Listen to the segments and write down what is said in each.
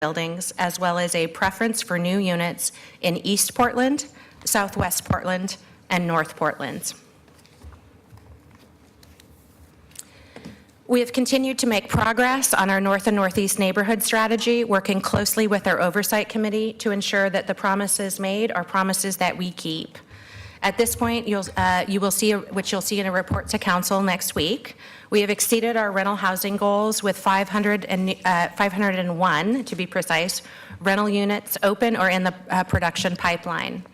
buildings, as well as a preference for new units in East Portland, Southwest Portland, and North Portland. We have continued to make progress on our North and Northeast neighborhood strategy, working closely with our oversight committee to ensure that the promises made are promises that we keep. At this point, you'll see in a report to council next week. We have exceeded our rental housing goals with 501, to be precise, rental units open or in the production pipeline.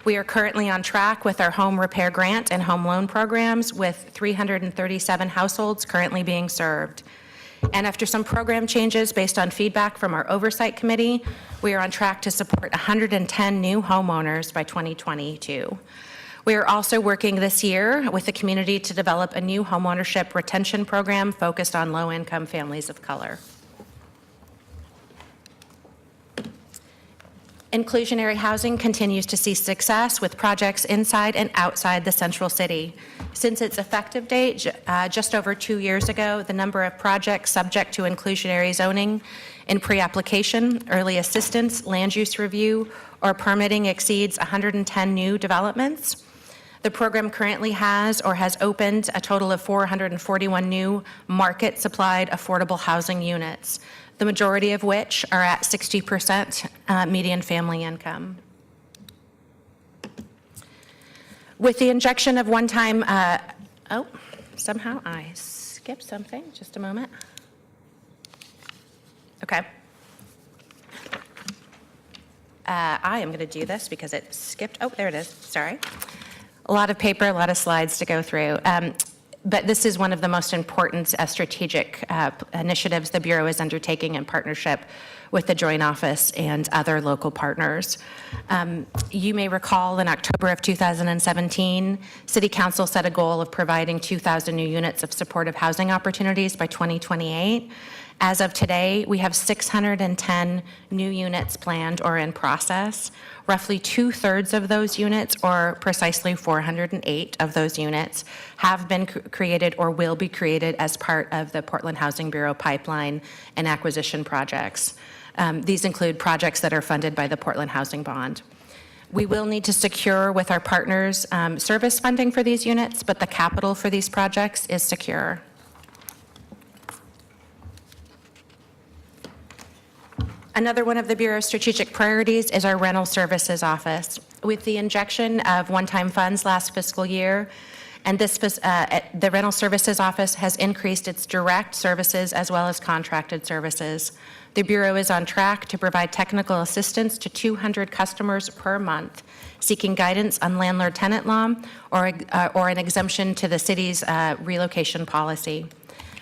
We are currently on track with our home repair grant and home loan programs, with 337 households currently being served. And after some program changes based on feedback from our oversight committee, we are on track to support 110 new homeowners by 2022. We are also working this year with the community to develop a new homeownership retention program focused on low-income families of color. Inclusionary housing continues to see success with projects inside and outside the central city. Since its effective date, just over 2 years ago, the number of projects subject to inclusionary zoning in pre-application, early assistance, land use review, or permitting exceeds 110 new developments. The program currently has or has opened a total of 441 new market-supplied affordable housing units, the majority of which are at 60% median family income. With the injection of one-time, somehow I skipped something, just a moment. Okay. I am gonna do this because it skipped, there it is, sorry. A lot of paper, a lot of slides to go through. But this is one of the most important strategic initiatives the Bureau is undertaking in partnership with the Joint Office and other local partners. You may recall in October of 2017, City Council set a goal of providing 2,000 new units of supportive housing opportunities by 2028. As of today, we have 610 new units planned or in process. Roughly 2/3 of those units, or precisely 408 of those units, have been created or will be created as part of the Portland Housing Bureau pipeline and acquisition projects. These include projects that are funded by the Portland Housing Bond. We will need to secure with our partners service funding for these units, but the capital for these projects is secure. Another one of the Bureau's strategic priorities is our rental services office. With the injection of one-time funds last fiscal year, and the rental services office has increased its direct services as well as contracted services. The Bureau is on track to provide technical assistance to 200 customers per month, seeking guidance on landlord-tenant law or an exemption to the city's relocation policy.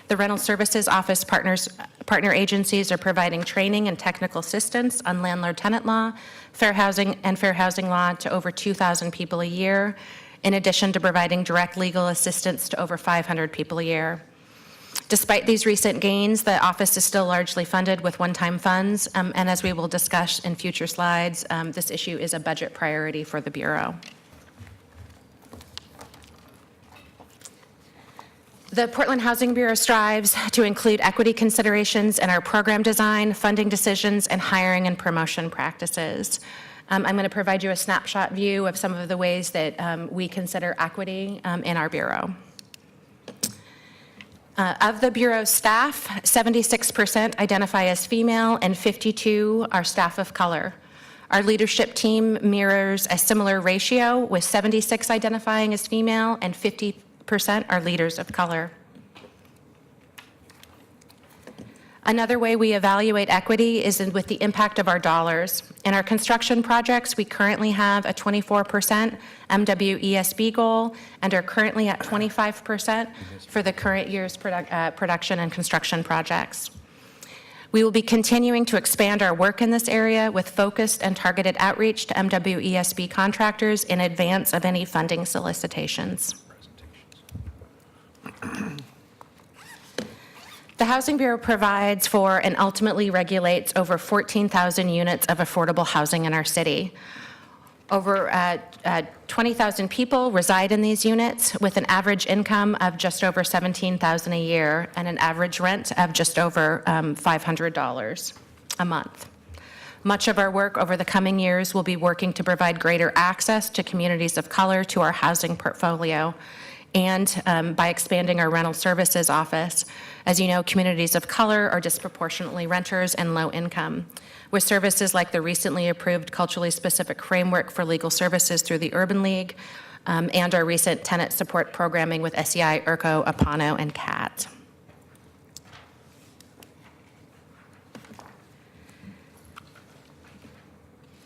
The Rental Services Office partner agencies are providing training and technical assistance on landlord-tenant law, fair housing law to over 2,000 people a year, in addition to providing direct legal assistance to over 500 people a year. Despite these recent gains, the office is still largely funded with one-time funds, and as we will discuss in future slides, this issue is a budget priority for the Bureau. The Portland Housing Bureau strives to include equity considerations in our program design, funding decisions, and hiring and promotion practices. I'm going to provide you a snapshot view of some of the ways that we consider equity in our Bureau. Of the Bureau's staff, 76% identify as female and 52 are staff of color. Our leadership team mirrors a similar ratio, with 76 identifying as female and 50% are leaders of color. Another way we evaluate equity is with the impact of our dollars. In our construction projects, we currently have a 24% MWESB goal and are currently at 25% for the current year's production and construction projects. We will be continuing to expand our work in this area with focused and targeted outreach to MWESB contractors in advance of any funding solicitations. The Housing Bureau provides for and ultimately regulates over 14,000 units of affordable housing in our city. Over 20,000 people reside in these units with an average income of just over $17,000 a year and an average rent of just over $500 a month. Much of our work over the coming years will be working to provide greater access to communities of color to our housing portfolio, and by expanding our rental services office. As you know, communities of color are disproportionately renters and low income. With services like the recently approved culturally specific framework for legal services through the Urban League, and our recent tenant support programming with SEI, IRCO, Apano, and CAT.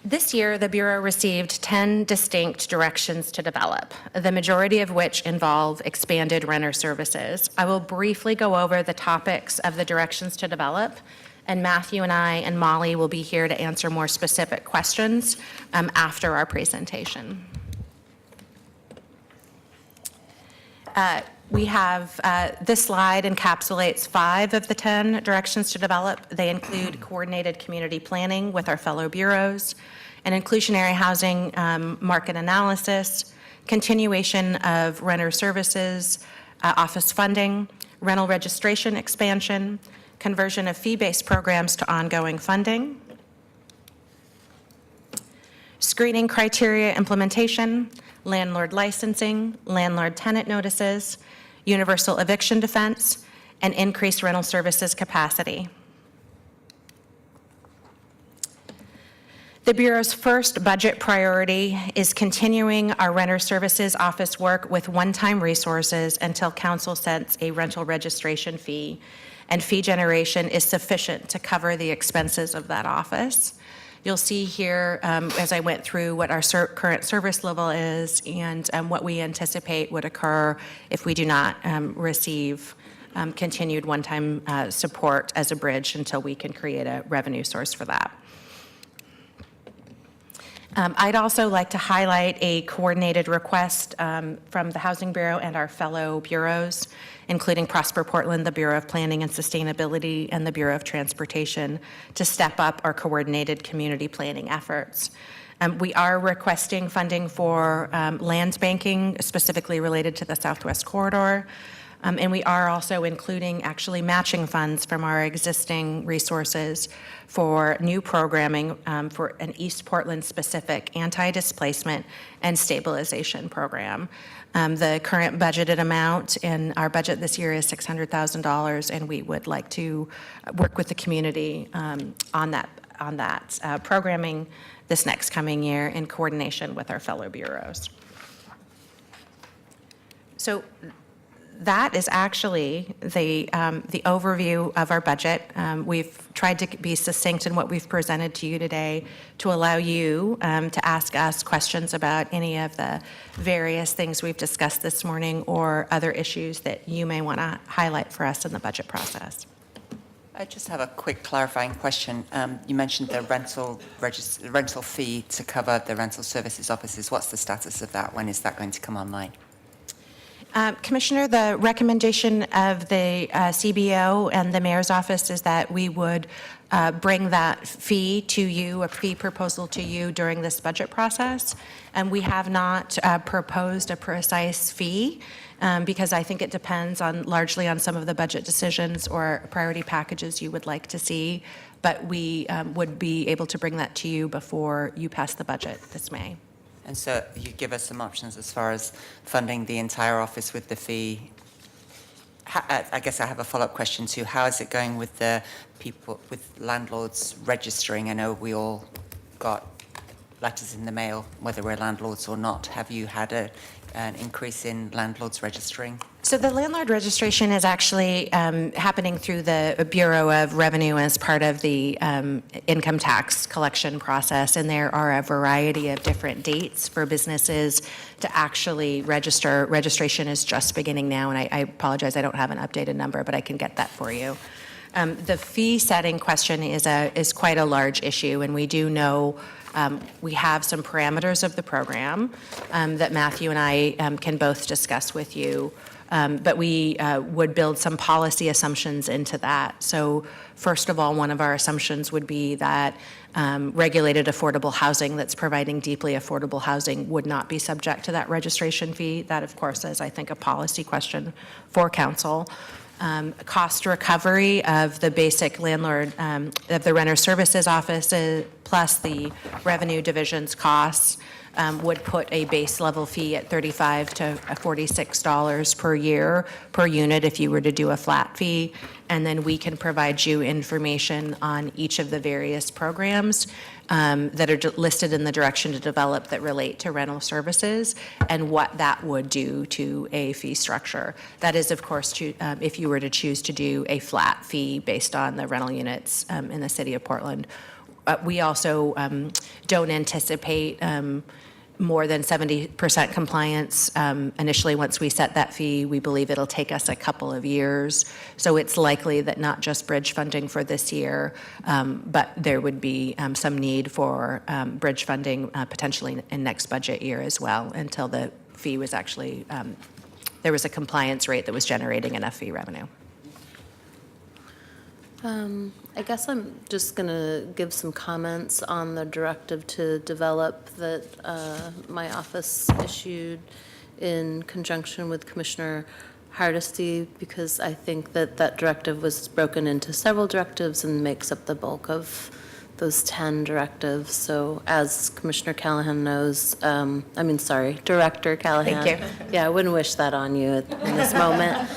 This year, the Bureau received 10 distinct directions to develop, the majority of which involve expanded renter services. I will briefly go over the topics of the directions to develop, and Matthew and I and Molly will be here to answer more specific questions after our presentation. We have, this slide encapsulates 5 of the 10 directions to develop. They include coordinated community planning with our fellow bureaus, an inclusionary housing market analysis, continuation of renter services, office funding, rental registration expansion, conversion of fee-based programs to ongoing funding, screening criteria implementation, landlord licensing, landlord-tenant notices, universal eviction defense, and increased rental services capacity. The Bureau's first budget priority is continuing our renter services office work with one-time resources until Council sets a rental registration fee, and fee generation is sufficient to cover the expenses of that office. You'll see here, as I went through, what our current service level is and what we anticipate would occur if we do not receive continued one-time support as a bridge until we can create a revenue source for that. I'd also like to highlight a coordinated request from the Housing Bureau and our fellow bureaus, including Prosper Portland, the Bureau of Planning and Sustainability, and the Bureau of Transportation, to step up our coordinated community planning efforts. We are requesting funding for land banking, specifically related to the Southwest Corridor. And we are also including actually matching funds from our existing resources for new programming for an East Portland specific anti-displacement and stabilization program. The current budgeted amount in our budget this year is $600,000, and we would like to work with the community on that programming this next coming year in coordination with our fellow bureaus. So that is actually the overview of our budget. We've tried to be succinct in what we've presented to you today to allow you to ask us questions about any of the various things we've discussed this morning or other issues that you may want to highlight for us in the budget process. I just have a quick clarifying question. You mentioned the rental fee to cover the rental services offices. What's the status of that? When is that going to come online? Commissioner, the recommendation of the CBO and the Mayor's office is that we would bring that fee to you, a fee proposal to you during this budget process. And we have not proposed a precise fee because I think it depends largely on some of the budget decisions or priority packages you would like to see. But we would be able to bring that to you before you pass the budget this May. And so you give us some options as far as funding the entire office with the fee. I guess I have a follow-up question too. How is it going with the people, with landlords registering? I know we all got letters in the mail, whether we're landlords or not. Have you had an increase in landlords registering? So the landlord registration is actually happening through the Bureau of Revenue as part of the income tax collection process, and there are a variety of different dates for businesses to actually register. Registration is just beginning now, and I apologize, I don't have an updated number, but I can get that for you. The fee setting question is quite a large issue, and we do know we have some parameters of the program that Matthew and I can both discuss with you. But we would build some policy assumptions into that. So first of all, one of our assumptions would be that regulated affordable housing that's providing deeply affordable housing would not be subject to that registration fee. That, of course, is, I think, a policy question for council. cost recovery of the basic landlord, of the renter services office, plus the revenue division's costs, would put a base level fee at $35 to $46 per year per unit if you were to do a flat fee. And then we can provide you information on each of the various programs that are listed in the direction to develop that relate to rental services and what that would do to a fee structure. That is, of course, if you were to choose to do a flat fee based on the rental units in the city of Portland. We also don't anticipate more than 70% compliance initially once we set that fee. We believe it'll take us a couple of years. So it's likely that not just bridge funding for this year, but there would be some need for bridge funding potentially in next budget year as well until the fee was actually, there was a compliance rate that was generating enough fee revenue. I guess I'm just going to give some comments on the directive to develop that my office issued in conjunction with Commissioner Hardesty, because I think that that directive was broken into several directives and makes up the bulk of those 10 directives. So as Commissioner Callahan knows, Director Callahan. Thank you. Yeah, I wouldn't wish that on you in this moment.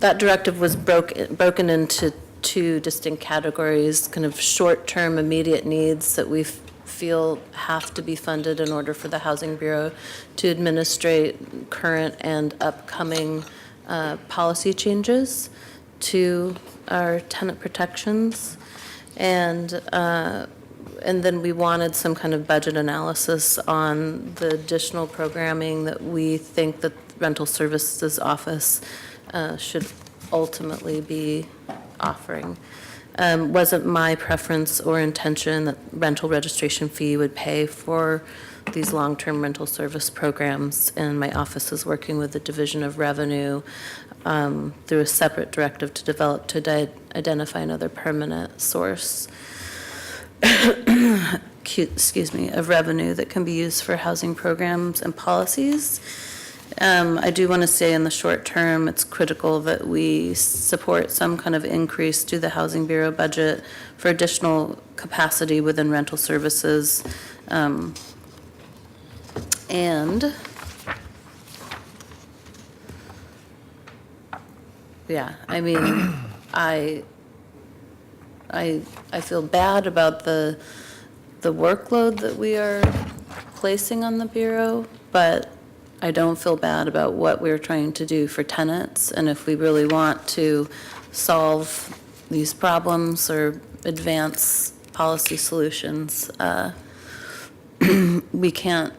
That directive was broken into two distinct categories, kind of short-term immediate needs that we feel have to be funded in order for the Housing Bureau to administrate current and upcoming policy changes to our tenant protections. And then we wanted some kind of budget analysis on the additional programming that we think that rental services office should ultimately be offering. Wasn't my preference or intention that rental registration fee would pay for these long-term rental service programs, and my office is working with the Division of Revenue through a separate directive to develop to identify another permanent source of revenue that can be used for housing programs and policies. I do want to say in the short term, it's critical that we support some kind of increase to the Housing Bureau budget for additional capacity within rental services. And yeah, I mean, I feel bad about the workload that we are placing on the Bureau, but I don't feel bad about what we're trying to do for tenants. And if we really want to solve these problems or advance policy solutions, we can't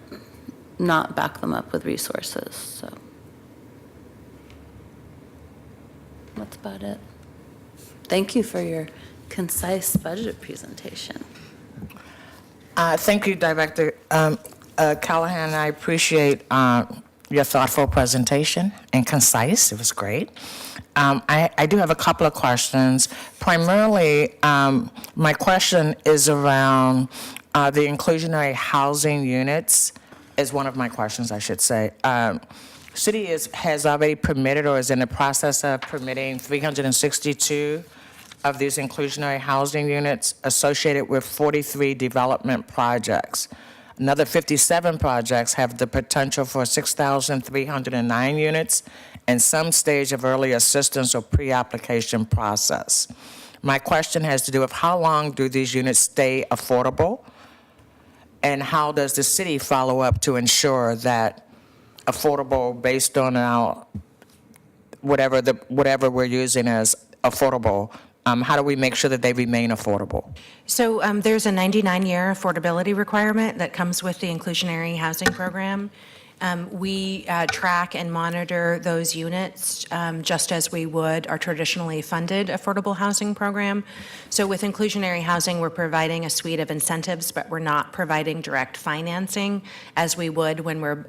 not back them up with resources. So that's about it. Thank you for your concise budget presentation. Thank you, Director Callahan. I appreciate your thoughtful presentation and concise. It was great. I do have a couple of questions. Primarily, my question is around the inclusionary housing units is one of my questions, I should say. City has already permitted or is in the process of permitting 362 of these inclusionary housing units associated with 43 development projects. Another 57 projects have the potential for 6,309 units and some stage of early assistance or pre-application process. My question has to do with how long do these units stay affordable, and how does the city follow up to ensure that affordable based on our whatever we're using as affordable, how do we make sure that they remain affordable? So there's a 99-year affordability requirement that comes with the inclusionary housing program. We track and monitor those units just as we would our traditionally funded affordable housing program. So with inclusionary housing, we're providing a suite of incentives, but we're not providing direct financing as we would when we're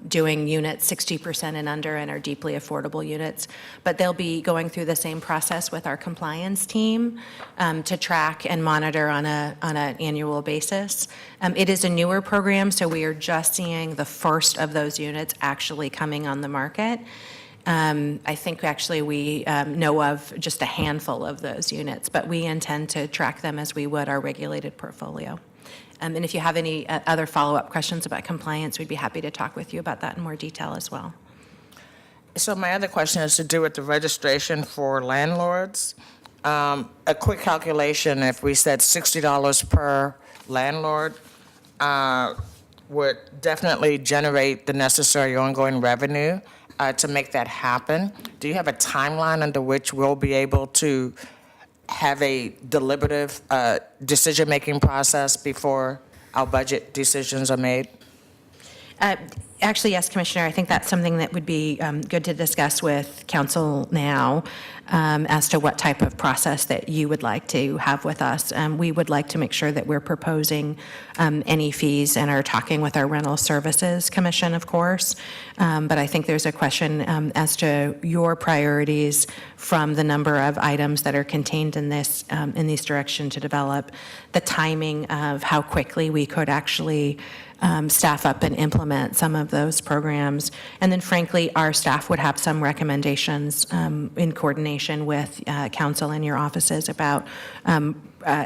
doing units 60% and under and our deeply affordable units. But they'll be going through the same process with our compliance team to track and monitor on an annual basis. It is a newer program, so we are just seeing the first of those those units actually coming on the market. I think actually we know of just a handful of those units, but we intend to track them as we would our regulated portfolio. And if you have any other follow-up questions about compliance, we'd be happy to talk with you about that in more detail as well. So my other question is to do with the registration for landlords. A quick calculation, if we said $60 per landlord, would definitely generate the necessary ongoing revenue to make that happen. Do you have a timeline under which we'll be able to have a deliberative decision-making process before our budget decisions are made? Actually, yes, Commissioner, I think that's something that would be good to discuss with council now as to what type of process that you would like to have with us. We would like to make sure that we're proposing any fees and are talking with our Rental Services Commission, of course. But I think there's a question as to your priorities from the number of items that are contained in this, in these direction to develop, the timing of how quickly we could actually staff up and implement some of those programs. And then frankly, our staff would have some recommendations in coordination with council and your offices about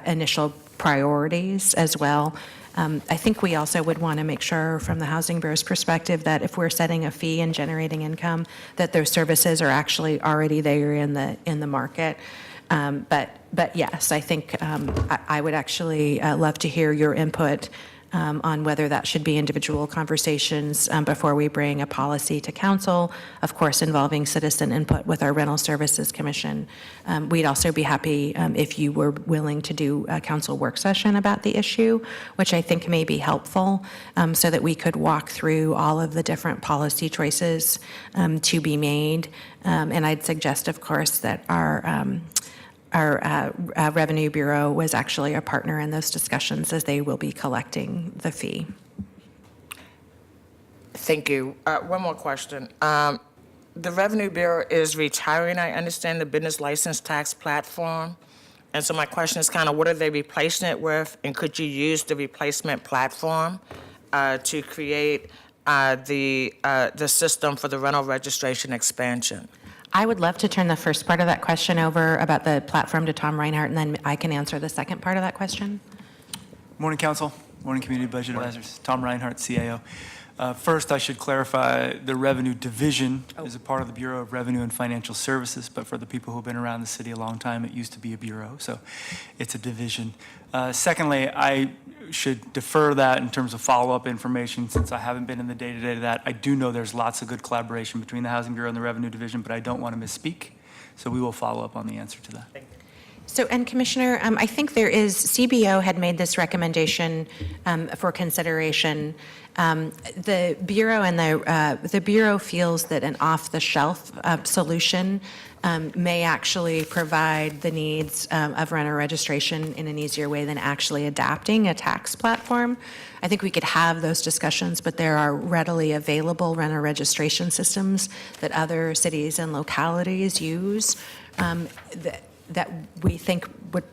initial priorities as well. I think we also would want to make sure from the Housing Bureau's perspective that if we're setting a fee and generating income, that those services are actually already there in the market. But yes, I think I would actually love to hear your input on whether that should be individual conversations before we bring a policy to council, of course, involving citizen input with our Rental Services Commission. We'd also be happy if you were willing to do a council work session about the issue, which I think may be helpful, so that we could walk through all of the different policy choices to be made. And I'd suggest, of course, that our Revenue Bureau was actually a partner in those discussions as they will be collecting the fee. Thank you. One more question. The Revenue Bureau is retiring, I understand, the business license tax platform. And so my question is kind of what are they replacing it with? And could you use the replacement platform to create the system for the rental registration expansion? I would love to turn the first part of that question over about the platform to Tom Reinhardt, and then I can answer the second part of that question. Morning, Council. Morning, Community Budget Advisors. Tom Reinhardt, CAO. First, I should clarify the Revenue Division is a part of the Bureau of Revenue and Financial Services, but for the people who have been around the city a long time, it used to be a bureau, so it's a division. Secondly, I should defer that in terms of follow-up information since I haven't been in the day-to-day of that. I do know there's lots of good collaboration between the Housing Bureau and the Revenue Division, but I don't want to misspeak, so we will follow up on the answer to that. So, and Commissioner, I think there is, CBO had made this recommendation for consideration. The Bureau and the Bureau feels that an off-the-shelf solution may actually provide the needs of renter registration in an easier way than actually adapting a tax platform. I think we could have those discussions, but there are readily available renter registration systems that other cities and localities use that we think would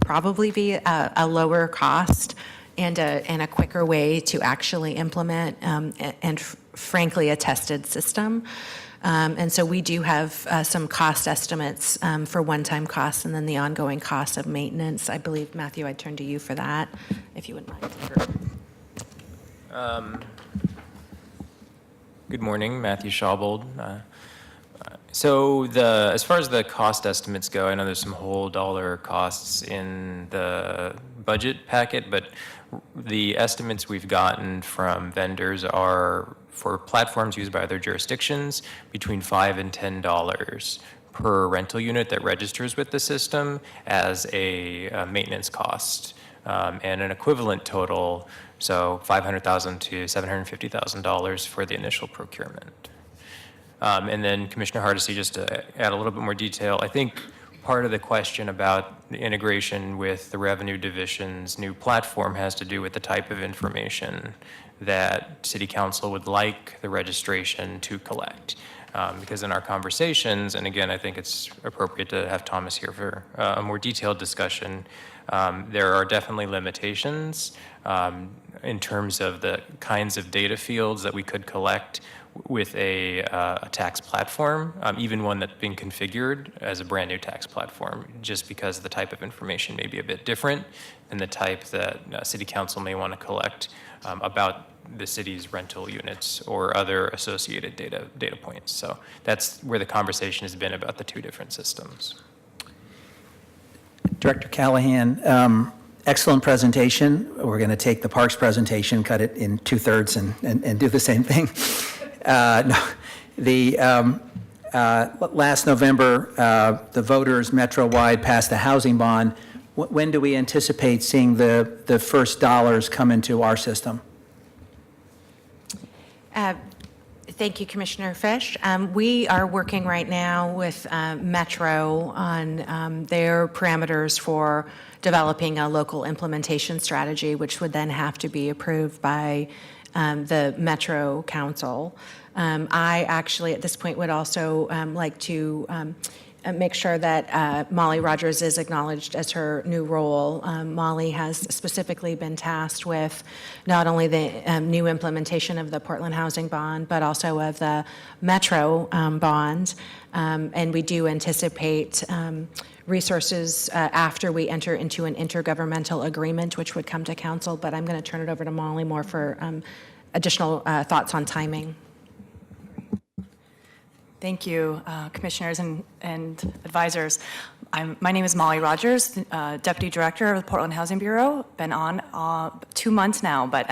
probably be a lower cost and a quicker way to actually implement and frankly a tested system. And so we do have some cost estimates for one-time costs and then the ongoing costs of maintenance. I believe, Matthew, I'd turn to you for that, if you wouldn't mind. Good morning, Matthew Schaubold. So as far as the cost estimates go, I know there's some whole dollar costs in the budget packet, but the estimates we've gotten from vendors are for platforms used by other jurisdictions between $5 and $10 per rental unit that registers with the system as a maintenance cost, and an equivalent total, so $500,000 to $750,000 for the initial procurement. And then Commissioner Hardesty, just to add a little bit more detail, I think part of the question about the integration with the Revenue Division's new platform has to do with the type of information that City Council would like the registration to collect. Because in our conversations, and again, I think it's appropriate to have Thomas here for a more detailed discussion, there are definitely limitations in terms of the kinds of data fields that we could collect with a tax platform, even one that's being configured as a brand new tax platform, just because the type of information may be a bit different than the type that City Council may want to collect about the city's rental units or other associated data points. So that's where the conversation has been about the two different systems. Director Callahan, excellent presentation. We're going to take the Parks presentation, cut it in 2/3 and do the same thing. Last November, the voters Metro-wide passed a housing bond. When do we anticipate seeing the first dollars come into our system? Thank you, Commissioner Fish. We are working right now with Metro on their parameters for developing a local implementation strategy, which would then have to be approved by the Metro Council. I actually, at this point, would also like to make sure that Molly Rogers is acknowledged as her new role. Molly has specifically been tasked with not only the new implementation of the Portland Housing Bond, but also of the Metro bond. And we do anticipate resources after we enter into an intergovernmental agreement, which would come to council. But I'm going to turn it over to Molly more for additional thoughts on timing. Thank you, commissioners and advisors. My name is Molly Rogers, Deputy Director of the Portland Housing Bureau. Been on 2 months now, but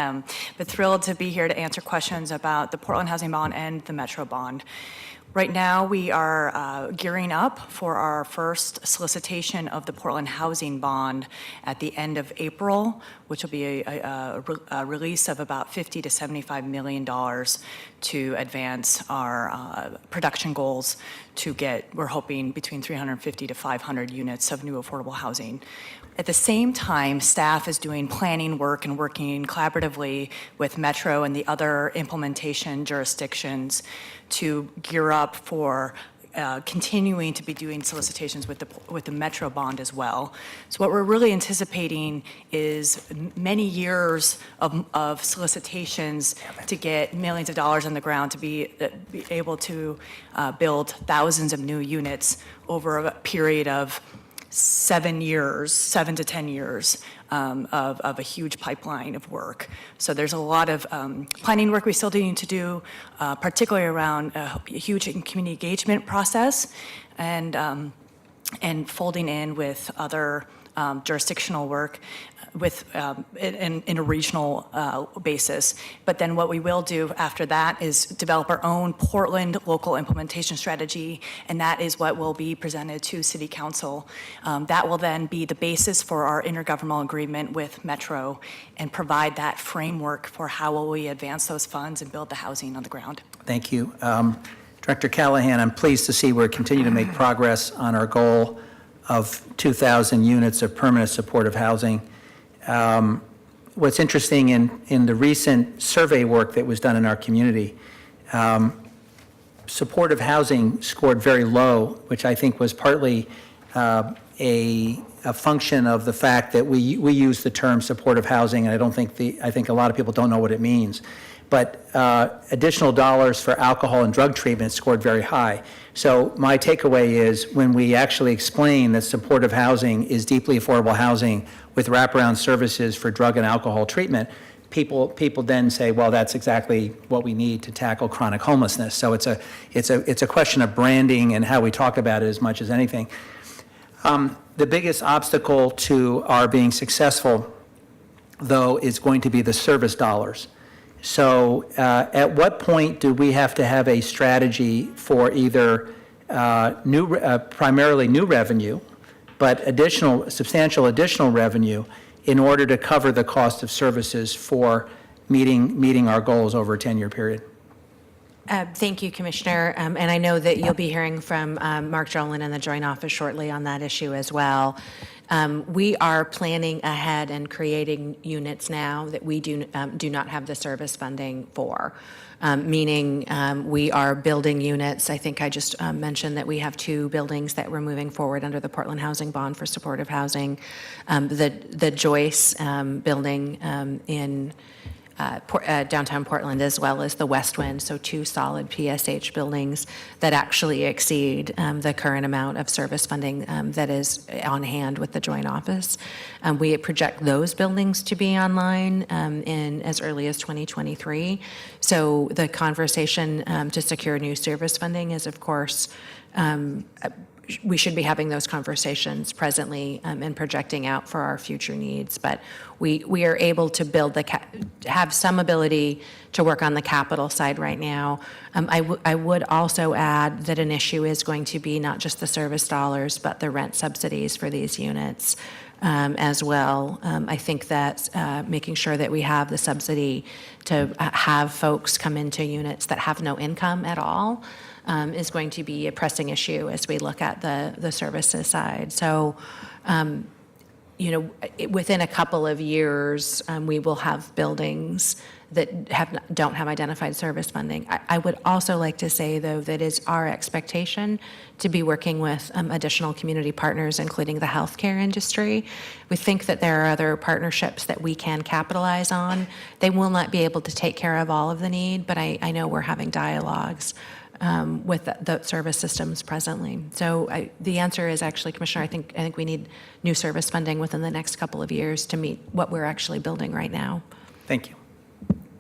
thrilled to be here to answer questions about the Portland Housing Bond and the Metro Bond. Right now, we are gearing up for our first solicitation of the Portland Housing Bond at the end of April, which will be a release of about $50 to $75 million to advance our production goals to get, we're hoping, between 350 to 500 units of new affordable housing. At the same time, staff is doing planning work and working collaboratively with Metro and the other implementation jurisdictions to gear up for continuing to be doing solicitations with the Metro bond as well. So what we're really anticipating is many years of solicitations to get millions of dollars on the ground to be able to build thousands of new units over a period of 7 to 10 years of a huge pipeline of work. So there's a lot of planning work we still need to do, particularly around a huge community engagement process and folding in with other jurisdictional work with in a regional basis. But then what we will do after that is develop our own Portland local implementation strategy, and that is what will be presented to City Council. That will then be the basis for our intergovernmental agreement with Metro and provide that framework for how will we advance those funds and build the housing on the ground. Thank you. Director Callahan, I'm pleased to see we're continuing to make progress on our goal of 2,000 units of permanent supportive housing. What's interesting in the recent survey work that was done in our community, supportive housing scored very low, which I think was partly a function of the fact that we use the term supportive housing, and I think a lot of people don't know what it means. But additional dollars for alcohol and drug treatment scored very high. So my takeaway is when we actually explain that supportive housing is deeply affordable housing with wraparound services for drug and alcohol treatment, people then say, well, that's exactly what we need to tackle chronic homelessness. So it's a question of branding and how we talk about it as much as anything. The biggest obstacle to our being successful, though, is going to be the service dollars. So at what point do we have to have a strategy for either primarily new revenue, but substantial additional revenue in order to cover the cost of services for meeting our goals over a 10-year period? Thank you, Commissioner. And I know that you'll be hearing from Mark Jolin in the Joint Office shortly on that issue as well. We are planning ahead and creating units now that we do not have the service funding for, meaning we are building units. I think I just mentioned that we have 2 buildings that we're moving forward under the Portland Housing Bond for supportive housing. The Joyce building in downtown Portland, as well as the West Wind, so 2 solid PSH buildings that actually exceed the current amount of service funding that is on hand with the Joint Office. We project those buildings to be online in as early as 2023. So the conversation to secure new service funding is, of course, we should be having those conversations presently and projecting out for our future needs. But we are able to build have some ability to work on the capital side right now. I would also add that an issue is going to be not just the service dollars, but the rent subsidies for these units as well. I think that making sure that we have the subsidy to have folks come into units that have no income at all is going to be a pressing issue as we look at the services side. So, within a couple of years, we will have buildings that don't have identified service funding. I would also like to say, though, that it's our expectation to be working with additional community partners, including the healthcare industry. We think that there are other partnerships that we can capitalize on. They will not be able to take care of all of the need, but I know we're having dialogues with the service systems presently. So the answer is actually, Commissioner, I think we need new service funding within the next couple of years to meet what we're actually building right now. Thank you.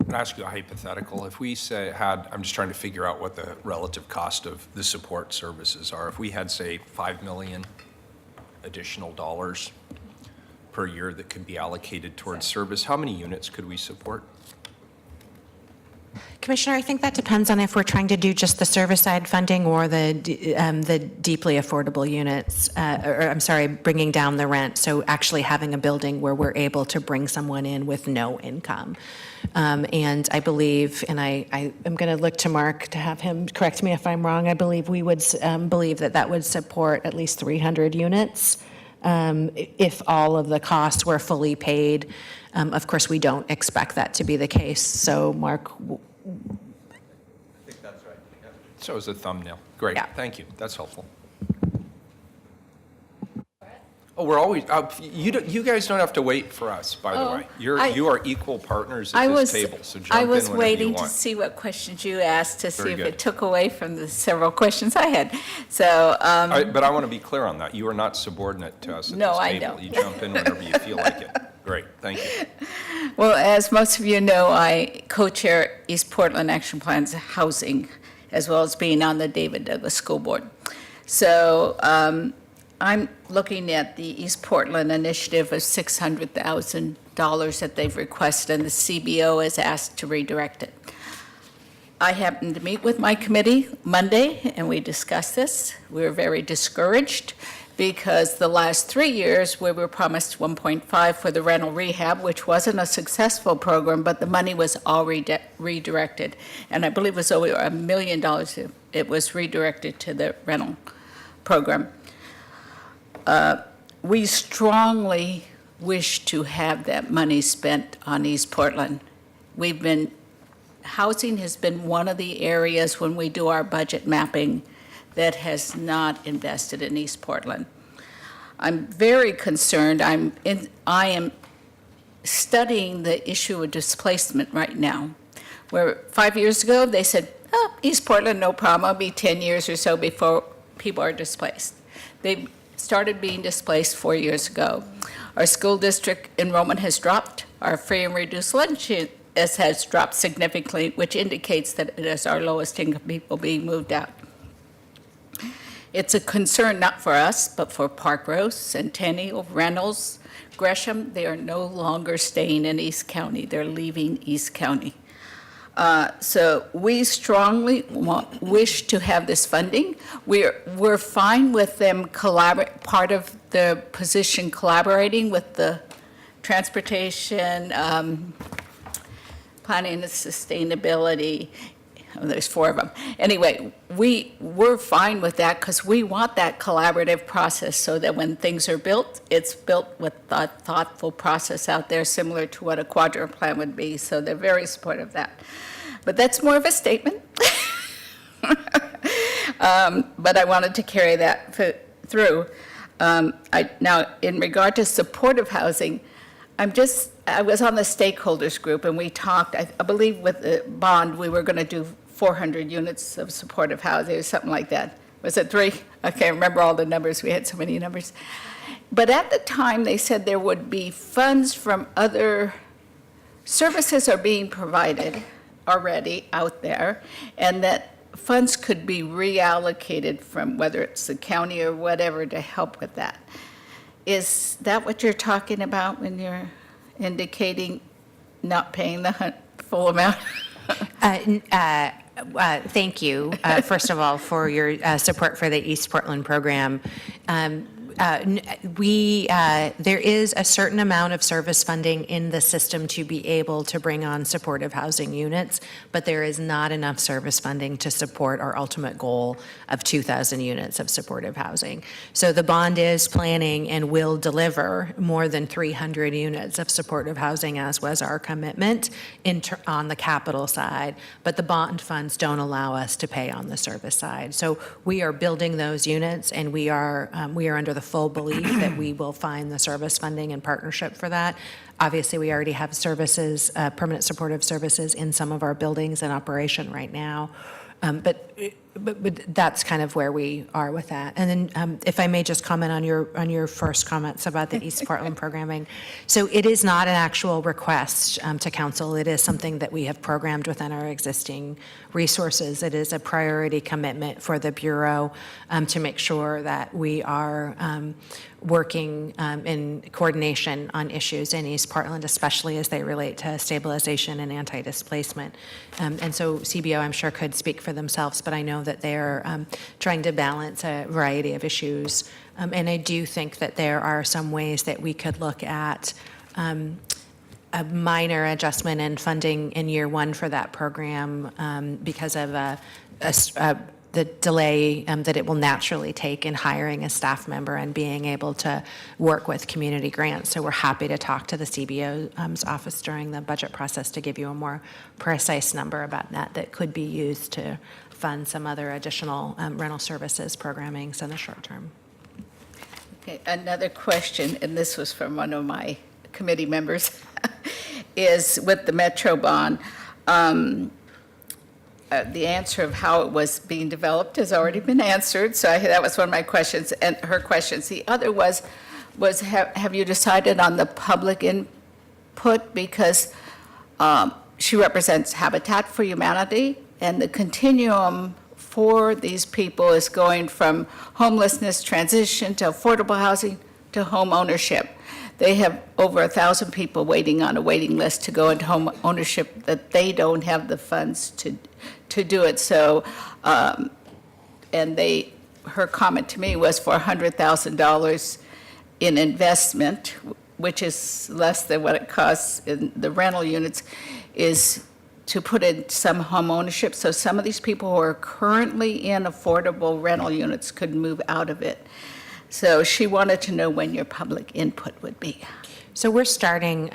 Can I ask you a hypothetical? If we I'm just trying to figure out what the relative cost of the support services are. If we had, say, $5 million additional dollars per year that could be allocated towards service, how many units could we support? Commissioner, I think that depends on if we're trying to do just the service side funding or the deeply affordable units, bringing down the rent. So actually having a building where we're able to bring someone in with no income. And I believe, and I am going to look to Mark to have him correct me if I'm wrong, I believe we would believe that would support at least 300 units if all of the costs were fully paid. Of course, we don't expect that to be the case. So, Mark. I think that's right. Yeah. So as a thumbnail. Great. Yeah. Thank you. That's helpful. Oh, we're always, you guys don't have to wait for us, by the way. You are equal partners at this table, so jump in whenever you want. I was waiting to see what questions you asked to see Very if good. it took away from the several questions I had. So, But I want to be clear on that. You are not subordinate to us at No, this I table. know. You jump in whenever you feel like it. Great. Thank you. well, as most of you know, I co-chair East Portland Action Plan's housing, as well as being on the David Douglas School Board. So I'm looking at the East Portland initiative of $600,000 that they've requested, and the CBO has asked to redirect it. I happened to meet with my committee Monday, and we discussed this. We were very discouraged because the last 3 years, we were promised 1.5 for the rental rehab, which wasn't a successful program, but the money was all redirected. And I believe it was over $1 million it was redirected to the rental program. We strongly wish to have that money spent on East Portland. Housing has been one of the areas when we do our budget mapping that has not invested in East Portland. I'm very concerned. I am studying the issue of displacement right now, where 5 years ago they said, oh, East Portland, no problem, it'll be 10 years or so before people are displaced. They started being displaced 4 years ago. Our school district enrollment has dropped. Our free and reduced lunch has dropped significantly, which indicates that it is our lowest income people being moved out. It's a concern not for us, but for Park Rose, Centennial, Reynolds, Gresham. They are no longer staying in East County. They're leaving East County. So we strongly wish to have this funding. We're fine with them part of the position collaborating with the transportation, planning and sustainability, there's 4 of them. Anyway, we're fine with that because we want that collaborative process so that when things are built, it's built with a thoughtful process out there similar to what a quadrant plan would be. So they're very supportive of that. But that's more of a statement. But I wanted to carry that through. Now, in regard to supportive housing, I was on the stakeholders group, and we talked, I believe with the bond, we were going to do 400 units of supportive housing or something like that. Was it 3? I can't remember all the numbers. We had so many numbers. But at the time, they said there would be funds from other services are being provided already out there, and that funds could be reallocated from whether it's the county or whatever to help with that. Is that what you're talking about when you're indicating not paying the full amount? Thank you, first of all, for your support for the East Portland program. There is a certain amount of service funding in the system to be able to bring on supportive housing units, but there is not enough service funding to support our ultimate goal of 2,000 units of supportive housing. So the bond is planning and will deliver more than 300 units of supportive housing, as was our commitment on the capital side, but the bond funds don't allow us to pay on the service side. So we are building those units, and we are under the full belief that we will find the service funding and partnership for that. Obviously, we already have services, permanent supportive services in some of our buildings in operation right now. But that's kind of where we are with that. And then if I may just comment on your first comments about the East Portland programming. So it is not an actual request to council. It is something that we have programmed within our existing resources. It is a priority commitment for the Bureau to make sure that we are working in coordination on issues in East Portland, especially as they relate to stabilization and anti-displacement. And so CBO, I'm sure, could speak for themselves, but I know that they're trying to balance a variety of issues. And I do think that there are some ways that we could look at a minor adjustment in funding in year 1 for that program because of the delay that it will naturally take in hiring a staff member and being able to work with community grants. So we're happy to talk to the CBO's office during the budget process to give you a more precise number about that could be used to fund some other additional rental services programming in the short term. Okay, another question, and this was from one of my committee members, is with the Metro bond. The answer of how it was being developed has already been answered, so that was one of my questions, and her questions. The other was have you decided on the public input? Because she represents Habitat for Humanity, and the continuum for these people is going from homelessness transition to affordable housing to home ownership. They have over 1,000 people waiting on a waiting list to go into home ownership that they don't have the funds to do it. So, and her comment to me was for $100,000 in investment, which is less than what it costs in the rental units, is to put in some home ownership. So some of these people who are currently in affordable rental units could move out of it. So she wanted to know when your public input would be. So we're starting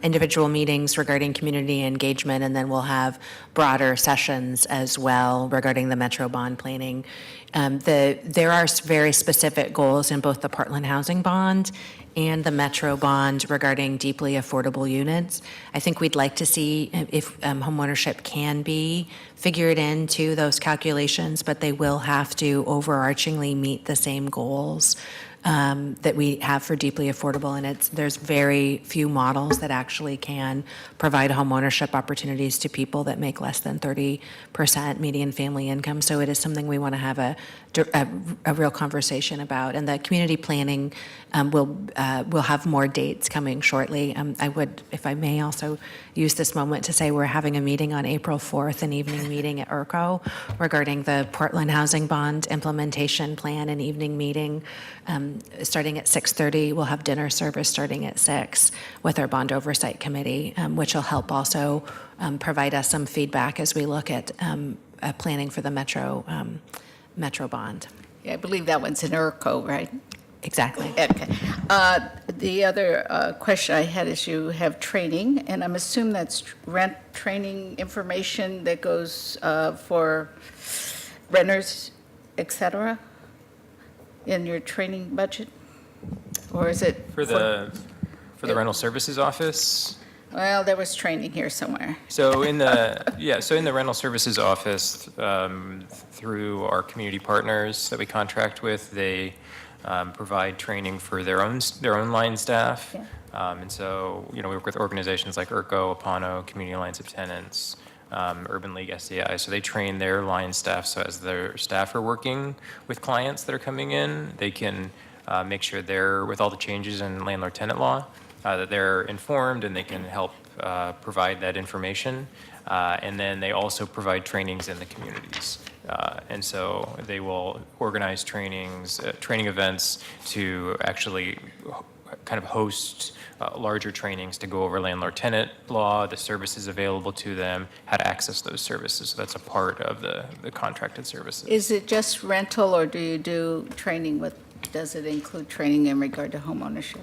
individual meetings regarding community engagement, and then we'll have broader sessions as well regarding the Metro bond planning. There are very specific goals in both the Portland Housing Bond and the Metro bond regarding deeply affordable units. I think we'd like to see if homeownership can be figured into those calculations, but they will have to overarchingly meet the same goals that we have for deeply affordable, and there's very few models that actually can provide homeownership opportunities to people that make less than 30% median family income. So it is something we want to have a real conversation about, and the community planning will have more dates coming shortly. I would, if I may, also use this moment to say we're having a meeting on April 4th, an evening meeting at ERCO regarding the Portland Housing Bond implementation plan, an evening meeting starting at 6:30. We'll have dinner service starting at 6 with our Bond Oversight Committee, which will help also provide us some feedback as we look at planning for the Metro bond. Yeah, I believe that one's in ERCO, right? Exactly. Okay. The other question I had is you have training, and I'm assuming that's rent training information that goes for renters, et cetera, in your training budget? Or is it? For the rental services office? Well, there was training here somewhere. So in the rental services office, through our community partners that we contract with, they provide training for their own line staff. Yeah. And so, we work with organizations like ERCO, Apano, Community Alliance of Tenants, Urban League SCI. So they train their line staff, so as their staff are working with clients that are coming in, they can make sure they're, with all the changes in landlord-tenant law, that they're informed and they can help provide that information. And then they also provide trainings in the communities. And so they will organize training events to actually kind of host larger trainings to go over landlord-tenant law, the services available to them, how to access those services. So that's a part of the contracted services. Is it just rental, or do you do training with, does it include training in regard to homeownership?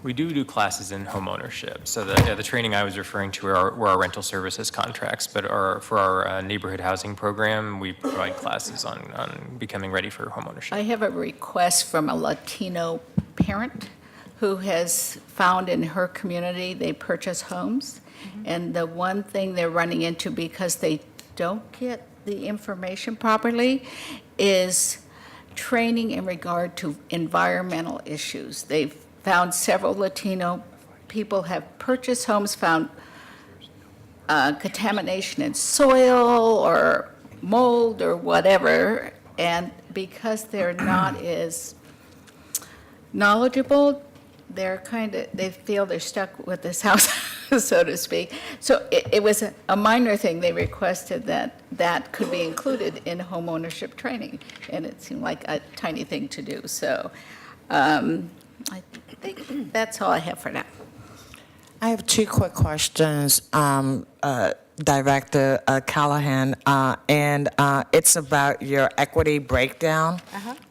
We do classes in homeownership. So the training I was referring to were our rental services contracts, but for our neighborhood housing program, we provide classes on becoming ready for homeownership. I have a request from a Latino parent who has found in her community they purchase homes. And the one thing they're running into, because they don't get the information properly, is training in regard to environmental issues. They've found several Latino people have purchased homes, found contamination in soil or mold or whatever, and because they're not as knowledgeable, they feel they're stuck with this house, so to speak. So it was a minor thing. They requested that could be included in homeownership training, and it seemed like a tiny thing to do. So I think that's all I have for now. I have two quick questions, Director Callahan, and it's about your equity breakdown.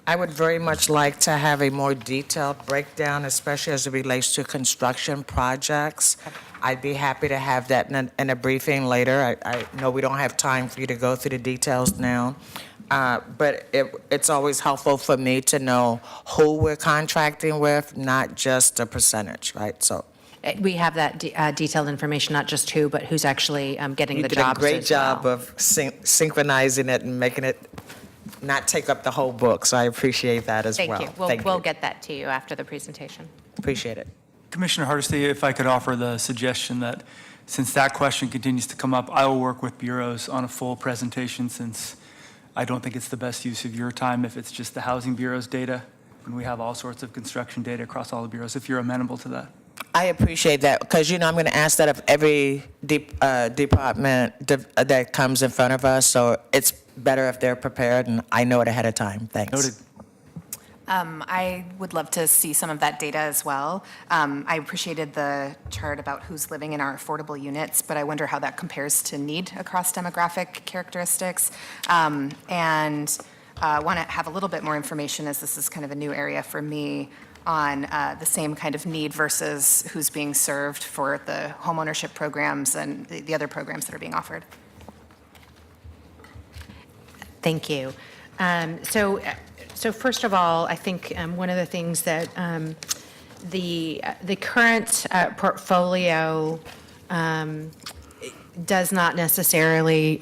I would very much like to have a more detailed breakdown, especially as it relates to construction projects. I'd be happy to have that in a briefing later. I know we don't have time for you to go through the details now. But it's always helpful for me to know who we're contracting with, not just a percentage, right? So We have that detailed information, not just who, but who's actually getting you the did jobs a great as job well. of synchronizing it and making it not take up the whole book. So I appreciate that as well. Thank you. We'll get that to you after the presentation. Appreciate it. Commissioner Hardesty, if I could offer the suggestion that since that question continues to come up, I will work with bureaus on a full presentation, since I don't think it's the best use of your time if it's just the Housing Bureau's data, and we have all sorts of construction data across all the bureaus, if you're amenable to that. I appreciate that, because, I'm going to ask that of every department that comes in front of us, so it's better if they're prepared, and I know it ahead of time. Thanks. Noted. I would love to see some of that data as well. I appreciated the chart about who's living in our affordable units, but I wonder how that compares to need across demographic characteristics. And want to have a little bit more information, as this is kind of a new area for me, on the same kind of need versus who's being served for the homeownership programs and the other programs that are being offered. Thank you. So first of all, I think one of the things that the current portfolio does not necessarily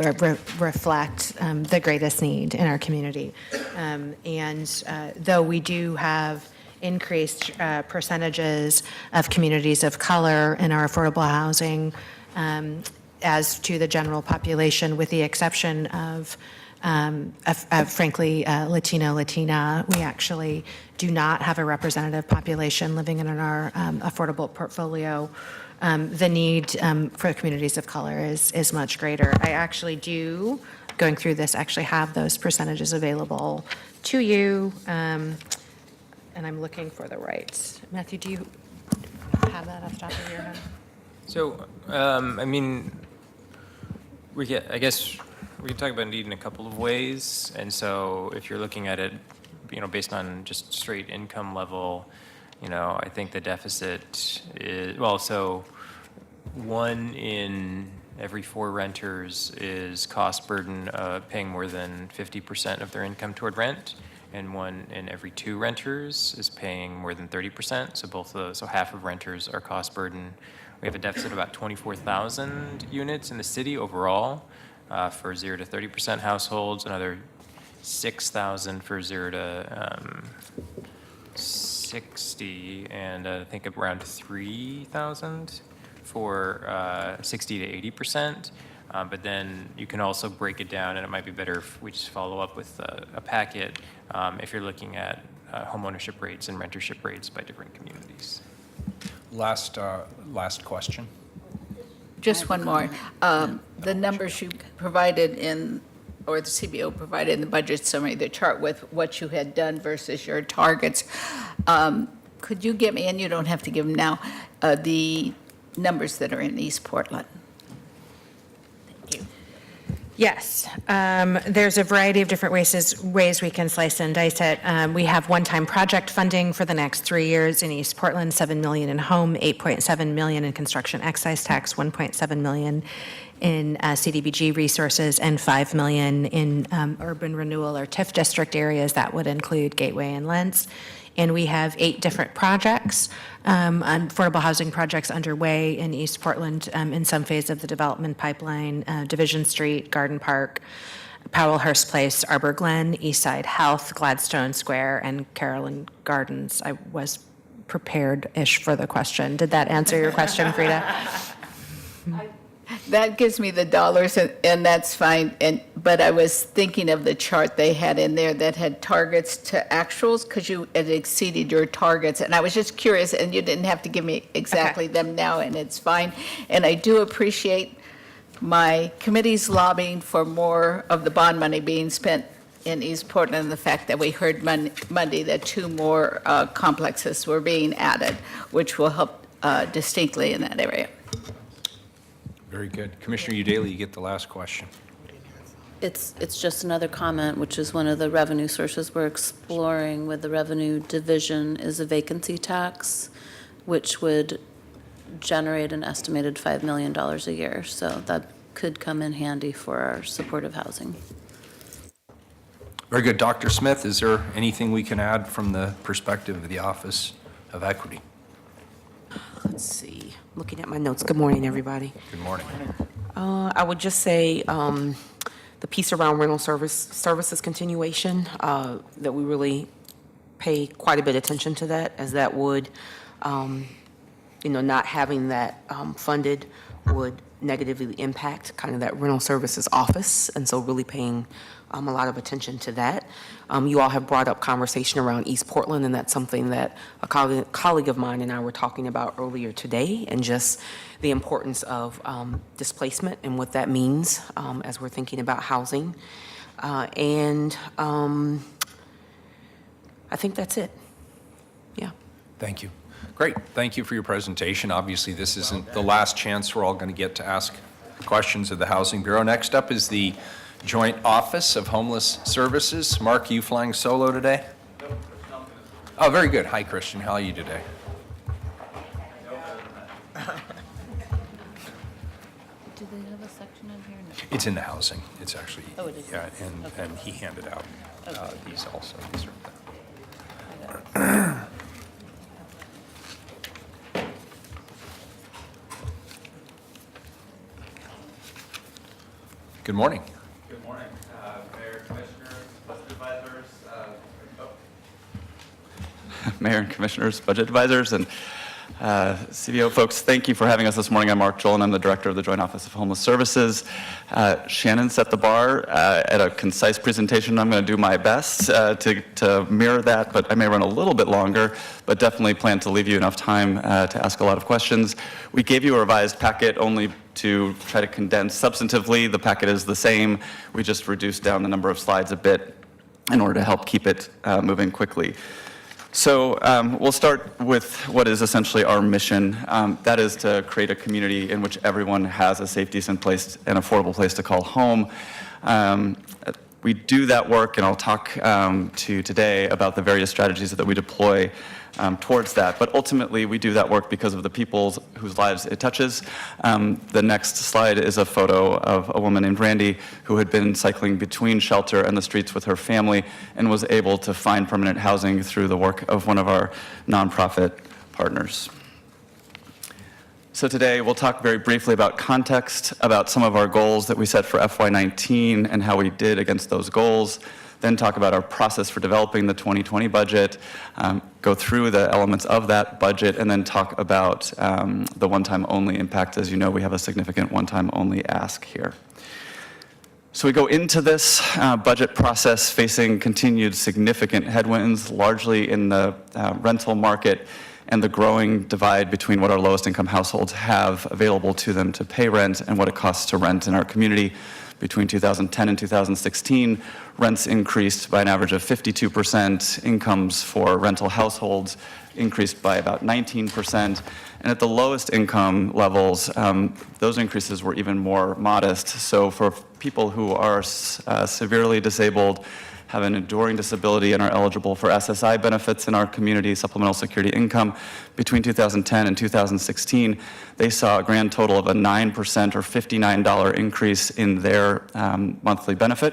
reflect the greatest need in our community. And though we do have increased percentages of communities of color in our affordable housing as to the general population, with the exception of frankly, Latino, Latina, we actually do not have a representative population living in our affordable portfolio. The need for communities of color is much greater. I actually do, going through this, actually have those percentages available to you, and I'm looking for the right. Matthew, do you have that off the top of your head? So, I mean, I guess we can talk about need in a couple of ways. And so if you're looking at it, based on just straight income level, I think the deficit is, well, so 1 in every 4 renters is cost burden paying more than 50% of their income toward rent, and 1 in every 2 renters is paying more than 30%. So both of those, so half of renters are cost burden. We have a deficit of about 24,000 units in the city overall for 0 to 30% households, another 6,000 for 0 to 60, and I think around 3,000 for 60 to 80%. But then you can also break it down, and it might be better if we just follow up with a packet if you're looking at home ownership rates and rentership rates by different communities. Last question. Just one more. The numbers you provided or the CBO provided in the budget summary, the chart with what you had done versus your targets, could you give me, and you don't have to give them now, the numbers that are in East Portland? Thank you. Yes, there's a variety of different ways we can slice and dice it. We have one-time project funding for the next 3 years in East Portland, $7 million in home, $8.7 million in construction excise tax, $1.7 million in CDBG resources, and $5 million in urban renewal or TIF district areas. That would include Gateway and Lentz. And we have 8 different projects, affordable housing projects underway in East Portland in some phase of the development pipeline, Division Street, Garden Park, Powellhurst Place, Arbor Glen, Eastside Health, Gladstone Square, and Carolyn Gardens. I was prepared-ish for the question. Did that answer your question, Frida? That gives me the dollars, and that's fine. But I was thinking of the chart they had in there that had targets to actuals, because you had exceeded your targets. And I was just curious, and you didn't have to give me exactly them now, and it's fine. And I do appreciate my committee's lobbying for more of the bond money being spent in East Portland, and the fact that we heard Monday that 2 more complexes were being added, which will help distinctly in that area. Very good. Commissioner Udaley, you get the last question. It's just another comment, which is one of the revenue sources we're exploring with the revenue division is a vacancy tax, which would generate an estimated $5 million a year. So that could come in handy for our supportive housing. Very good. Dr. Smith, is there anything we can add from the perspective of the Office of Equity? Let's see, looking at my notes. Good morning, everybody. Good morning. I would just say the piece around rental services continuation, that we really pay quite a bit of attention to that, as that would, not having that funded would negatively impact kind of that rental services office, and so really paying a lot of attention to that. You all have brought up conversation around East Portland, and that's something that a colleague of mine and I were talking about earlier today, and just the importance of displacement and what that means as we're thinking about housing. And I think that's it. Yeah. Thank you. Great. Thank you for your presentation. Obviously, this isn't the last chance we're all going to get to ask questions of the Housing Bureau. Next up is the Joint Office of Homeless Services. Mark, are you flying solo today? Nope. Oh, very good. Hi, Christian. How are you today? Do they have a section in here? No. It's in the housing. It's actually, Oh, it is. yeah, Okay. and he handed out these also. These are Good morning. Good morning, Mayor, Commissioners, Budget Advisors. Mayor and Commissioners, Budget Advisors, and CBO folks, thank you for having us this morning. I'm Mark Joel, and I'm the Director of the Joint Office of Homeless Services. Shannon set the bar at a concise presentation. I'm going to do my best to mirror that, but I may run a little bit longer, but definitely plan to leave you enough time to ask a lot of questions. We gave you a revised packet only to try to condense substantively. The packet is the same. We just reduced down the number of slides a bit in order to help keep it moving quickly. So we'll start with what is essentially our mission. That is to create a community in which everyone has a safe, decent place, an affordable place to call home. We do that work, and I'll talk to you today about the various strategies that we deploy towards that. But ultimately, we do that work because of the people whose lives it touches. The next slide is a photo of a woman named Randy who had been cycling between shelter and the streets with her family and was able to find permanent housing through the work of one of our nonprofit partners. So today, we'll talk very briefly about context, about some of our goals that we set for FY19 and how we did against those goals, then talk about our process for developing the 2020 budget, go through the elements of that budget, and then talk about the one-time only impact. As you know, we have a significant one-time only ask here. So we go into this budget process facing continued significant headwinds, largely in the rental market, and the growing divide between what our lowest income households have available to them to pay rent and what it costs to rent in our community. Between 2010 and 2016, rents increased by an average of 52%, incomes for rental households increased by about 19%, and at the lowest income levels, those increases were even more modest. So for people who are severely disabled, have an enduring disability, and are eligible for SSI benefits in our community, supplemental security income, between 2010 and 2016, they saw a grand total of a 9% or $59 increase in their monthly benefit.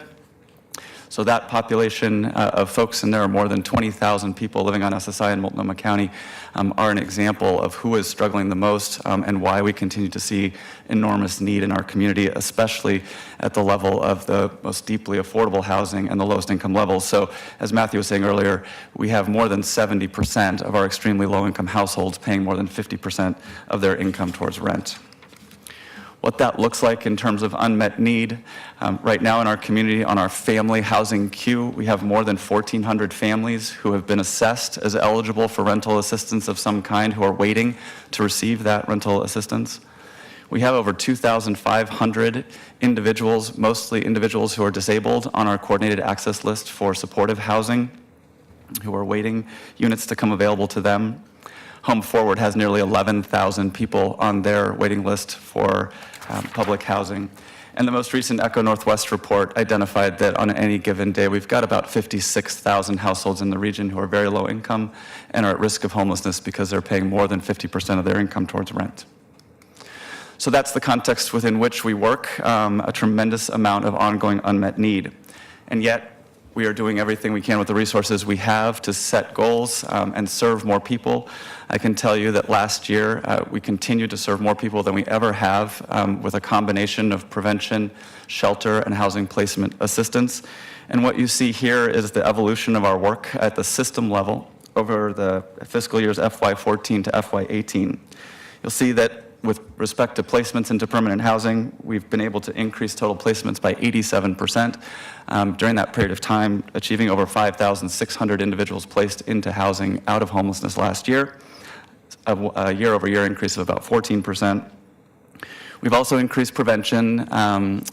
So that population of folks, and there are more than 20,000 people living on SSI in Multnomah County, are an example of who is struggling the most and why we continue to see enormous need in our community, especially at the level of the most deeply affordable housing and the lowest income levels. So as Matthew was saying earlier, we have more than 70% of our extremely low income households paying more than 50% of their income towards rent. What that looks like in terms of unmet need. Right now in our community, on our family housing queue, we have more than 1,400 families who have been assessed as eligible for rental assistance of some kind, who are waiting to receive that rental assistance. We have over 2,500 individuals, mostly individuals who are disabled, on our coordinated access list for supportive housing, who are waiting units to come available to them. Home Forward has nearly 11,000 people on their waiting list for public housing. And the most recent Echo Northwest report identified that on any given day, we've got about 56,000 households in the region who are very low income and are at risk of homelessness because they're paying more than 50% of their income towards rent. So that's the context within which we work, a tremendous amount of ongoing unmet need. And yet, we are doing everything we can with the resources we have to set goals and serve more people. I can tell you that last year we continued to serve more people than we ever have with a combination of prevention, shelter, and housing placement assistance. And what you see here is the evolution of our work at the system level over the fiscal years FY14 to FY18. You'll see that with respect to placements into permanent housing, we've been able to increase total placements by 87%. During that period of time, achieving over 5,600 individuals placed into housing out of homelessness last year, a year-over-year increase of about 14%. We've also increased prevention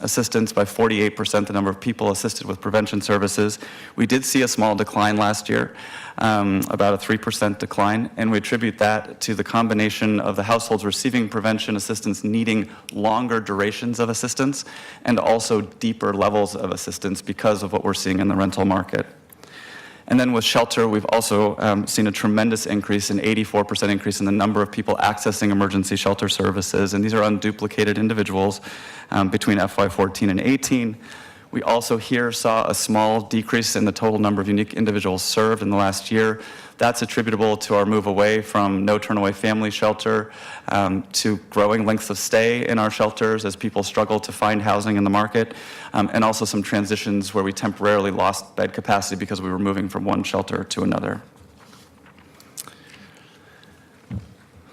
assistance by 48%, the number of people assisted with prevention services. We did see a small decline last year, about a 3% decline, and we attribute that to the combination of the households receiving prevention assistance needing longer durations of assistance and also deeper levels of assistance because of what we're seeing in the rental market. And then with shelter, we've also seen a tremendous increase, an 84% increase in the number of people accessing emergency shelter services. And these are unduplicated individuals between FY14 and 18. We also here saw a small decrease in the total number of unique individuals served in the last year. That's attributable to our move away from no turn-away family shelter to growing lengths of stay in our shelters as people struggle to find housing in the market, and also some transitions where we temporarily lost bed capacity because we were moving from one shelter to another.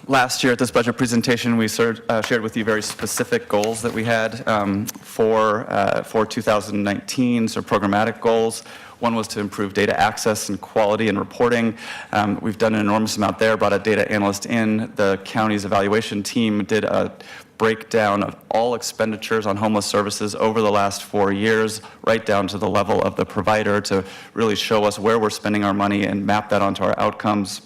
Last year at this budget presentation, we shared with you very specific goals that we had for 2019, so programmatic goals. One was to improve data access and quality and reporting. We've done an enormous amount there, brought a data analyst in. The county's evaluation team did a breakdown of all expenditures on homeless services over the last 4 years, right down to the level of the provider, to really show us where we're spending our money and map that onto our outcomes.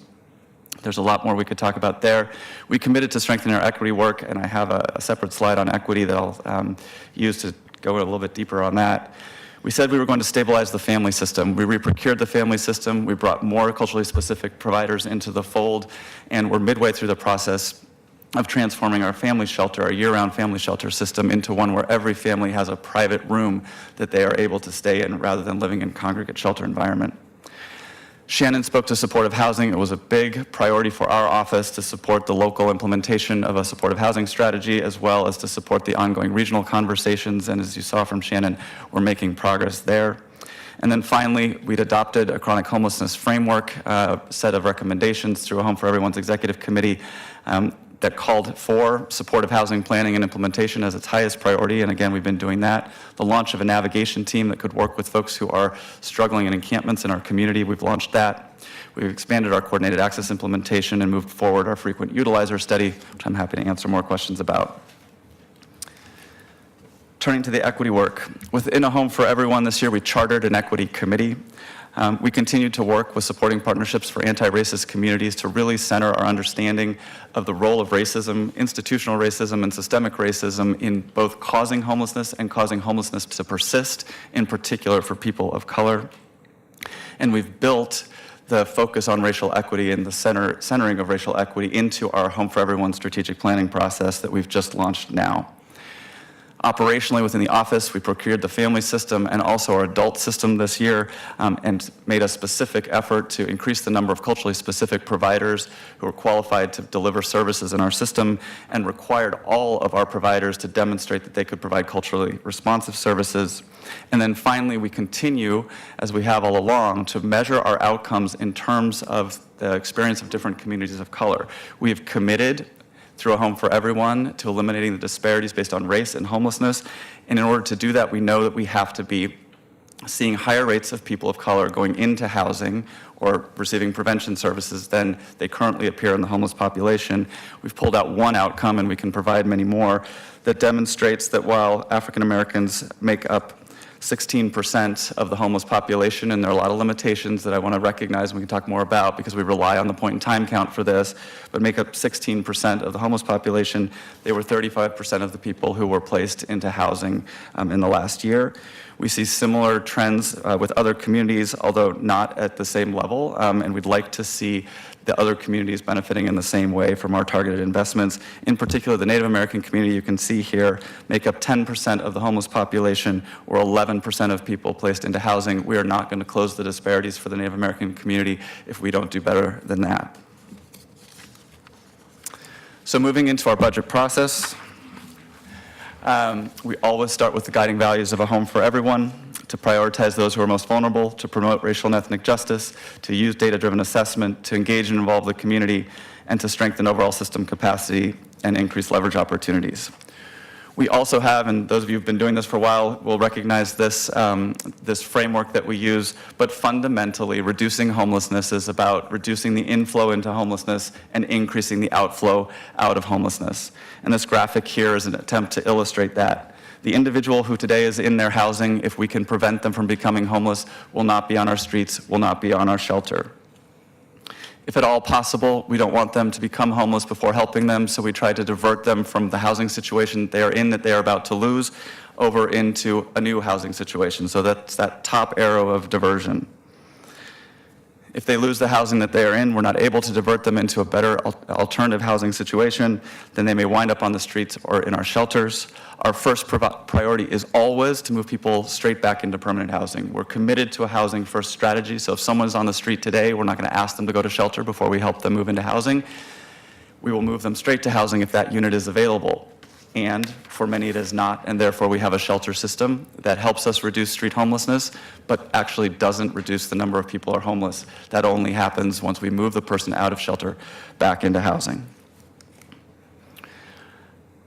There's a lot more we could talk about there. We committed to strengthening our equity work, and I have a separate slide on equity that I'll use to go a little bit deeper on that. We said we were going to stabilize the family system. We re-procured the family system. We brought more culturally specific providers into the fold, and we're midway through the process of transforming our family shelter, our year-round family shelter system, into one where every family has a private room that they are able to stay in rather than living in congregate shelter environment. Shannon spoke to supportive housing. It was a big priority for our office to support the local implementation of a supportive housing strategy, as well as to support the ongoing regional conversations. And as you saw from Shannon, we're making progress there. And then finally, we'd adopted a chronic homelessness framework, set of recommendations through a Home for Everyone's executive committee that called for supportive housing planning and implementation as its highest priority, and again, we've been doing that. The launch of a navigation team that could work with folks who are struggling in encampments in our community, we've launched that. We've expanded our coordinated access implementation and moved forward our frequent utilizer study, which I'm happy to answer more questions about. Turning to the equity work. Within A Home for Everyone this year, we chartered an equity committee. We continue to work with supporting partnerships for anti-racist communities to really center our understanding of the role of racism, institutional racism, and systemic racism in both causing homelessness and causing homelessness to persist, in particular for people of color. And we've built the focus on racial equity and the centering of racial equity into our Home for Everyone strategic planning process that we've just launched now. Operationally within the office, we procured the family system and also our adult system this year, and made a specific effort to increase the number of culturally specific providers who are qualified to deliver services in our system, and required all of our providers to demonstrate that they could provide culturally responsive services. And then finally, we continue, as we have all along, to measure our outcomes in terms of the experience of different communities of color. We have committed through A Home for Everyone to eliminating the disparities based on race and homelessness. And in order to do that, we know that we have to be seeing higher rates of people of color going into housing or receiving prevention services than they currently appear in the homeless population. We've pulled out one outcome, and we can provide many more, that demonstrates that while African Americans make up 16% of the homeless population, and there are a lot of limitations that I want to recognize and we can talk more about because we rely on the point in time count for this, but make up 16% of the homeless population. They were 35% of the people who were placed into housing in the last year. We see similar trends with other communities, although not at the same level, and we'd like to see the other communities benefiting in the same way from our targeted investments. In particular, the Native American community, you can see here, make up 10% of the homeless population, or 11% of people placed into housing. We are not going to close the disparities for the Native American community if we don't do better than that. So moving into our budget process, we always start with the guiding values of A Home for Everyone: to prioritize those who are most vulnerable, to promote racial and ethnic justice, to use data-driven assessment, to engage and involve the community, and to strengthen overall system capacity and increase leverage opportunities. We also have, and those of you who've been doing this for a while will recognize this, this framework that we use, but fundamentally reducing homelessness is about reducing the inflow into homelessness and increasing the outflow out of homelessness. And this graphic here is an attempt to illustrate that. The individual who today is in their housing, if we can prevent them from becoming homeless, will not be on our streets, will not be on our shelter. If at all possible, we don't want them to become homeless before helping them, so we try to divert them from the housing situation they are in that they are about to lose over into a new housing situation. So that's that top arrow of diversion. If they lose the housing that they are in, we're not able to divert them into a better alternative housing situation, then they may wind up on the streets or in our shelters. Our first priority is always to move people straight back into permanent housing. We're committed to a housing first strategy, so if someone's on the street today, we're not going to ask them to go to shelter before we help them move into housing. We will move them straight to housing if that unit is available. And for many it is not, and therefore we have a shelter system that helps us reduce street homelessness, but actually doesn't reduce the number of people who are homeless. That only happens once we move the person out of shelter back into housing.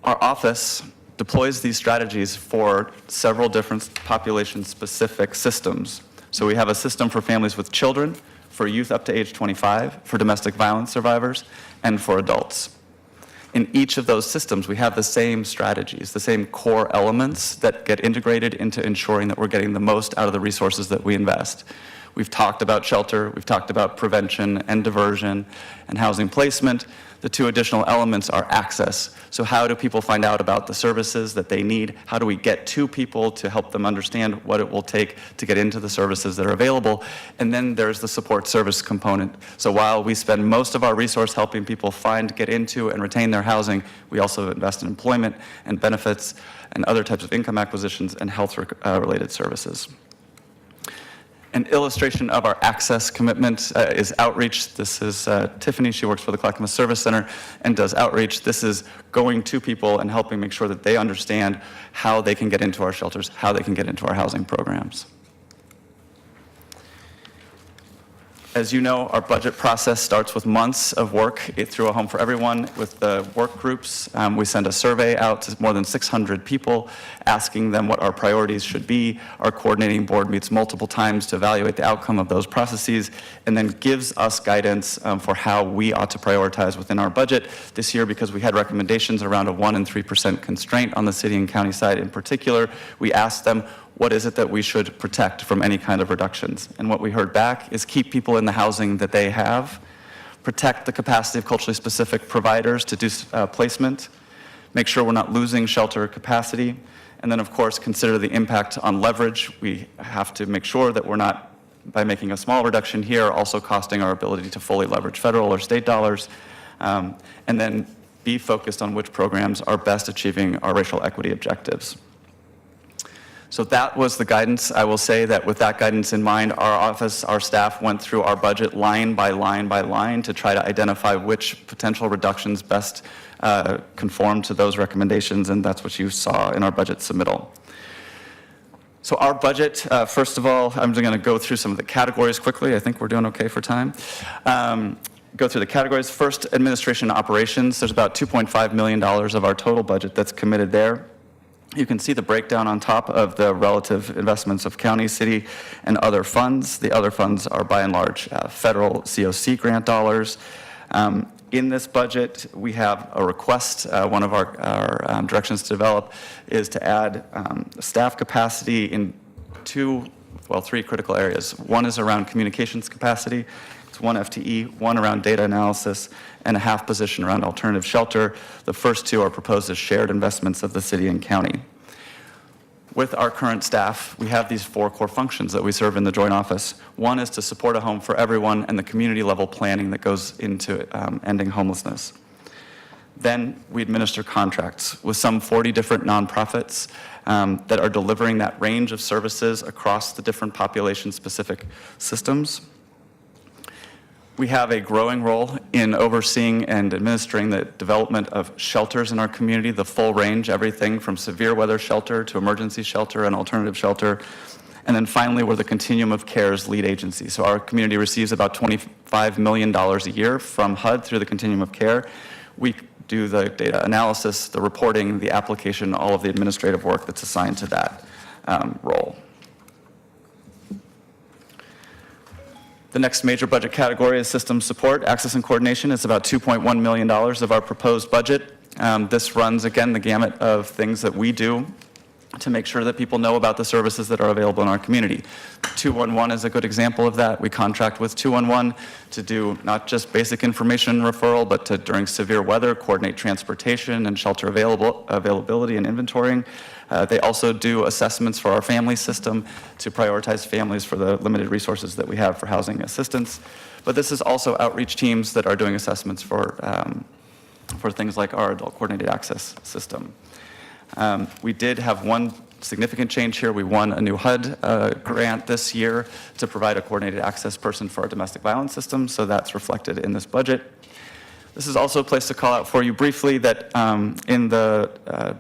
Our office deploys these strategies for several different population-specific systems. So we have a system for families with children, for youth up to age 25, for domestic violence survivors, and for adults. In each of those systems, we have the same strategies, the same core elements that get integrated into ensuring that we're getting the most out of the resources that we invest. We've talked about shelter, we've talked about prevention and diversion and housing placement. The two additional elements are access. So how do people find out about the services that they need? How do we get to people to help them understand what it will take to get into the services that are available? And then there's the support service component. So while we spend most of our resource helping people find, get into, and retain their housing, we also invest in employment and benefits and other types of income acquisitions and health-related services. An illustration of our access commitment is outreach. This is Tiffany. She works for the Clackamas Service Center and does outreach. This is going to people and helping make sure that they understand how they can get into our shelters, how they can get into our housing programs. As you know, our budget process starts with months of work through A Home for Everyone with the work groups. We send a survey out to more than 600 people, asking them what our priorities should be. Our coordinating board meets multiple times to evaluate the outcome of those processes, and then gives us guidance for how we ought to prioritize within our budget. This year, because we had recommendations around a 1% and 3% constraint on the city and county side in particular, we asked them, what is it that we should protect from any kind of reductions? And what we heard back is keep people in the housing that they have, protect the capacity of culturally specific providers to do placement, make sure we're not losing shelter capacity, and then of course consider the impact on leverage. We have to make sure that we're not, by making a small reduction here, also costing our ability to fully leverage federal or state dollars, and then be focused on which programs are best achieving our racial equity objectives. So that was the guidance. I will say that with that guidance in mind, our office, our staff went through our budget line by line by line to try to identify which potential reductions best conform to those recommendations, and that's what you saw in our budget submittal. So our budget, first of all, I'm just going to go through some of the categories quickly. I think we're doing okay for time. Go through the categories. First, administration and operations. There's about $2.5 million of our total budget that's committed there. You can see the breakdown on top of the relative investments of county, city, and other funds. The other funds are by and large federal COC grant dollars. In this budget, we have a request. One of our directions to develop is to add staff capacity in three critical areas. One is around communications capacity. It's 1 FTE, one around data analysis, and a half position around alternative shelter. The first two are proposed as shared investments of the city and county. With our current staff, we have these 4 core functions that we serve in the joint office. One is to support A Home for Everyone and the community level planning that goes into ending homelessness. Then we administer contracts with some 40 different nonprofits that are delivering that range of services across the different population-specific systems. We have a growing role in overseeing and administering the development of shelters in our community, the full range, everything from severe weather shelter to emergency shelter and alternative shelter. And then finally, we're the Continuum of Care's lead agency. So our community receives about $25 million a year from HUD through the Continuum of Care. We do the data analysis, the reporting, the application, all of the administrative work that's assigned to that role. The next major budget category is system support. Access and coordination is about $2.1 million of our proposed budget. This runs, again, the gamut of things that we do to make sure that people know about the services that are available in our community. 211 is a good example of that. We contract with 211 to do not just basic information referral, but to, during severe weather, coordinate transportation and shelter availability and inventorying. They also do assessments for our family system to prioritize families for the limited resources that we have for housing assistance. But this is also outreach teams that are doing assessments for things like our adult coordinated access system. We did have one significant change here. We won a new HUD grant this year to provide a coordinated access person for our domestic violence system, so that's reflected in this budget. This is also a place to call out for you briefly that in the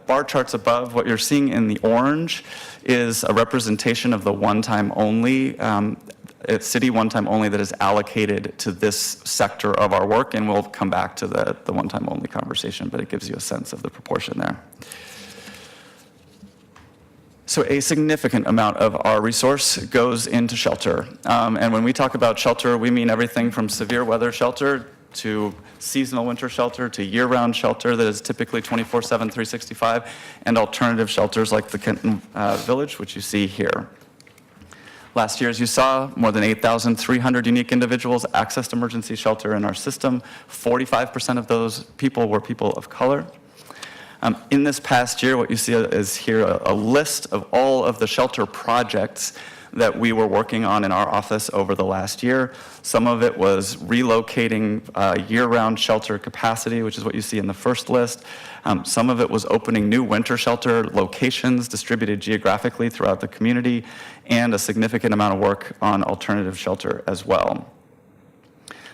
bar charts above, what you're seeing in the orange is a representation of the one-time only, city one-time only that is allocated to this sector of our work, and we'll come back to the one-time only conversation, but it gives you a sense of the proportion there. So a significant amount of our resource goes into shelter. And when we talk about shelter, we mean everything from severe weather shelter to seasonal winter shelter to year-round shelter that is typically 24/7, 365, and alternative shelters like the Kenton Village, which you see here. Last year, as you saw, more than 8,300 unique individuals accessed emergency shelter in our system. 45% of those people were people of color. In this past year, what you see is here a list of all of the shelter projects that we were working on in our office over the last year. Some of it was relocating year-round shelter capacity, which is what you see in the first list. Some of it was opening new winter shelter locations distributed geographically throughout the community, and a significant amount of work on alternative shelter as well.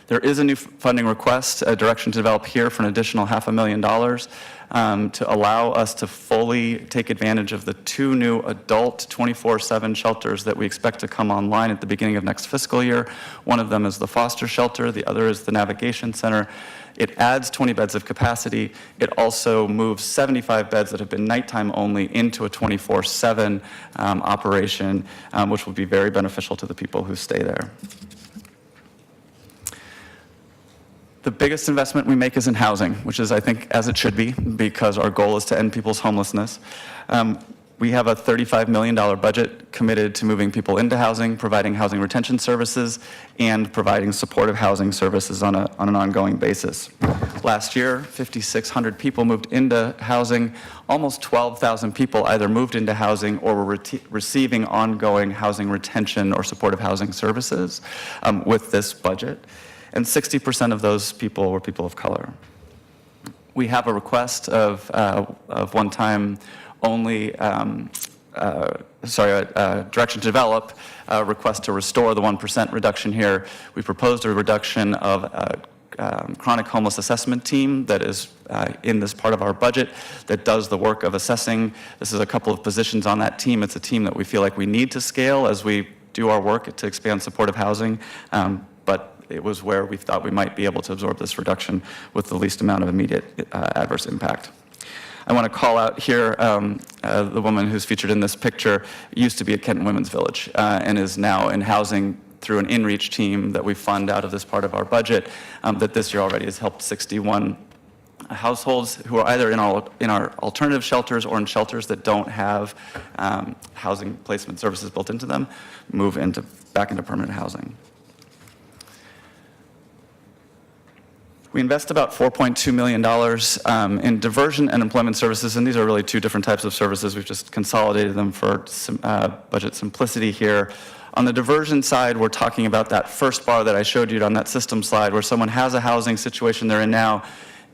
There is a new funding request, a direction to develop here for an additional $500,000 to allow us to fully take advantage of the 2 new adult 24/7 shelters that we expect to come online at the beginning of next fiscal year. One of them is the foster shelter, the other is the navigation center. It adds 20 beds of capacity. It also moves 75 beds that have been nighttime only into a 24/7 operation, which will be very beneficial to the people who stay there. The biggest investment we make is in housing, which is, I think, as it should be, because our goal is to end people's homelessness. We have a $35 million budget committed to moving people into housing, providing housing retention services, and providing supportive housing services on an ongoing basis. Last year, 5,600 people moved into housing. Almost 12,000 people either moved into housing or were receiving ongoing housing retention or supportive housing services with this budget. And 60% of those people were people of color. We have a request of one-time only, direction to develop, a request to restore the 1% reduction here. We proposed a reduction of chronic homeless assessment team that is in this part of our budget that does the work of assessing. This is a couple of positions on that team. It's a team that we feel like we need to scale as we do our work to expand supportive housing, but it was where we thought we might be able to absorb this reduction with the least amount of immediate adverse impact. I want to call out here the woman who's featured in this picture used to be at Kenton Women's Village and is now in housing through an in-reach team that we fund out of this part of our budget that this year already has helped 61 households who are either in our alternative shelters or in shelters that don't have housing placement services built into them move back into permanent housing. We invest about $4.2 million in diversion and employment services, and these are really 2 different types of services. We've just consolidated them for budget simplicity here. On the diversion side, we're talking about that first bar that I showed you on that system slide, where someone has a housing situation they're in now,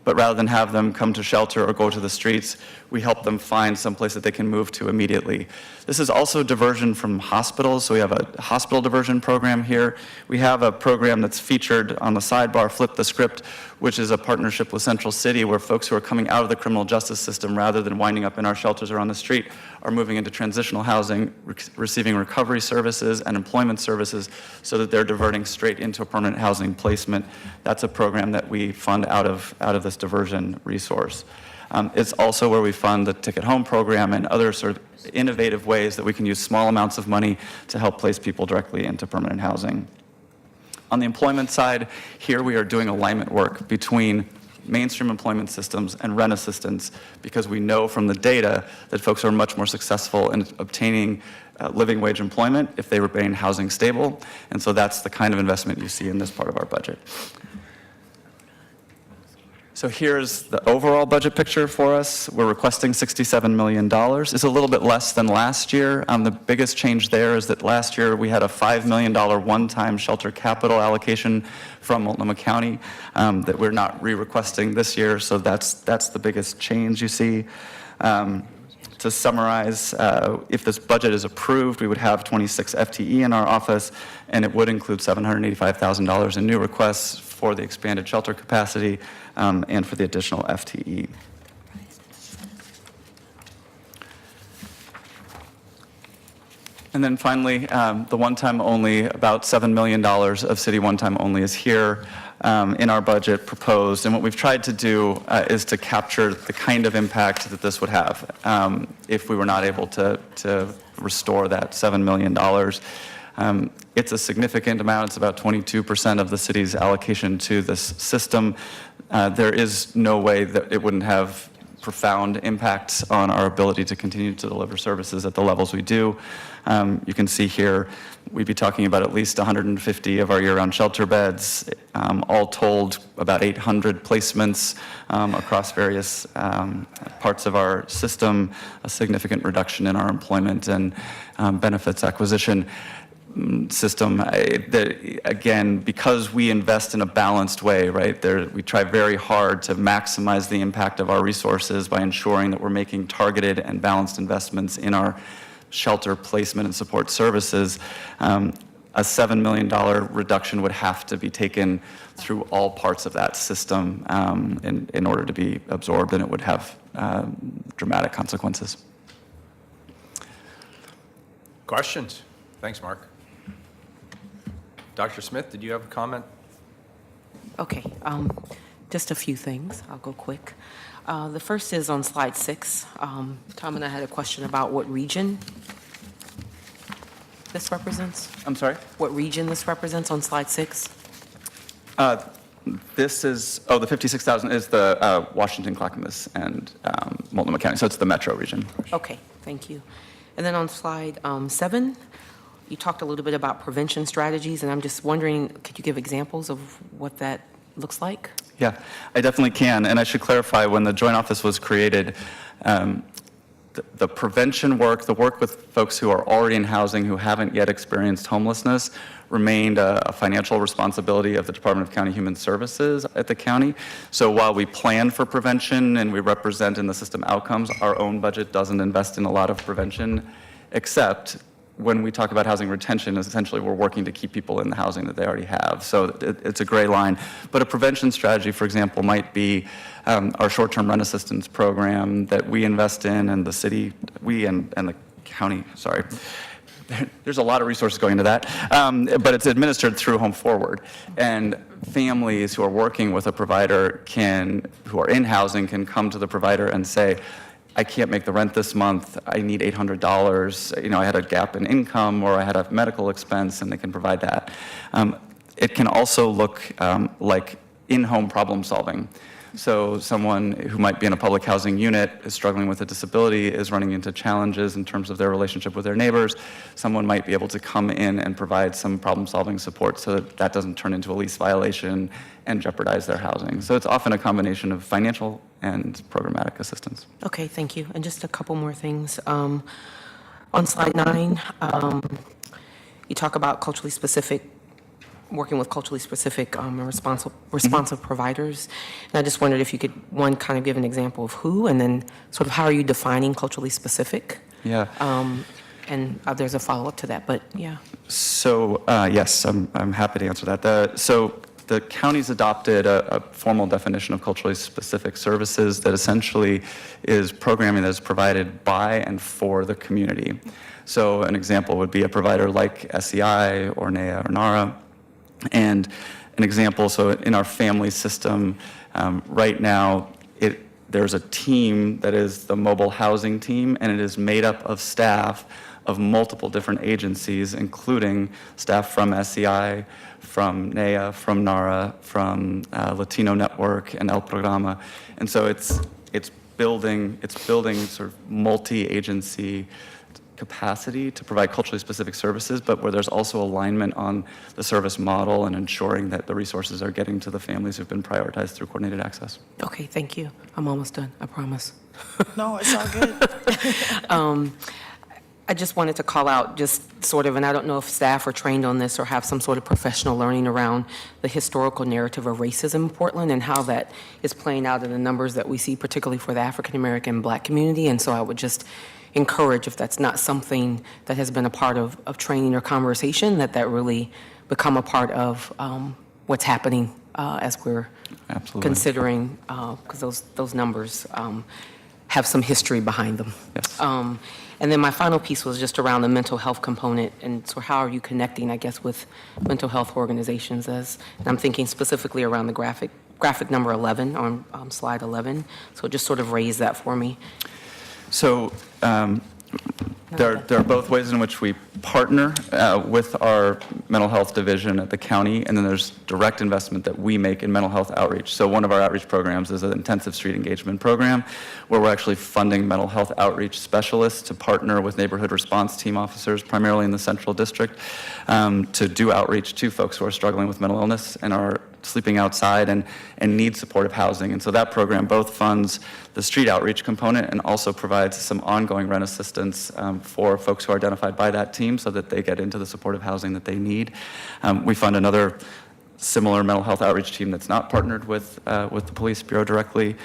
but rather than have them come to shelter or go to the streets, we help them find someplace that they can move to immediately. This is also diversion from hospitals, so we have a hospital diversion program here. We have a program that's featured on the sidebar, Flip the Script, which is a partnership with Central City, where folks who are coming out of the criminal justice system, rather than winding up in our shelters or on the street, are moving into transitional housing, receiving recovery services and employment services so that they're diverting straight into a permanent housing placement. That's a program that we fund out of this diversion resource. It's also where we fund the Ticket Home program and other sort of innovative ways that we can use small amounts of money to help place people directly into permanent housing. On the employment side, here we are doing alignment work between mainstream employment systems and rent assistance, because we know from the data that folks are much more successful in obtaining living wage employment if they remain housing stable. And so that's the kind of investment you see in this part of our budget. So here's the overall budget picture for us. We're requesting $67 million. It's a little bit less than last year. The biggest change there is that last year we had a $5 million one-time shelter capital allocation from Multnomah County that we're not re-requesting this year, so that's the biggest change you see. To summarize, if this budget is approved, we would have 26 FTE in our office, and it would include $785,000 in new requests for the expanded shelter capacity and for the additional FTE. And then finally, the one-time only, about $7 million of city one-time only is here in our budget proposed. And what we've tried to do is to capture the kind of impact that this would have if we were not able to restore that $7 million. It's a significant amount. It's about 22% of the city's allocation to this system. There is no way that it wouldn't have profound impacts on our ability to continue to deliver services at the levels we do. You can see here, we'd be talking about at least 150 of our year-round shelter beds, all told about 800 placements across various parts of our system, a significant reduction in our employment and benefits acquisition system. Again, because we invest in a balanced way, right? We try very hard to maximize the impact of our resources by ensuring that we're making targeted and balanced investments in our shelter placement and support services. A $7 million reduction would have to be taken through all parts of that system in order to be absorbed, and it would have dramatic consequences. Questions? Thanks, Mark. Dr. Smith, did you have a comment? Okay, just a few things. I'll go quick. The first is on slide 6. Tom and I had a question about what region this represents. I'm sorry? What region this represents on slide 6? This is, the 56,000 is the Washington, Clackamas, and Multnomah County, so it's the metro region. Okay, thank you. And then on slide 7, you talked a little bit about prevention strategies, and I'm just wondering, could you give examples of what that looks like? Yeah, I definitely can. And I should clarify, when the Joint Office was created, the prevention work, the work with folks who are already in housing who haven't yet experienced homelessness, remained a financial responsibility of the Department of County Human Services at the county. So while we plan for prevention and we represent in the system outcomes, our own budget doesn't invest in a lot of prevention, except when we talk about housing retention, essentially we're working to keep people in the housing that they already have. So it's a gray line. But a prevention strategy, for example, might be our short-term rent assistance program that we invest in, and the city, and the county, sorry. There's a lot of resources going into that, but it's administered through Home Forward. And families who are working with a provider who are in housing can come to the provider and say, I can't make the rent this month, I need $800, I had a gap in income, or I had a medical expense, and they can provide that. It can also look like in-home problem solving. So someone who might be in a public housing unit is struggling with a disability, is running into challenges in terms of their relationship with their neighbors. Someone might be able to come in and provide some problem-solving support so that that doesn't turn into a lease violation and jeopardize their housing. So it's often a combination of financial and programmatic assistance. Okay, thank you. And just a couple more things. On slide 9, you talk about culturally specific, working with culturally specific and responsive providers. And I just wondered if you could, one, kind of give an example of who, and then sort of how are you defining culturally specific? Yeah. And there's a follow-up to that, but yeah. So yes, I'm happy to answer that. So the county's adopted a formal definition of culturally specific services that essentially is programming that is provided by and for the community. So an example would be a provider like SEI or NEA or NARA. And an example, so in our family system, right now, there's a team that is the mobile housing team, and it is made up of staff of multiple different agencies, including staff from SEI, from NEA, from NARA, from Latino Network, and El Programa. And so it's building sort of multi-agency capacity to provide culturally specific services, but where there's also alignment on the service model and ensuring that the resources are getting to the families who've been prioritized through coordinated access. Okay, thank you. I'm almost done, I promise. No, it's all good. I just wanted to call out just sort of, and I don't know if staff are trained on this or have some sort of professional learning around the historical narrative of racism in Portland and how that is playing out in the numbers that we see, particularly for the African American Black community. And so I would just encourage, if that's not something that has been a part of training or conversation, that really become a part of what's happening as we're Absolutely. considering, because those numbers have some history behind them. Yes. And then my final piece was just around the mental health component, and so how are you connecting, I guess, with mental health organizations and I'm thinking specifically around the graphic number 11 on slide 11, so just sort of raise that for me. So there are both ways in which we partner with our mental health division at the county, and then there's direct investment that we make in mental health outreach. So one of our outreach programs is an intensive street engagement program where we're actually funding mental health outreach specialists to partner with neighborhood response team officers, primarily in the Central District, to do outreach to folks who are struggling with mental illness and are sleeping outside and need supportive housing. And so that program both funds the street outreach component and also provides some ongoing rent assistance for folks who are identified by that team so that they get into the supportive housing that they need. We fund another similar mental health outreach team that's not partnered with the police bureau directly.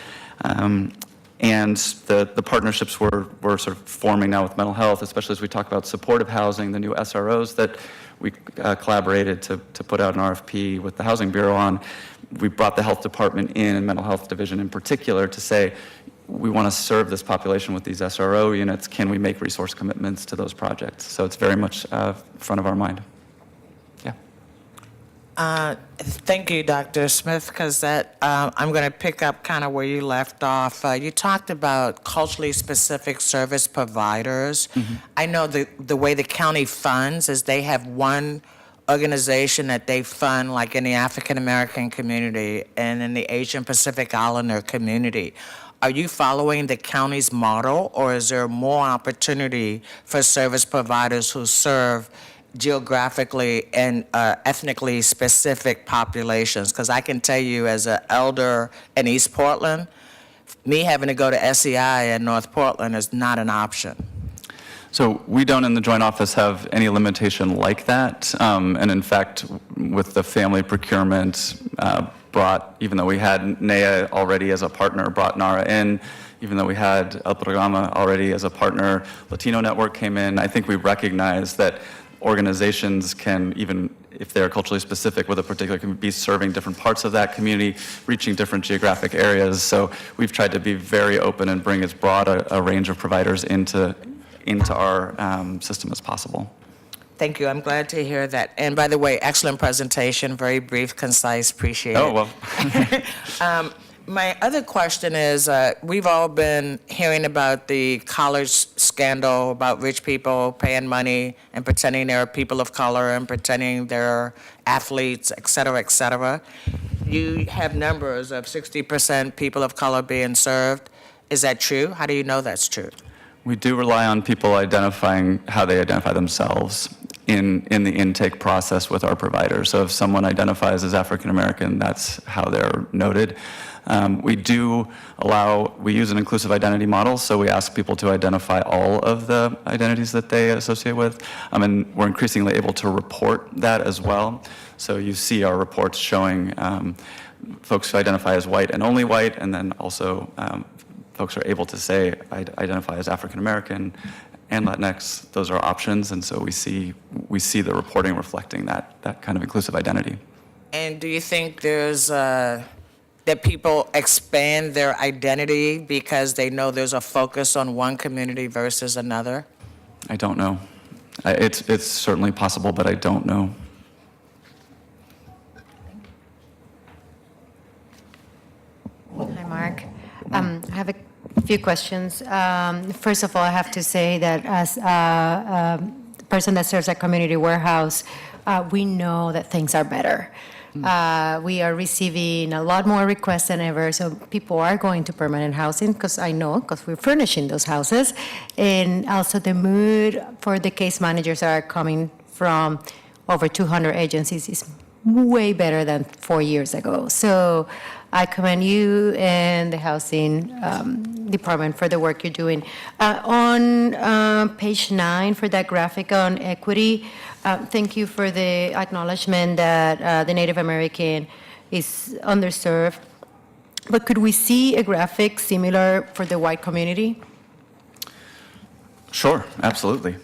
And the partnerships we're sort of forming now with mental health, especially as we talk about supportive housing, the new SROs that we collaborated to put out an RFP with the Housing Bureau on. We brought the health department in, and mental health division in particular, to say, we want to serve this population with these SRO units. Can we make resource commitments to those projects? So it's very much front of our mind. Thank you, Dr. Smith, because I'm going to pick up kind of where you left off. You talked about culturally specific service providers. Mm-hmm. I know the way the county funds is they have one organization that they fund, like in the African American community and in the Asian Pacific Islander community. Are you following the county's model, or is there more opportunity for service providers who serve geographically and ethnically specific populations? Because I can tell you, as an elder in East Portland, me having to go to SEI in North Portland is not an option. So we don't in the Joint Office have any limitation like that. And in fact, with the family procurement, even though we had NEA already as a partner, brought NARA in. Even though we had El Programa already as a partner, Latino Network came in. I think we recognize that organizations can, even if they're culturally specific with a particular, can be serving different parts of that community, reaching different geographic areas. So we've tried to be very open and bring as broad a range of providers into our system as possible. Thank you. I'm glad to hear that. And by the way, excellent presentation, very brief, concise, appreciate it. Oh, well. My other question is, we've all been hearing about the college scandal about rich people paying money and pretending they're people of color and pretending they're athletes, et cetera, et cetera. You have numbers of 60% people of color being served. Is that true? How do you know that's true? We do rely on people identifying how they identify themselves in the intake process with our providers. So if someone identifies as African American, that's how they're noted. We use an inclusive identity model, so we ask people to identify all of the identities that they associate with. And we're increasingly able to report that as well. So you see our reports showing folks who identify as white and only white, and then also folks are able to say, I identify as African American and Latinx. Those are options, and so we see the reporting reflecting that kind of inclusive identity. And do you think there's that people expand their identity because they know there's a focus on one community versus another? I don't know. It's certainly possible, but I don't know. Hi, Mark. I have a few questions. First of all, I have to say that as a person that serves a community warehouse, we know that things are better. We are receiving a lot more requests than ever, so people are going to permanent housing, because we're furnishing those houses. And also the mood for the case managers are coming from over 200 agencies is way better than 4 years ago. So I commend you and the housing department for the work you're doing. On page 9 for that graphic on equity, thank you for the acknowledgement that the Native American is underserved. But could we see a graphic similar for the white community? Sure, absolutely.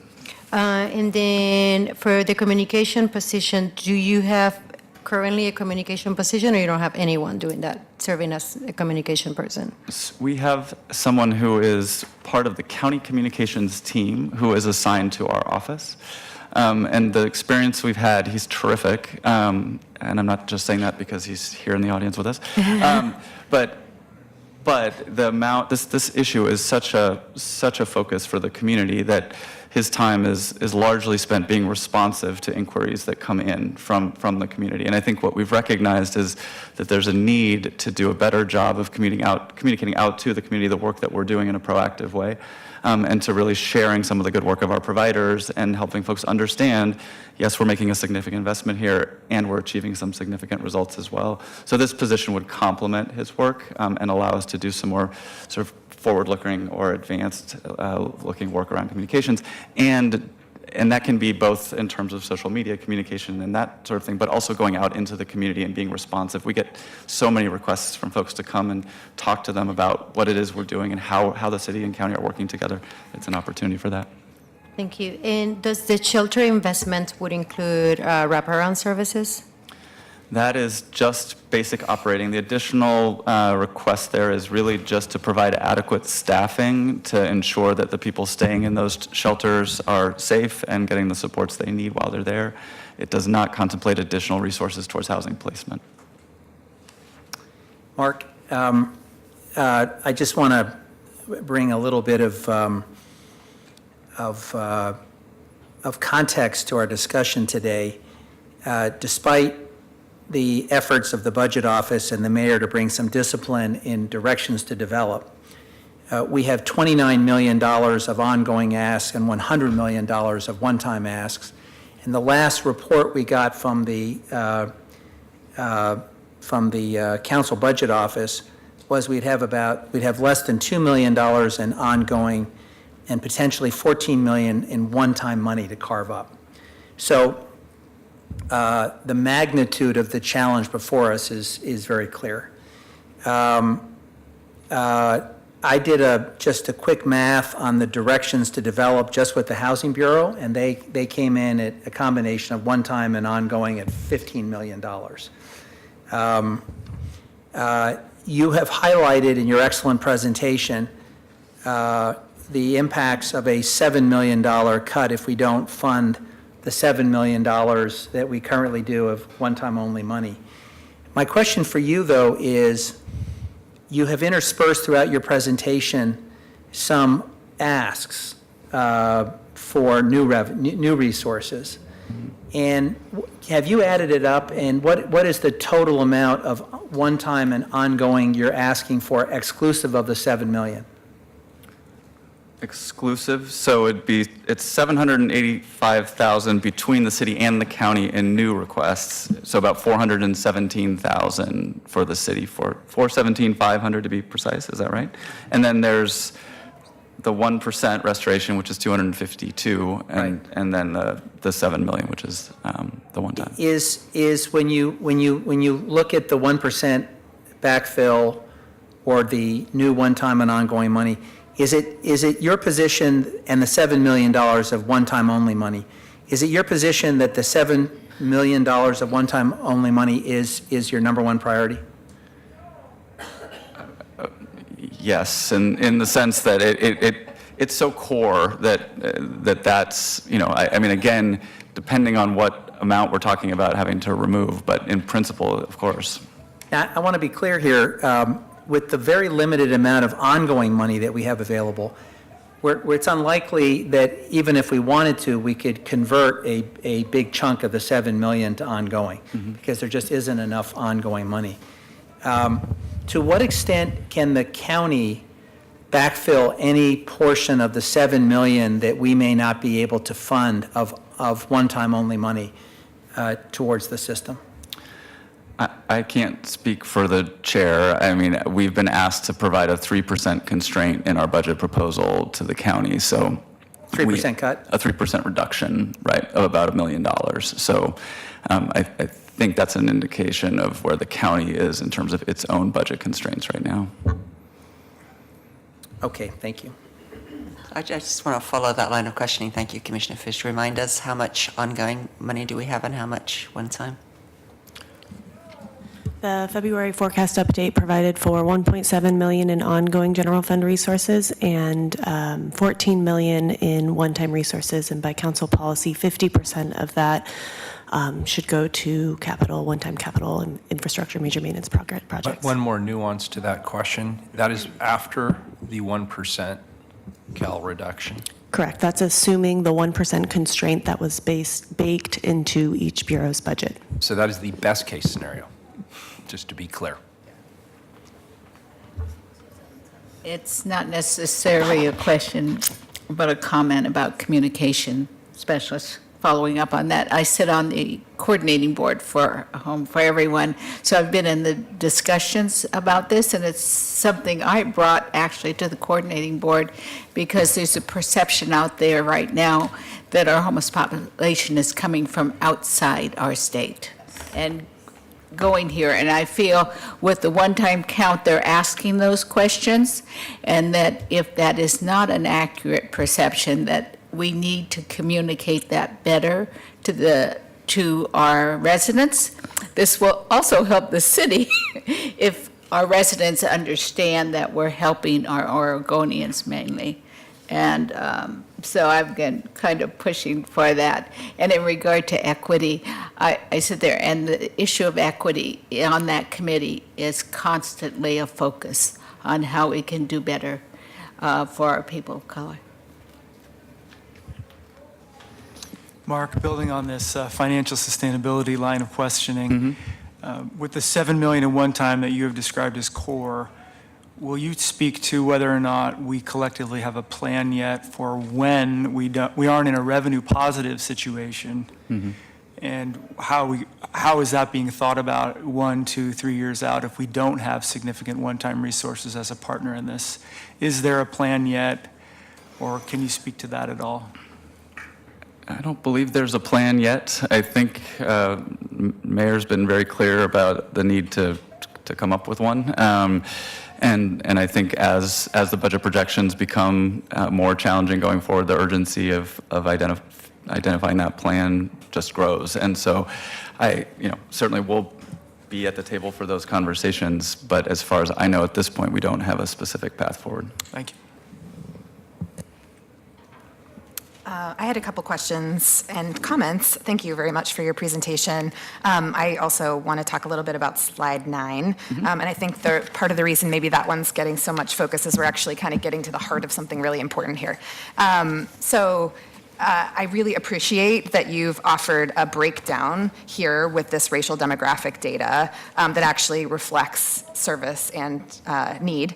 And then for the communication position, do you have currently a communication position, or you don't have anyone doing that, serving as a communication person? We have someone who is part of the county communications team who is assigned to our office. And the experience we've had, he's terrific. And I'm not just saying that because he's here in the audience with us. But the amount, this issue is such a focus for the community that his time is largely spent being responsive to inquiries that come in from the community. And I think what we've recognized is that there's a need to do a better job of communicating out to the community the work that we're doing in a proactive way, and to really sharing some of the good work of our providers and helping folks understand, yes, we're making a significant investment here and we're achieving some significant results as well. So this position would complement his work and allow us to do some more sort of forward-looking or advanced-looking work around communications, and that can be both in terms of social media communication and that sort of thing, but also going out into the community and being responsive. We get so many requests from folks to come and talk to them about what it is we're doing and how the city and county are working together. It's an opportunity for that. Thank you. And does the shelter investment would include wraparound services? That is just basic operating. The additional request there is really just to provide adequate staffing to ensure that the people staying in those shelters are safe and getting the supports they need while they're there. It does not contemplate additional resources towards housing placement. Mark, I just want to bring a little bit of context to our discussion today. Despite the efforts of the Budget Office and the mayor to bring some discipline in directions to develop, we have $29 million of ongoing asks and $100 million of one-time asks. And the last report we got from the Council Budget Office was we'd have less than $2 million in ongoing and potentially $14 million in one-time money to carve up. So the magnitude of the challenge before us is very clear. I did just a quick math on the directions to develop just with the Housing Bureau, and they came in at a combination of one-time and ongoing at $15 million. You have highlighted in your excellent presentation the impacts of a $7 million cut if we don't fund the $7 million that we currently do of one-time only money. My question for you, though, is you have interspersed throughout your presentation some asks for new resources. And have you added it up, and what is the total amount of one-time and ongoing you're asking for exclusive of the $7 million? Exclusive, so it's $785,000 between the city and the county in new requests, so about $417,000 for the city, for $417,500 to be precise, is that right? And then there's the 1% restoration, which is $252,000, and then the $7 million, which is the one time. Is when you look at the 1% backfill or the new one-time and ongoing money, is it your position, and the $7 million of one-time only money, is it your position that the $7 million of one-time only money is your number one priority? Yes, in the sense that it's so core that's, I mean, again, depending on what amount we're talking about having to remove, but in principle, of course. Now, I want to be clear here. With the very limited amount of ongoing money that we have available, where it's unlikely that even if we wanted to, we could convert a big chunk of the $7 million to ongoing, because there just isn't enough ongoing money. To what extent can the county backfill any portion of the $7 million that we may not be able to fund of one-time only money towards the system? I can't speak for the chair. I mean, we've been asked to provide a 3% constraint in our budget proposal to the county, so. 3% cut? A 3% reduction, right, of about $1 million. So I think that's an indication of where the county is in terms of its own budget constraints right now. Okay, thank you. I just want to follow that line of questioning. Thank you, Commissioner Fish. Remind us, how much ongoing money do we have and how much one time? The February forecast update provided for 1.7 million in ongoing general fund resources and 14 million in one-time resources. And by council policy, 50% of that should go to capital, one-time capital and infrastructure major maintenance But projects. one more nuance to that question. That is after the 1% Cal reduction. Correct. That's assuming the 1% constraint that was baked into each bureau's budget. So that is the best case scenario, just to be clear. It's not necessarily a question, but a comment about communication specialists. Following up on that, I sit on the coordinating board for Home for Everyone, so I've been in the discussions about this, and it's something I brought actually to the coordinating board because there's a perception out there right now that our homeless population is coming from outside our state and going here, and I feel with the one-time count, they're asking those questions, and that if that is not an accurate perception, that we need to communicate that better to our residents. This will also help the city if our residents understand that we're helping our Oregonians mainly. And so I've been kind of pushing for that. And in regard to equity, I sit there, and the issue of equity on that committee is constantly a focus on how we can do better for our people of color. Mark, building on this financial sustainability line of questioning, with the 7 million in one time that you have described as core, will you speak to whether or not we collectively have a plan yet for when we aren't in a revenue positive situation, and how is that being thought about 1, 2, 3 years out if we don't have significant one-time resources as a partner in this? Is there a plan yet, or can you speak to that at all? I don't believe there's a plan yet. I think Mayor's been very clear about the need to come up with one. And I think as the budget projections become more challenging going forward, the urgency of identifying that plan just grows. And so I certainly will be at the table for those conversations, but as far as I know at this point, we don't have a specific path forward. Thank you. I had a couple questions and comments. Thank you very much for your presentation. I also want to talk a little bit about slide 9. And I think part of the reason maybe that one's getting so much focus is we're actually kind of getting to the heart of something really important here. I really appreciate that you've offered a breakdown here with this racial demographic data that actually reflects service and need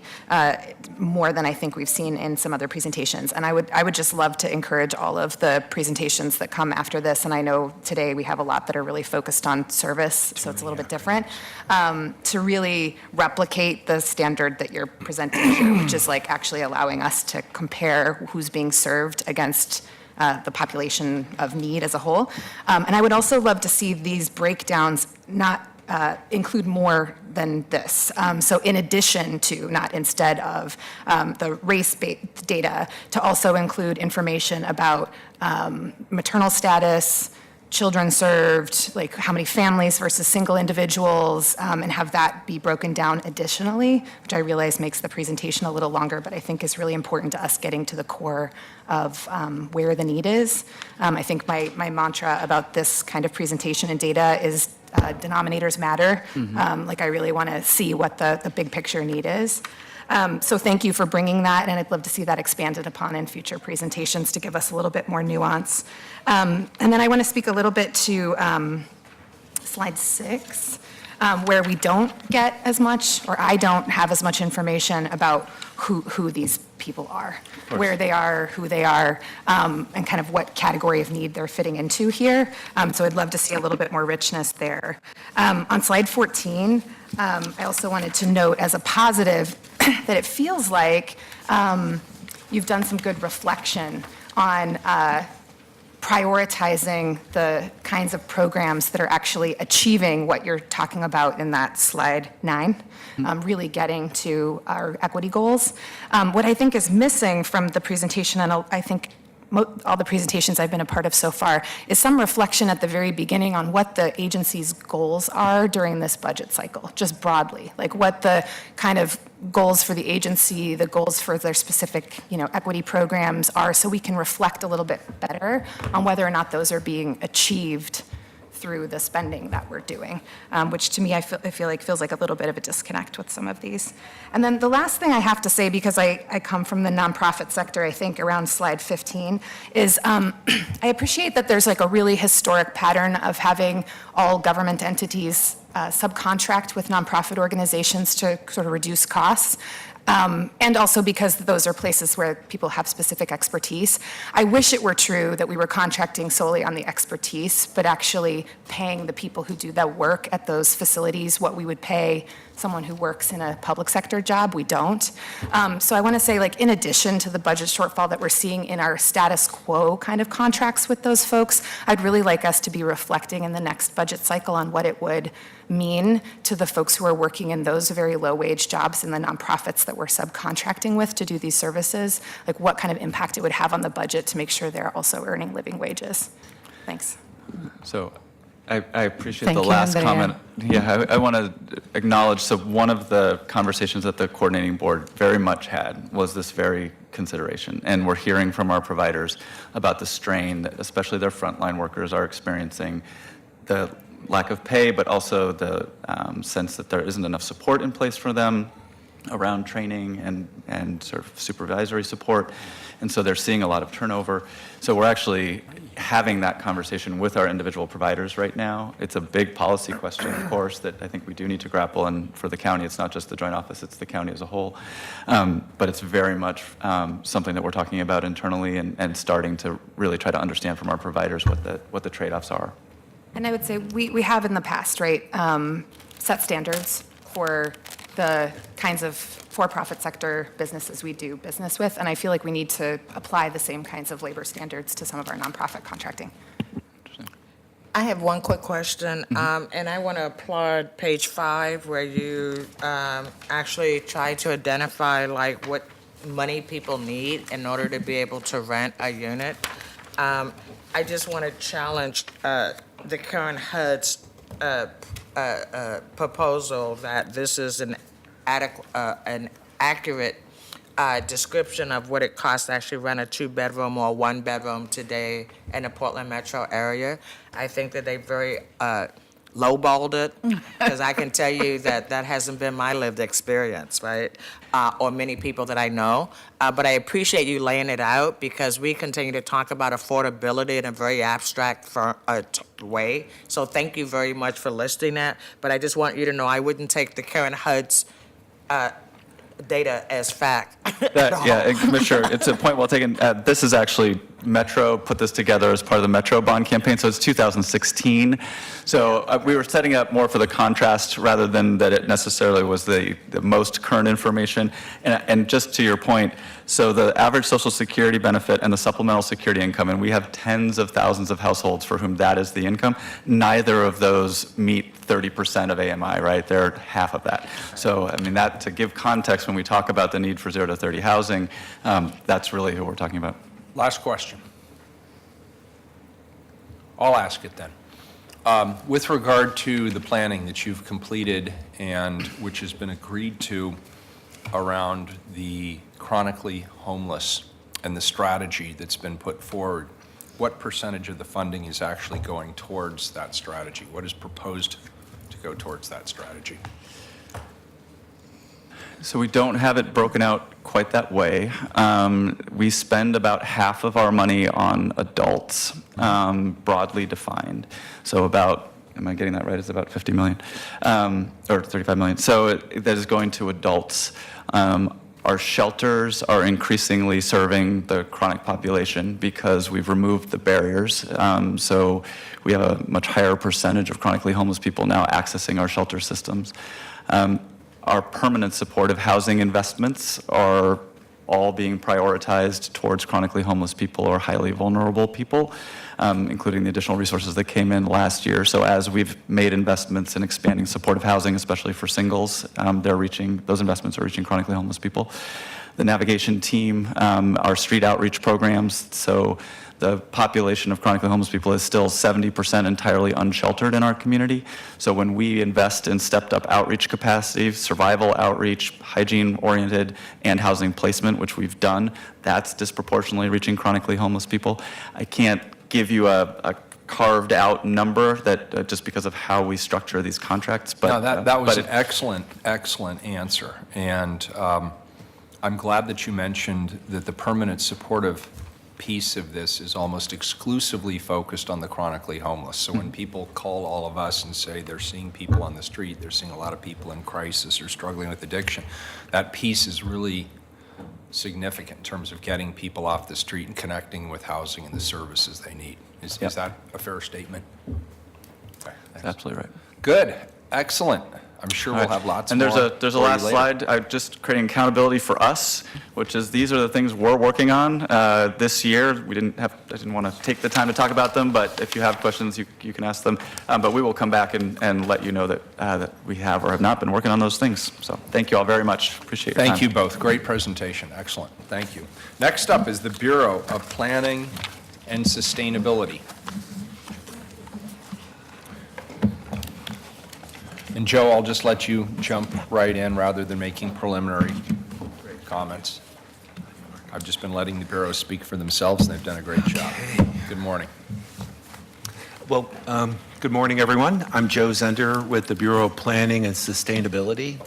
more than I think we've seen in some other presentations. And I would just love to encourage all of the presentations that come after this, and I know today we have a lot that are really focused on service, so it's a little bit different, to really replicate the standard that you're presenting here, which is like actually allowing us to compare who's being served against the population of need as a whole. And I would also love to see these breakdowns not include more than this. So in addition to, not instead of, the race-based data, to also include information about maternal status, children served, like how many families versus single individuals, and have that be broken down additionally, which I realize makes the presentation a little longer, but I think is really important to us getting to the core of where the need is. I think my mantra about this kind of presentation and data is denominators matter. Like I really want to see what the big picture need is. So thank you for bringing that, and I'd love to see that expanded upon in future presentations to give us a little bit more nuance. And then I want to speak a little bit to slide 6, where we don't get as much, or I don't have as much information about who these people are, where they are, who they are, and kind of what category of need they're fitting into here. So I'd love to see a little bit more richness there. On slide 14, I also wanted to note as a positive that it feels like you've done some good reflection on prioritizing the kinds of programs that are actually achieving what you're talking about in that slide 9, really getting to our equity goals. What I think is missing from the presentation, and I think all the presentations I've been a part of so far, is some reflection at the very beginning on what the agency's goals are during this budget cycle, just broadly, like what the kind of goals for the agency, the goals for their specific, equity programs are, so we can reflect a little bit better on whether or not those are being achieved through the spending that we're doing, which to me, I feel like feels like a little bit of a disconnect with some of these. And then the last thing I have to say, because I come from the nonprofit sector, I think around slide 15, is I appreciate that there's like a really historic pattern of having all government entities subcontract with nonprofit organizations to sort of reduce costs. And also because those are places where people have specific expertise. I wish it were true that we were contracting solely on the expertise, but actually paying the people who do that work at those facilities what we would pay someone who works in a public sector job. We don't. So I want to say, like, in addition to the budget shortfall that we're seeing in our status quo kind of contracts with those folks, I'd really like us to be reflecting in the next budget cycle on what it would mean to the folks who are working in those very low-wage jobs in the nonprofits that we're subcontracting with to do these services, like what kind of impact it would have on the budget to make sure they're also earning living wages. Thanks. So I appreciate Thank the you, last Andrea. comment. Yeah, I want to acknowledge, so one of the conversations that the coordinating board very much had was this very consideration. And we're hearing from our providers about the strain that especially their frontline workers are experiencing, the lack of pay, but also the sense that there isn't enough support in place for them around training and sort of supervisory support. And so they're seeing a lot of turnover. So we're actually having that conversation with our individual providers right now. It's a big policy question, of course, that I think we do need to grapple. And for the county, it's not just the joint office, it's the county as a whole. But it's very much something that we're talking about internally and starting to really try to understand from our providers what the trade-offs are. And I would say we have in the past, right, set standards for the kinds of for-profit sector businesses we do business with, and I feel like we need to apply the same kinds of labor standards to some of our nonprofit contracting. I have one quick question, and I want to applaud page 5, where you actually try to identify like what money people need in order to be able to rent a unit. I just want to challenge the current HUD's proposal that this is an accurate description of what it costs to actually rent a 2-bedroom or 1-bedroom today in the Portland metro area. I think that they very lowballed it, because I can tell you that hasn't been my lived experience, right? Or many people that I know. But I appreciate you laying it out, because we continue to talk about affordability in a very abstract way. So thank you very much for listing that. But I just want you to know I wouldn't take the current HUD's data as fact. Yeah, and Commissioner, it's a point well taken. This is actually Metro put this together as part of the Metro bond campaign, so it's 2016. So we were setting up more for the contrast rather than that it necessarily was the most current information. And just to your point, so the average Social Security benefit and the supplemental security income, and we have tens of thousands of households for whom that is the income, neither of those meet 30% of AMI, right? They're half of that. So, I mean, that, to give context when we talk about the need for 0 to 30 housing, that's really who we're talking about. Last question. I'll ask it then. With regard to the planning that you've completed and which has been agreed to around the chronically homeless and the strategy that's been put forward, what percentage of the funding is actually going towards that strategy? What is proposed to go towards that strategy? So we don't have it broken out quite that way. We spend about half of our money on adults, broadly defined. So about, am I getting that right? It's about 50 million, or 35 million. So that is going to adults. Our shelters are increasingly serving the chronic population because we've removed the barriers. So we have a much higher percentage of chronically homeless people now accessing our shelter systems. Our permanent supportive housing investments are all being prioritized towards chronically homeless people or highly vulnerable people, including the additional resources that came in last year. So as we've made investments in expanding supportive housing, especially for singles, those investments are reaching chronically homeless people. the navigation team, our street outreach programs. So the population of chronically homeless people is still 70% entirely unsheltered in our community. So when we invest in stepped up outreach capacity, survival outreach, hygiene-oriented, and housing placement, which we've done, that's disproportionately reaching chronically homeless people. I can't give you a carved out number that just because of how we structure these contracts. But No, that was but an excellent answer. And I'm glad that you mentioned that the permanent supportive piece of this is almost exclusively focused on the chronically homeless. So when people call all of us and say they're seeing people on the street, they're seeing a lot of people in crisis or struggling with addiction, that piece is really significant in terms of getting people off the street and connecting with housing and the services they need. Is that a fair statement? Okay, thanks. Absolutely right. Good, excellent. I'm sure we'll have lots more. And there's a last slide. I'm just creating accountability for us, which is these are the things we're working on this year. I didn't want to take the time to talk about them, but if you have questions, you can ask them. But we will come back and let you know that we have or have not been working on those things. So thank you all very much. Appreciate your time. Thank you both. Great presentation. Excellent. Thank you. Next up is the Bureau of Planning and Sustainability. And Joe, I'll just let you jump right in rather than making preliminary comments. I've just been letting the Bureau speak for themselves, and they've done a great job. Good morning. Well, good morning, everyone. I'm Joe Zender with the Bureau of Planning and Sustainability.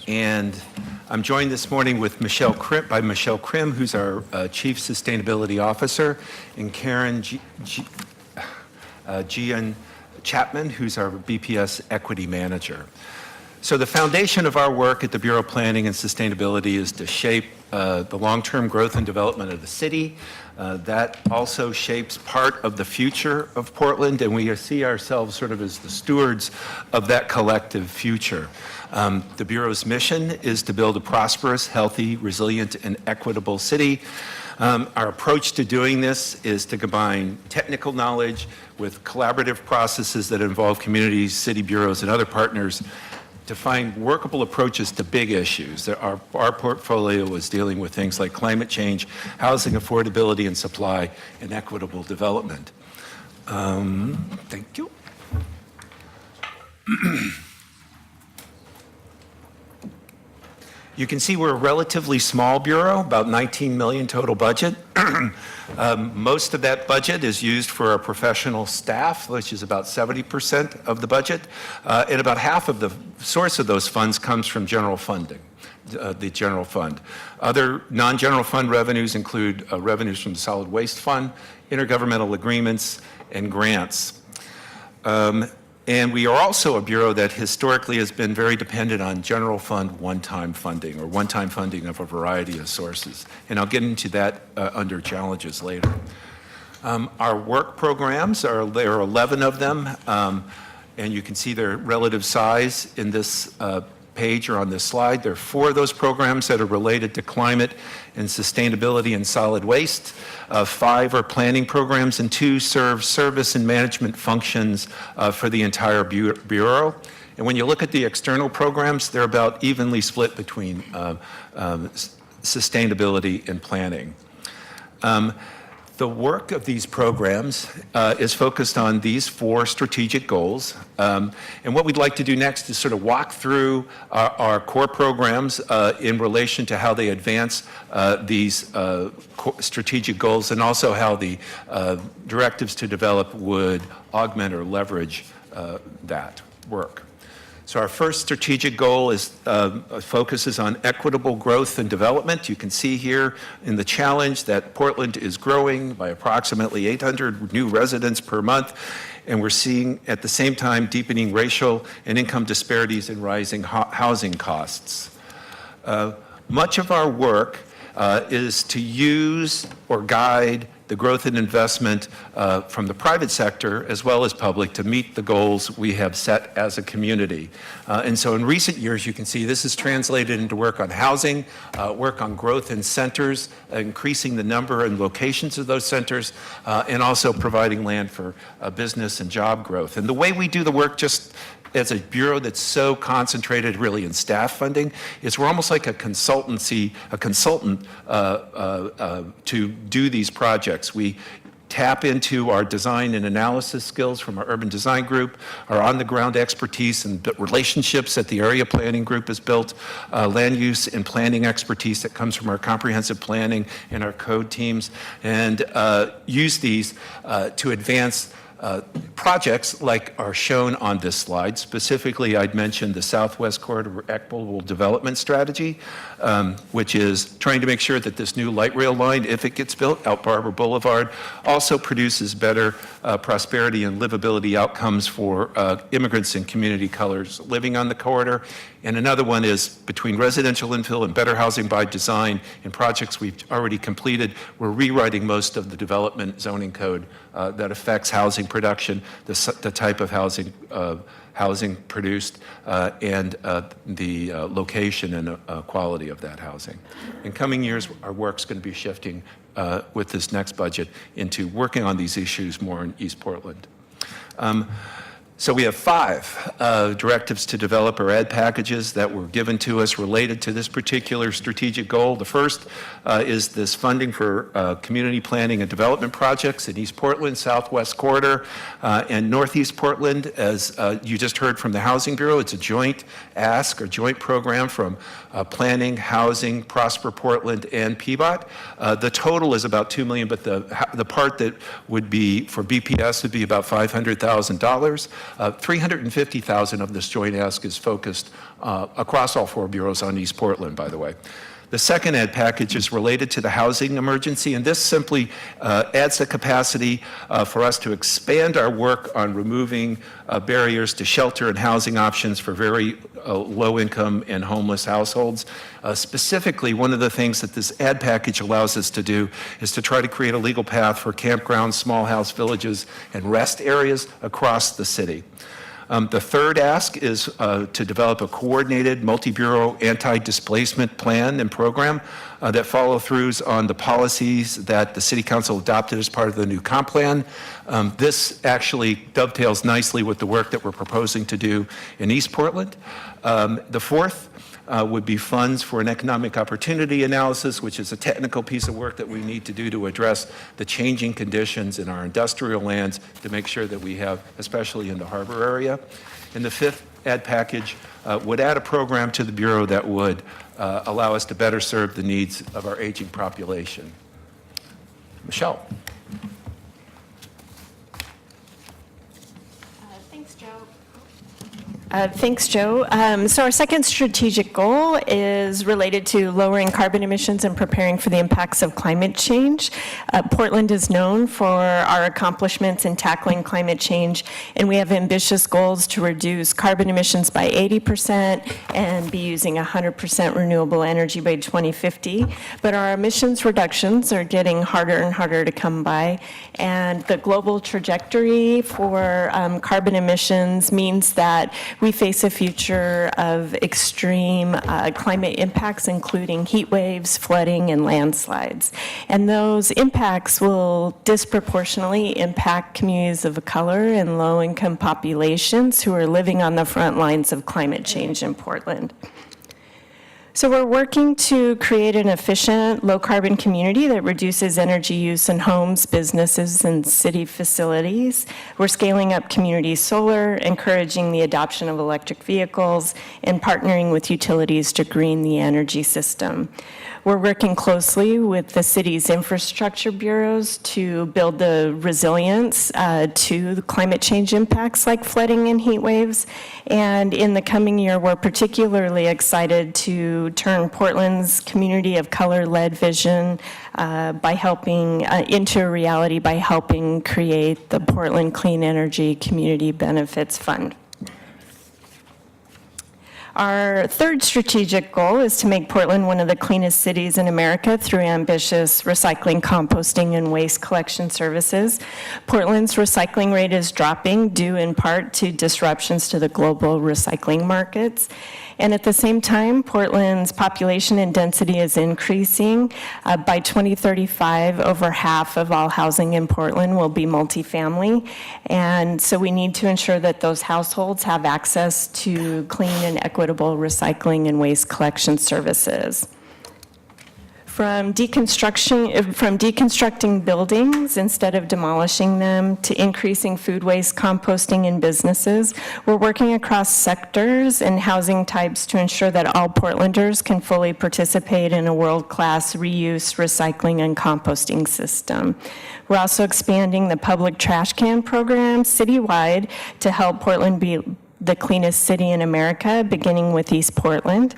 And I'm joined this morning with Michelle Krim, who's our Chief Sustainability Officer, and Karen Gian Chapman, who's our BPS Equity Manager. So the foundation of our work at the Bureau of Planning and Sustainability is to shape the long-term growth and development of the city. That also shapes part of the future of Portland, and we see ourselves sort of as the stewards of that collective future. The Bureau's mission is to build a prosperous, healthy, resilient, and equitable city. Our approach to doing this is to combine technical knowledge with collaborative processes that involve communities, city bureaus, and other partners to find workable approaches to big issues. Our portfolio is dealing with things like climate change, housing affordability and supply, and equitable development. Thank you. You can see we're a relatively small bureau, about 19 million total budget. Most of that budget is used for our professional staff, which is about 70% of the budget, and about half of the source of those funds comes from general funding, the general fund. Other non-general fund revenues include revenues from the solid waste fund, intergovernmental agreements, and grants. And we are also a bureau that historically has been very dependent on general fund one-time funding or one-time funding of a variety of sources. And I'll get into that under challenges later. Our work programs, there are 11 of them, and you can see their relative size in this page or on this slide. There are 4 of those programs that are related to climate and sustainability and solid waste. 5 are planning programs, and 2 serve service and management functions for the entire bureau. And when you look at the external programs, they're about evenly split between sustainability and planning. The work of these programs is focused on these 4 strategic goals. And what we'd like to do next is sort of walk through our core programs in relation to how they advance these strategic goals, and also how the directives to develop would augment or leverage that work. So our first strategic goal is focuses on equitable growth and development. You can see here in the challenge that Portland is growing by approximately 800 new residents per month, and we're seeing at the same time deepening racial and income disparities and rising housing costs. Much of our work is to use or guide the growth and investment from the private sector as well as public to meet the goals we have set as a community. And so in recent years, you can see this is translated into work on housing, work on growth in centers, increasing the number and locations of those centers, and also providing land for business and job growth. And the way we do the work, just as a bureau that's so concentrated really in staff funding, is we're almost like a consultant to do these projects. We tap into our design and analysis skills from our urban design group, our on-the-ground expertise and relationships that the area planning group has built, land use and planning expertise that comes from our comprehensive planning and our code teams, and use these to advance projects like are shown on this slide. Specifically, I'd mentioned the Southwest Corridor Equitable Development Strategy, which is trying to make sure that this new light rail line, if it gets built out Barber Boulevard, also produces better prosperity and livability outcomes for immigrants and community colors living on the corridor. And another one is between residential infill and better housing by design and projects we've already completed. We're rewriting most of the development zoning code that affects housing production, the type of housing produced, and the location and quality of that housing. In coming years, our work's going to be shifting with this next budget into working on these issues more in East Portland. So we have 5 directives to develop or add packages that were given to us related to this particular strategic goal. The first is this funding for community planning and development projects in East Portland, Southwest Corridor, and Northeast Portland. As you just heard from the Housing Bureau, it's a joint ask or joint program from Planning, Housing, Prosper Portland, and PBOT. The total is about $2 million, but the part that would be for BPS would be about $500,000. $350,000 of this joint ask is focused across all 4 bureaus on East Portland, by the way. The second ed package is related to the housing emergency, and this simply adds the capacity for us to expand our work on removing barriers to shelter and housing options for very low-income and homeless households. Specifically, one of the things that this ed package allows us to do is to try to create a legal path for campgrounds, small house villages, and rest areas across the city. The third ask is to develop a coordinated multi-bureau anti-displacement plan and program that follow throughs on the policies that the City Council adopted as part of the new comp plan. This actually dovetails nicely with the work that we're proposing to do in East Portland. The fourth would be funds for an economic opportunity analysis, which is a technical piece of work that we need to do to address the changing conditions in our industrial lands to make sure that we have, especially in the harbor area. And the fifth ed package would add a program to the Bureau that would allow us to better serve the needs of our aging population. Michelle. Thanks, Joe. So our second strategic goal is related to lowering carbon emissions and preparing for the impacts of climate change. Portland is known for our accomplishments in tackling climate change, and we have ambitious goals to reduce carbon emissions by 80% and be using 100% renewable energy by 2050. But our emissions reductions are getting harder and harder to come by, and the global trajectory for carbon emissions means that we face a future of extreme climate impacts, including heat waves, flooding, and landslides. And those impacts will disproportionately impact communities of color and low-income populations who are living on the front lines of climate change in Portland. So we're working to create an efficient, low-carbon community that reduces energy use in homes, businesses, and city facilities. We're scaling up community solar, encouraging the adoption of electric vehicles, and partnering with utilities to green the energy system. We're working closely with the city's infrastructure bureaus to build the resilience to the climate change impacts like flooding and heat waves. And in the coming year, we're particularly excited to turn Portland's community of color-led vision by helping into reality by helping create the Portland Clean Energy Community Benefits Fund. Our third strategic goal is to make Portland one of the cleanest cities in America through ambitious recycling, composting, and waste collection services. Portland's recycling rate is dropping due in part to disruptions to the global recycling markets. And at the same time, Portland's population and density is increasing. By 2035, over half of all housing in Portland will be multifamily. And so we need to ensure that those households have access to clean and equitable recycling and waste collection services. From deconstructing buildings instead of demolishing them to increasing food waste composting in businesses, we're working across sectors and housing types to ensure that all Portlanders can fully participate in a world-class reuse, recycling, and composting system. We're also expanding the public trash can program citywide to help Portland be the cleanest city in America, beginning with East Portland.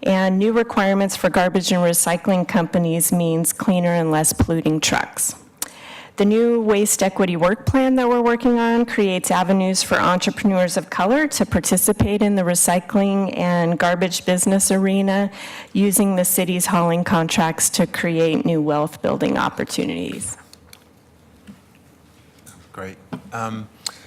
And new requirements for garbage and recycling companies means cleaner and less polluting trucks. The new waste equity work plan that we're working on creates avenues for entrepreneurs of color to participate in the recycling and garbage business arena, using the city's hauling contracts to create new wealth building opportunities. Great.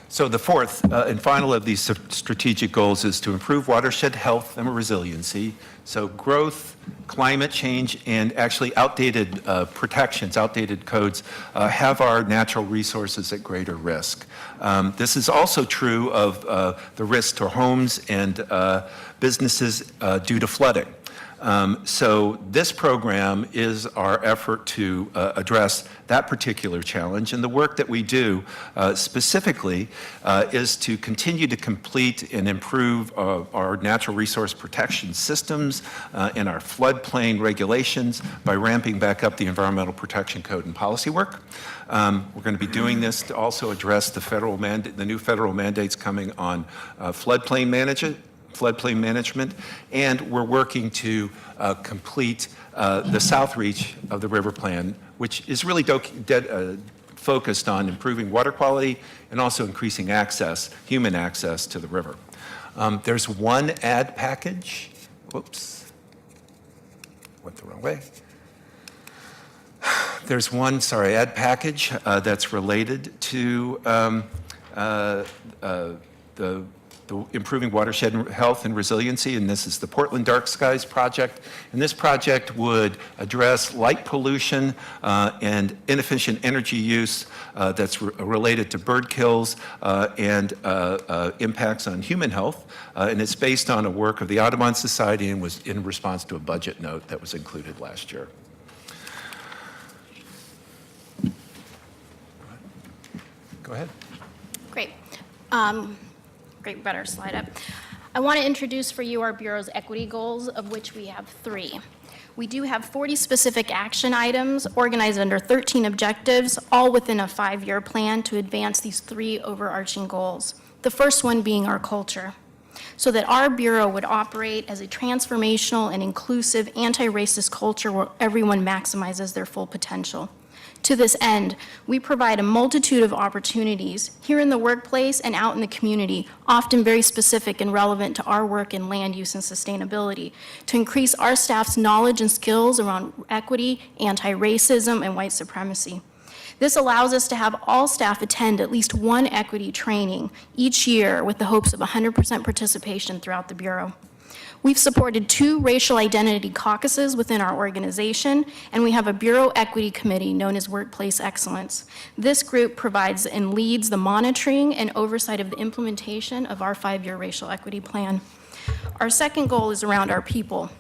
So the fourth and final of these strategic goals is to improve watershed health and resiliency. So growth, climate change, and actually outdated protections, outdated codes have our natural resources at greater risk. This is also true of the risk to homes and businesses due to flooding. So this program is our effort to address that particular challenge, and the work that we do specifically is to continue to complete and improve our natural resource protection systems and our floodplain regulations by ramping back up the Environmental Protection Code and policy work. We're going to be doing this to also address the new federal mandates coming on floodplain management, and we're working to complete the south reach of the river plan, which is really focused on improving water quality and also increasing human access to the river. There's one ad package. Whoops, went the wrong way. There's one, ad package that's related to the improving watershed health and resiliency, and this is the Portland Dark Skies Project. And this project would address light pollution and inefficient energy use that's related to bird kills and impacts on human health. And it's based on a work of the Audubon Society and was in response to a budget note that was included last year. Go ahead. Great. Great, better slide up. I want to introduce for you our Bureau's equity goals, of which we have 3. We do have 40 specific action items organized under 13 objectives, all within a 5-year plan to advance these 3 overarching goals. The first one being our culture, so that our Bureau would operate as a transformational and inclusive anti-racist culture where everyone maximizes their full potential. To this end, we provide a multitude of opportunities here in the workplace and out in the community, often very specific and relevant to our work in land use and sustainability, to increase our staff's knowledge and skills around equity, anti-racism, and white supremacy. This allows us to have all staff attend at least one equity training each year with the hopes of 100% participation throughout the Bureau. We've supported 2 racial identity caucuses within our organization, and we have a Bureau Equity Committee known as Workplace Excellence. This group provides and leads the monitoring and oversight of the implementation of our 5-year racial equity plan. Our second goal is around our people.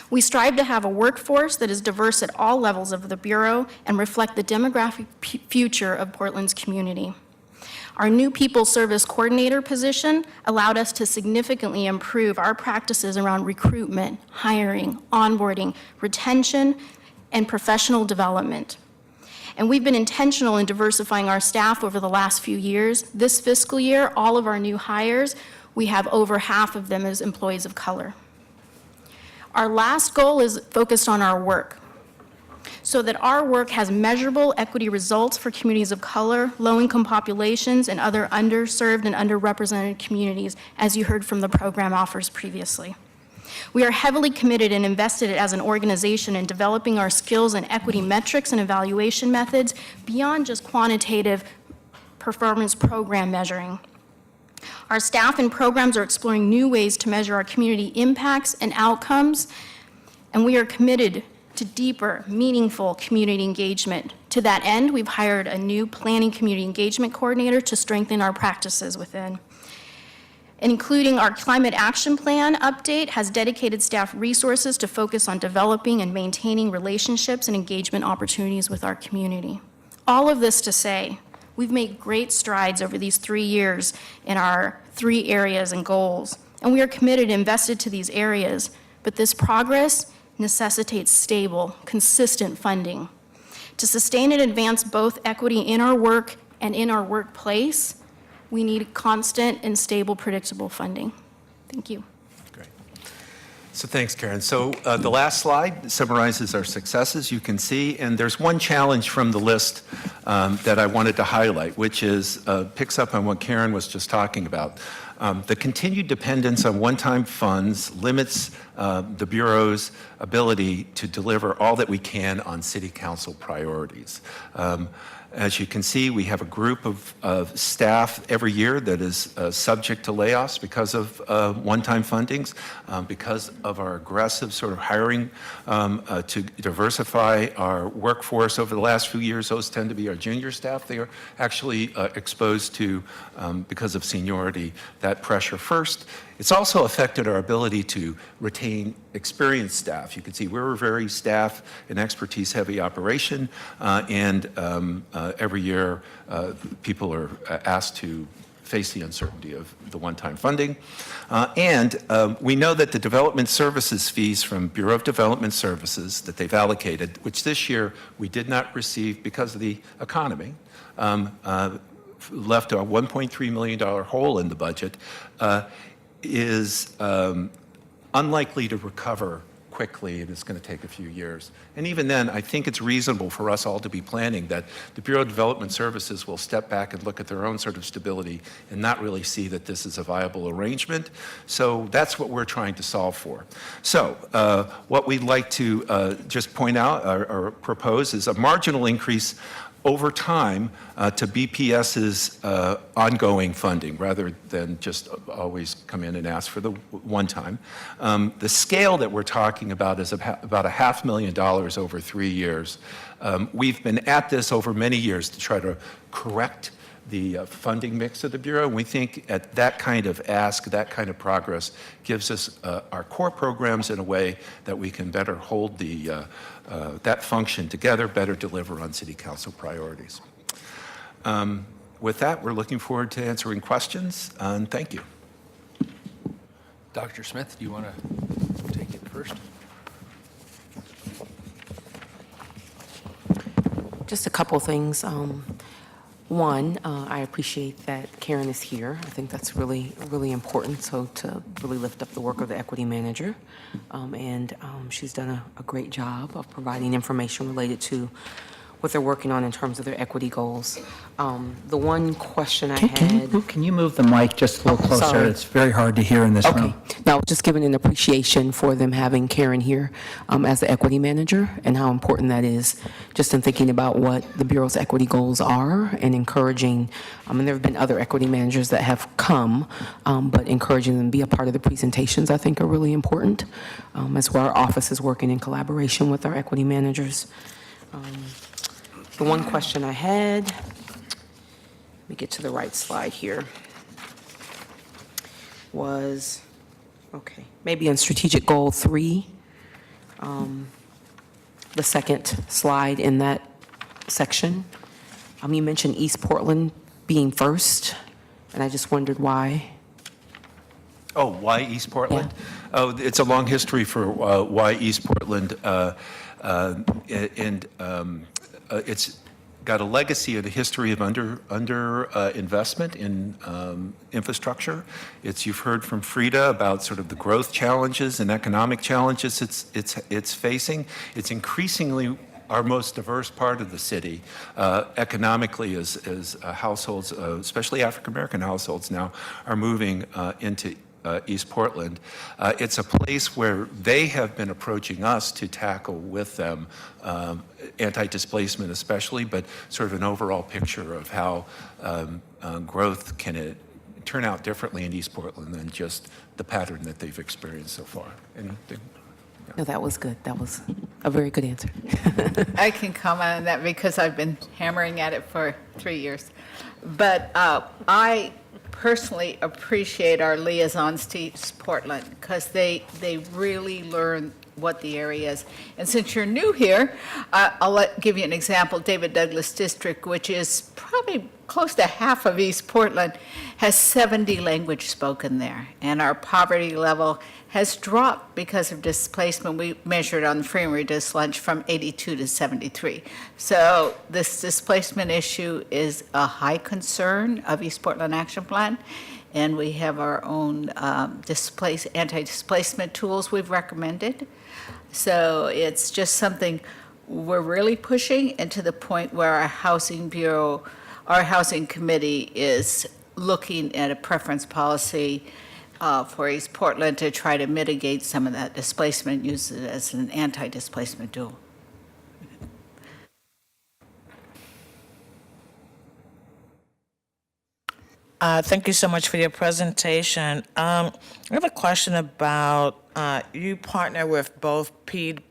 We strive to have a workforce that is diverse at all levels of the Bureau and reflect the demographic future of Portland's community. Our new People Service Coordinator position allowed us to significantly improve our practices around recruitment, hiring, onboarding, retention, and professional development. And we've been intentional in diversifying our staff over the last few years. This fiscal year, all of our new hires, we have over half of them as employees of color. Our last goal is focused on our work, so that our work has measurable equity results for communities of color, low-income populations, and other underserved and underrepresented communities, as you heard from the program offers previously. We are heavily committed and invested as an organization in developing our skills and equity metrics and evaluation methods beyond just quantitative performance program measuring. Our staff and programs are exploring new ways to measure our community impacts and outcomes, and we are committed to deeper, meaningful community engagement. To that end, we've hired a new planning community engagement coordinator to strengthen our practices within. Including our climate action plan update has dedicated staff resources to focus on developing and maintaining relationships and engagement opportunities with our community. All of this to say, we've made great strides over these 3 years in our 3 areas and goals, and we are committed and invested to these areas, but this progress necessitates stable, consistent funding. To sustain and advance both equity in our work and in our workplace, we need constant and stable, predictable funding. Thank you. So thanks, Karen. So the last slide summarizes our successes, you can see, and there's one challenge from the list that I wanted to highlight, which is picks up on what Karen was just talking about. The continued dependence on one-time funds limits the Bureau's ability to deliver all that we can on City Council priorities. As you can see, we have a group of staff every year that is subject to layoffs because of one-time fundings, because of our aggressive sort of hiring to diversify our workforce over the last few years. Those tend to be our junior staff. They are actually exposed to, because of seniority, that pressure first. It's also affected our ability to retain experienced staff. You can see we're a very staff and expertise-heavy operation, and every year people are asked to face the uncertainty of the one-time funding. And we know that the development services fees from Bureau of Development Services that they've allocated, which this year we did not receive because of the economy, left a $1.3 million hole in the budget, is unlikely to recover quickly, and it's going to take a few years. And even then, I think it's reasonable for us all to be planning that the Bureau of Development Services will step back and look at their own sort of stability and not really see that this is a viable arrangement. So that's what we're trying to solve for. So what we'd like to just point out or propose is a marginal increase over time to BPS's ongoing funding, rather than just always come in and ask for the one time. The scale that we're talking about is about $500,000 over 3 years. We've been at this over many years to try to correct the funding mix of the Bureau. And we think at that kind of ask, that kind of progress gives us our core programs in a way that we can better hold that function together, better deliver on City Council priorities. With that, we're looking forward to answering questions, and thank you. Dr. Smith, do you want to take it first? Just a couple things. One, I appreciate that Karen is here. I think that's really, really important, so to really lift up the work of the equity manager. And she's done a great job of providing information related to what they're working on in terms of their equity goals. The one question I had... Can you move the mic just a little closer? Sorry. It's very hard to hear in this room. Now, just giving an appreciation for them having Karen here as the equity manager and how important that is, just in thinking about what the Bureau's equity goals are and encouraging, and there have been other equity managers that have come, but encouraging them to be a part of the presentations, I think, are really important, as well our office is working in collaboration with our equity managers. The one question I had, let me get to the right slide here, was, okay, maybe in strategic goal 3, the second slide in that section. You mentioned East Portland being first, and I just wondered why. Oh, why East Portland? Yeah. Oh, it's a long history for why East Portland, it's got a legacy and a history of under investment in infrastructure. You've heard from Frida about sort of the growth challenges and economic challenges it's facing. It's increasingly our most diverse part of the city economically as households, especially African American households now, are moving into East Portland. It's a place where they have been approaching us to tackle with them anti-displacement especially, but sort of an overall picture of how growth can turn out differently in East Portland than just the pattern that they've experienced so far. Anything? No, that was good. That was a very good answer. I can comment on that because I've been hammering at it for 3 years. But I personally appreciate our liaisons to East Portland because they really learn what the area is. And since you're new here, I'll give you an example. David Douglas District, which is probably close to half of East Portland, has 70 language spoken there. And our poverty level has dropped because of displacement. We measured on the free and reduced lunch from 82 to 73. So this displacement issue is a high concern of East Portland Action Plan. And we have our own anti-displacement tools we've recommended. So it's just something we're really pushing, and to the point where our Housing Bureau, our Housing Committee is looking at a preference policy for East Portland to try to mitigate some of that displacement, use it as an anti-displacement tool. Thank you so much for your presentation. I have a question about, you partner with both PBOT,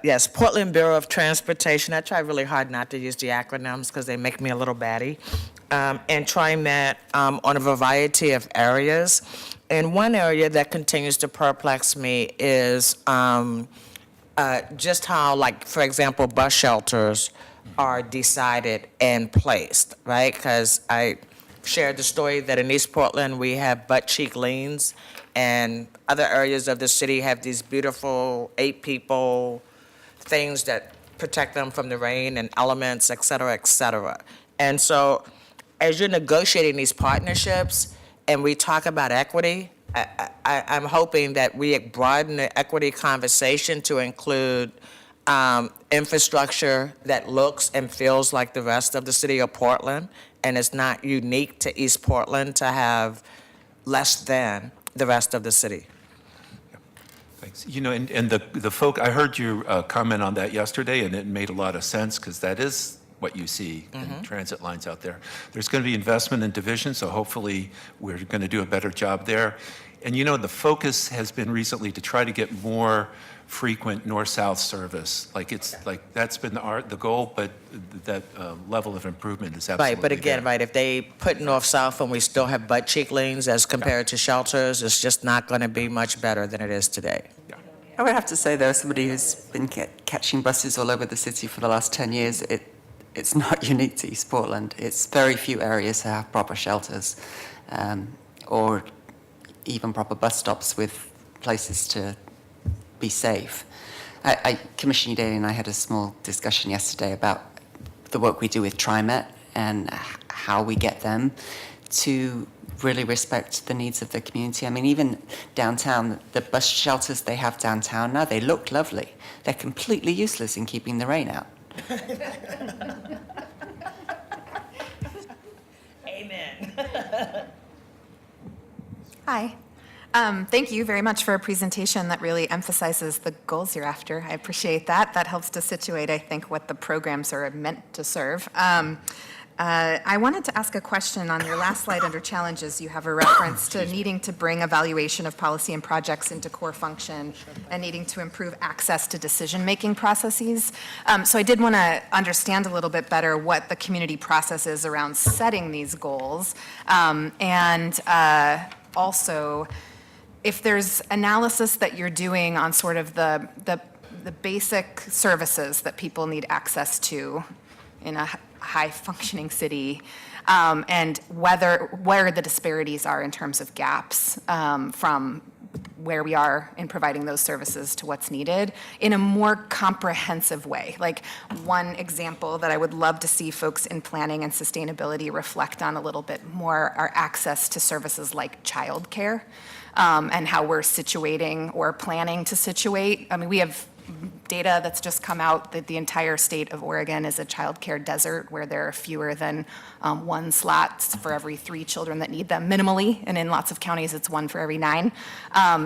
yes, Portland Bureau of Transportation. I try really hard not to use the acronyms because they make me a little batty. And TriMet on a variety of areas. And one area that continues to perplex me is just how, like, for example, bus shelters are decided and placed, right? Because I shared the story that in East Portland, we have butt cheek lanes, and other areas of the city have these beautiful 8-people things that protect them from the rain and elements, et cetera, et cetera. And so as you're negotiating these partnerships and we talk about equity, I'm hoping that we broaden the equity conversation to include infrastructure that looks and feels like the rest of the city of Portland, and it's not unique to East Portland to have less than the rest of the city. Thanks. You know, and the folk, I heard your comment on that yesterday, and it made a lot of sense because that is what you see in transit lines out there. There's going to be investment in division, so hopefully we're going to do a better job there. And you know, the focus has been recently to try to get more frequent north-south service. Like that's been the goal, but that level of improvement is absolutely Right, but again, there. right, if they put north-south and we still have butt cheek lanes as compared to shelters, it's just not going to be much better than it is today. I would have to say, though, somebody who's been catching buses all over the city for the last 10 years, it's not unique to East Portland. It's very few areas that have proper shelters or even proper bus stops with places to be safe. Commissioner Daly and I had a small discussion yesterday about the work we do with TriMet and how we get them to really respect the needs of the community. I mean, even downtown, the bus shelters they have downtown now, they look lovely. They're completely useless in keeping the rain out. Amen. Hi. Thank you very much for a presentation that really emphasizes the goals you're after. I appreciate that. That helps to situate, I think, what the programs are meant to serve. I wanted to ask a question on your last slide under challenges. You have a reference to needing to bring evaluation of policy and projects into core function and needing to improve access to decision-making processes. So I did want to understand a little bit better what the community process is around setting these goals. And also, if there's analysis that you're doing on sort of the basic services that people need access to in a high-functioning city, and where the disparities are in terms of gaps from where we are in providing those services to what's needed in a more comprehensive way. Like one example that I would love to see folks in planning and sustainability reflect on a little bit more are access to services like childcare. And how we're situating or planning to situate. I mean, we have data that's just come out that the entire state of Oregon is a childcare desert where there are fewer than one slot for every 3 children that need them minimally, and in lots of counties it's 1 for every 9.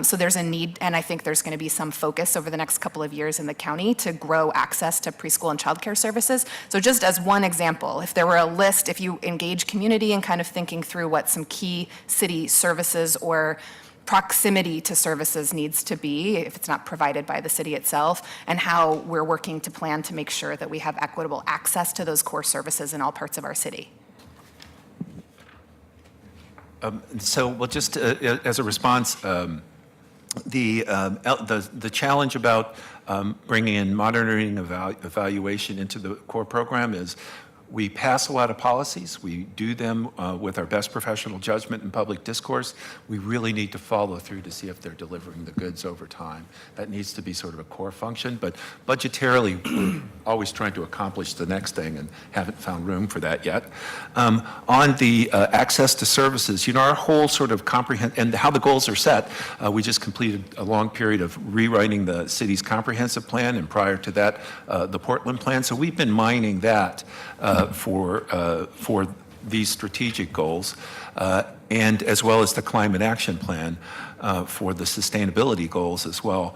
So there's a need, and I think there's going to be some focus over the next couple of years in the county to grow access to preschool and childcare services. So just as one example, if there were a list, if you engage community in kind of thinking through what some key city services or proximity to services needs to be if it's not provided by the city itself, and how we're working to plan to make sure that we have equitable access to those core services in all parts of our city. Just as a response, the challenge about bringing in monitoring evaluation into the core program is we pass a lot of policies. We do them with our best professional judgment and public discourse. We really need to follow through to see if they're delivering the goods over time. That needs to be sort of a core function, but budgetarily, we're always trying to accomplish the next thing and haven't found room for that yet. On the access to services, our whole sort of and how the goals are set, we just completed a long period of rewriting the city's comprehensive plan, and prior to that, the Portland plan. So we've been mining that for these strategic goals, and as well as the climate action plan for the sustainability goals as well.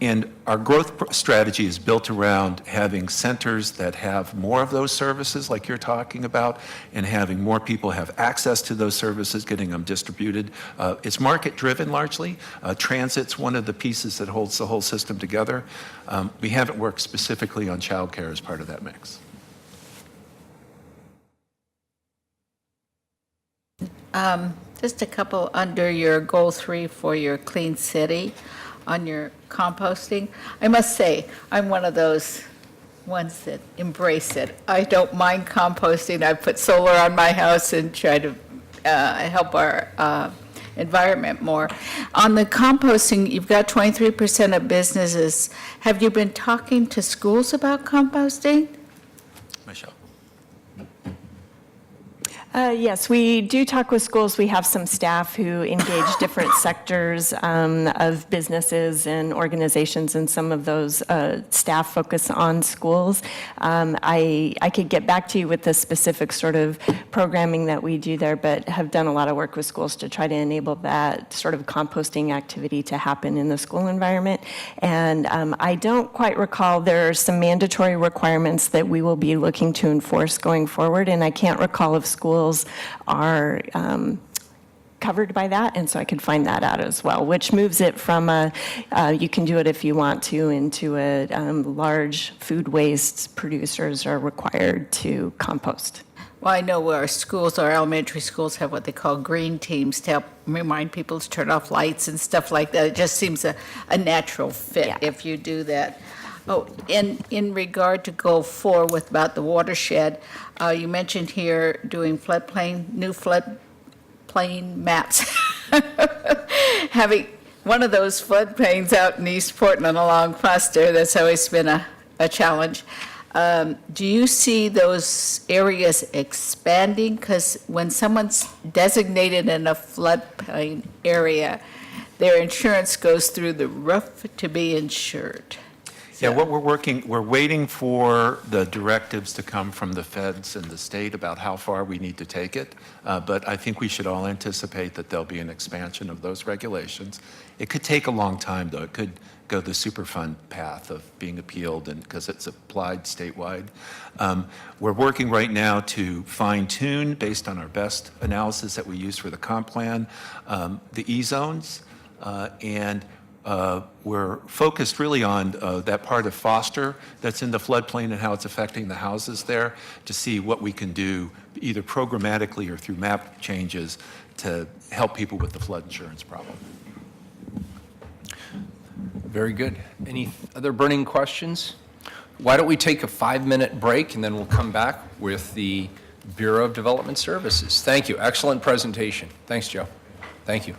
And our growth strategy is built around having centers that have more of those services like you're talking about, and having more people have access to those services, getting them distributed. It's market driven largely. Transit's one of the pieces that holds the whole system together. We haven't worked specifically on childcare as part of that mix. Just a couple under your goal 3 for your clean city on your composting. I must say, I'm one of those ones that embrace it. I don't mind composting. I put solar on my house and try to help our environment more. On the composting, you've got 23% of businesses. Have you been talking to schools about composting? Michelle. Yes, we do talk with schools. We have some staff who engage different sectors of businesses and organizations, and some of those staff focus on schools. I could get back to you with the specific sort of programming that we do there, but have done a lot of work with schools to try to enable that sort of composting activity to happen in the school environment. And I don't quite recall, there are some mandatory requirements that we will be looking to enforce going forward, and I can't recall if schools are covered by that, and so I could find that out as well, which moves it from you can do it if you want to, into a large food waste producers are required to compost. Well, I know our schools, our elementary schools have what they call green teams to help remind people to turn off lights and stuff like that. It just seems a natural fit if you do that. Oh, in regard to goal 4 with about the watershed, you mentioned here doing new floodplain maps. Having one of those floodplains out in East Portland along Foster, that's always been a challenge. Do you see those areas expanding? Because when someone's designated in a floodplain area, their insurance goes through the roof to be insured. Yeah, we're waiting for the directives to come from the feds and the state about how far we need to take it. But I think we should all anticipate that there'll be an expansion of those regulations. It could take a long time, though. It could go the Superfund path of being appealed, and because it's applied statewide. We're working right now to fine tune, based on our best analysis that we use for the comp plan, the E-zones, and we're focused really on that part of Foster that's in the floodplain and how it's affecting the houses there, to see what we can do either programmatically or through map changes to help people with the flood insurance problem. Very good. Any other burning questions? Why don't we take a 5-minute break, and then we'll come back with the Bureau of Development Services. Thank you. Excellent presentation. Thanks, Joe. Thank you.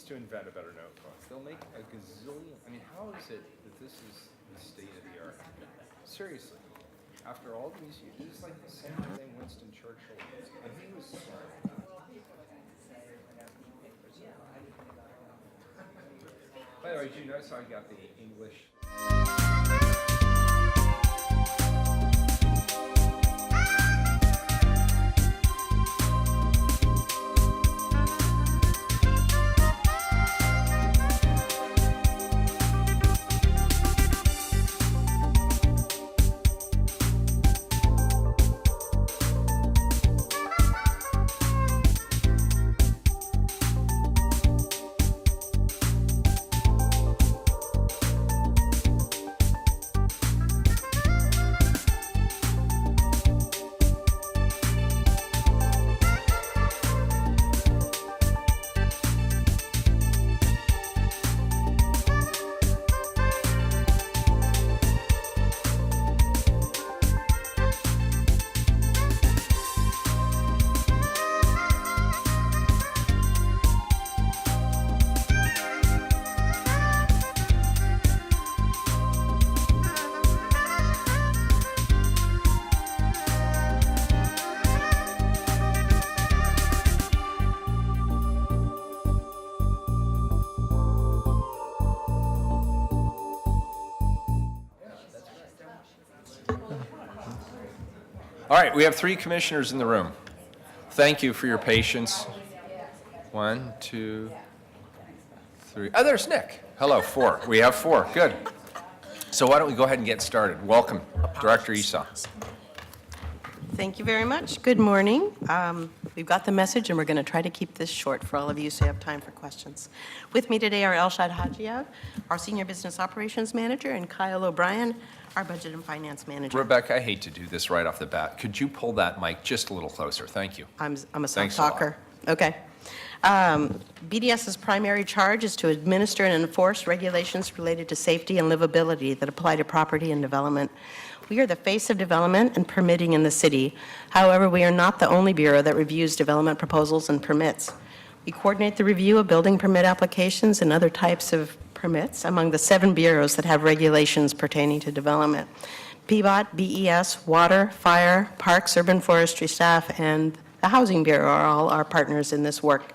needs to invent a better note book. They'll make a gazillion. I mean, how is it that this is the state of the art? Seriously, after all these years, this is like the same thing Winston Churchill was. And he was smart. By the way, did you notice how I got the English? All right, we have 3 commissioners in the room. Thank you for your patience. 1, 2, 3. Oh, there's Nick. Hello, 4. We have 4. Good. So why don't we go ahead and get started? Welcome, Director Esau. Thank you very much. Good morning. We've got the message, and we're going to try to keep this short for all of you so you have time for questions. With me today are Elshad Hajiev, our Senior Business Operations Manager, and Kyle O'Brien, our Budget and Finance Manager. Rebecca, I hate to do this right off the bat. Could you pull that mic just a little closer? Thank you. I'm a Thanks soft a lot. talker. Okay. BDS's primary charge is to administer and enforce regulations related to safety and livability that apply to property and development. We are the face of development and permitting in the city. However, we are not the only bureau that reviews development proposals and permits. We coordinate the review of building permit applications and other types of permits among the 7 bureaus that have regulations pertaining to development. PBOT, BES, Water, Fire, Parks, Urban Forestry staff, and the Housing Bureau are all our partners in this work.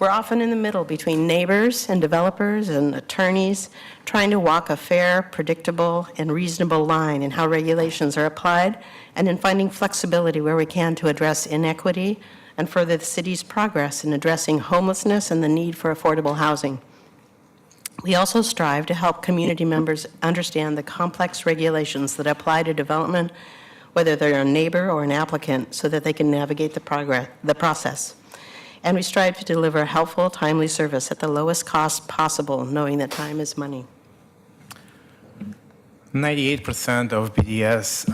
We're often in the middle between neighbors and developers and attorneys, trying to walk a fair, predictable, and reasonable line in how regulations are applied, and in finding flexibility where we can to address inequity and further the city's progress in addressing homelessness and the need for affordable housing. We also strive to help community members understand the complex regulations that apply to development, whether they're a neighbor or an applicant, so that they can navigate the process. And we strive to deliver helpful, timely service at the lowest cost possible, knowing that time is money. 98% of BDS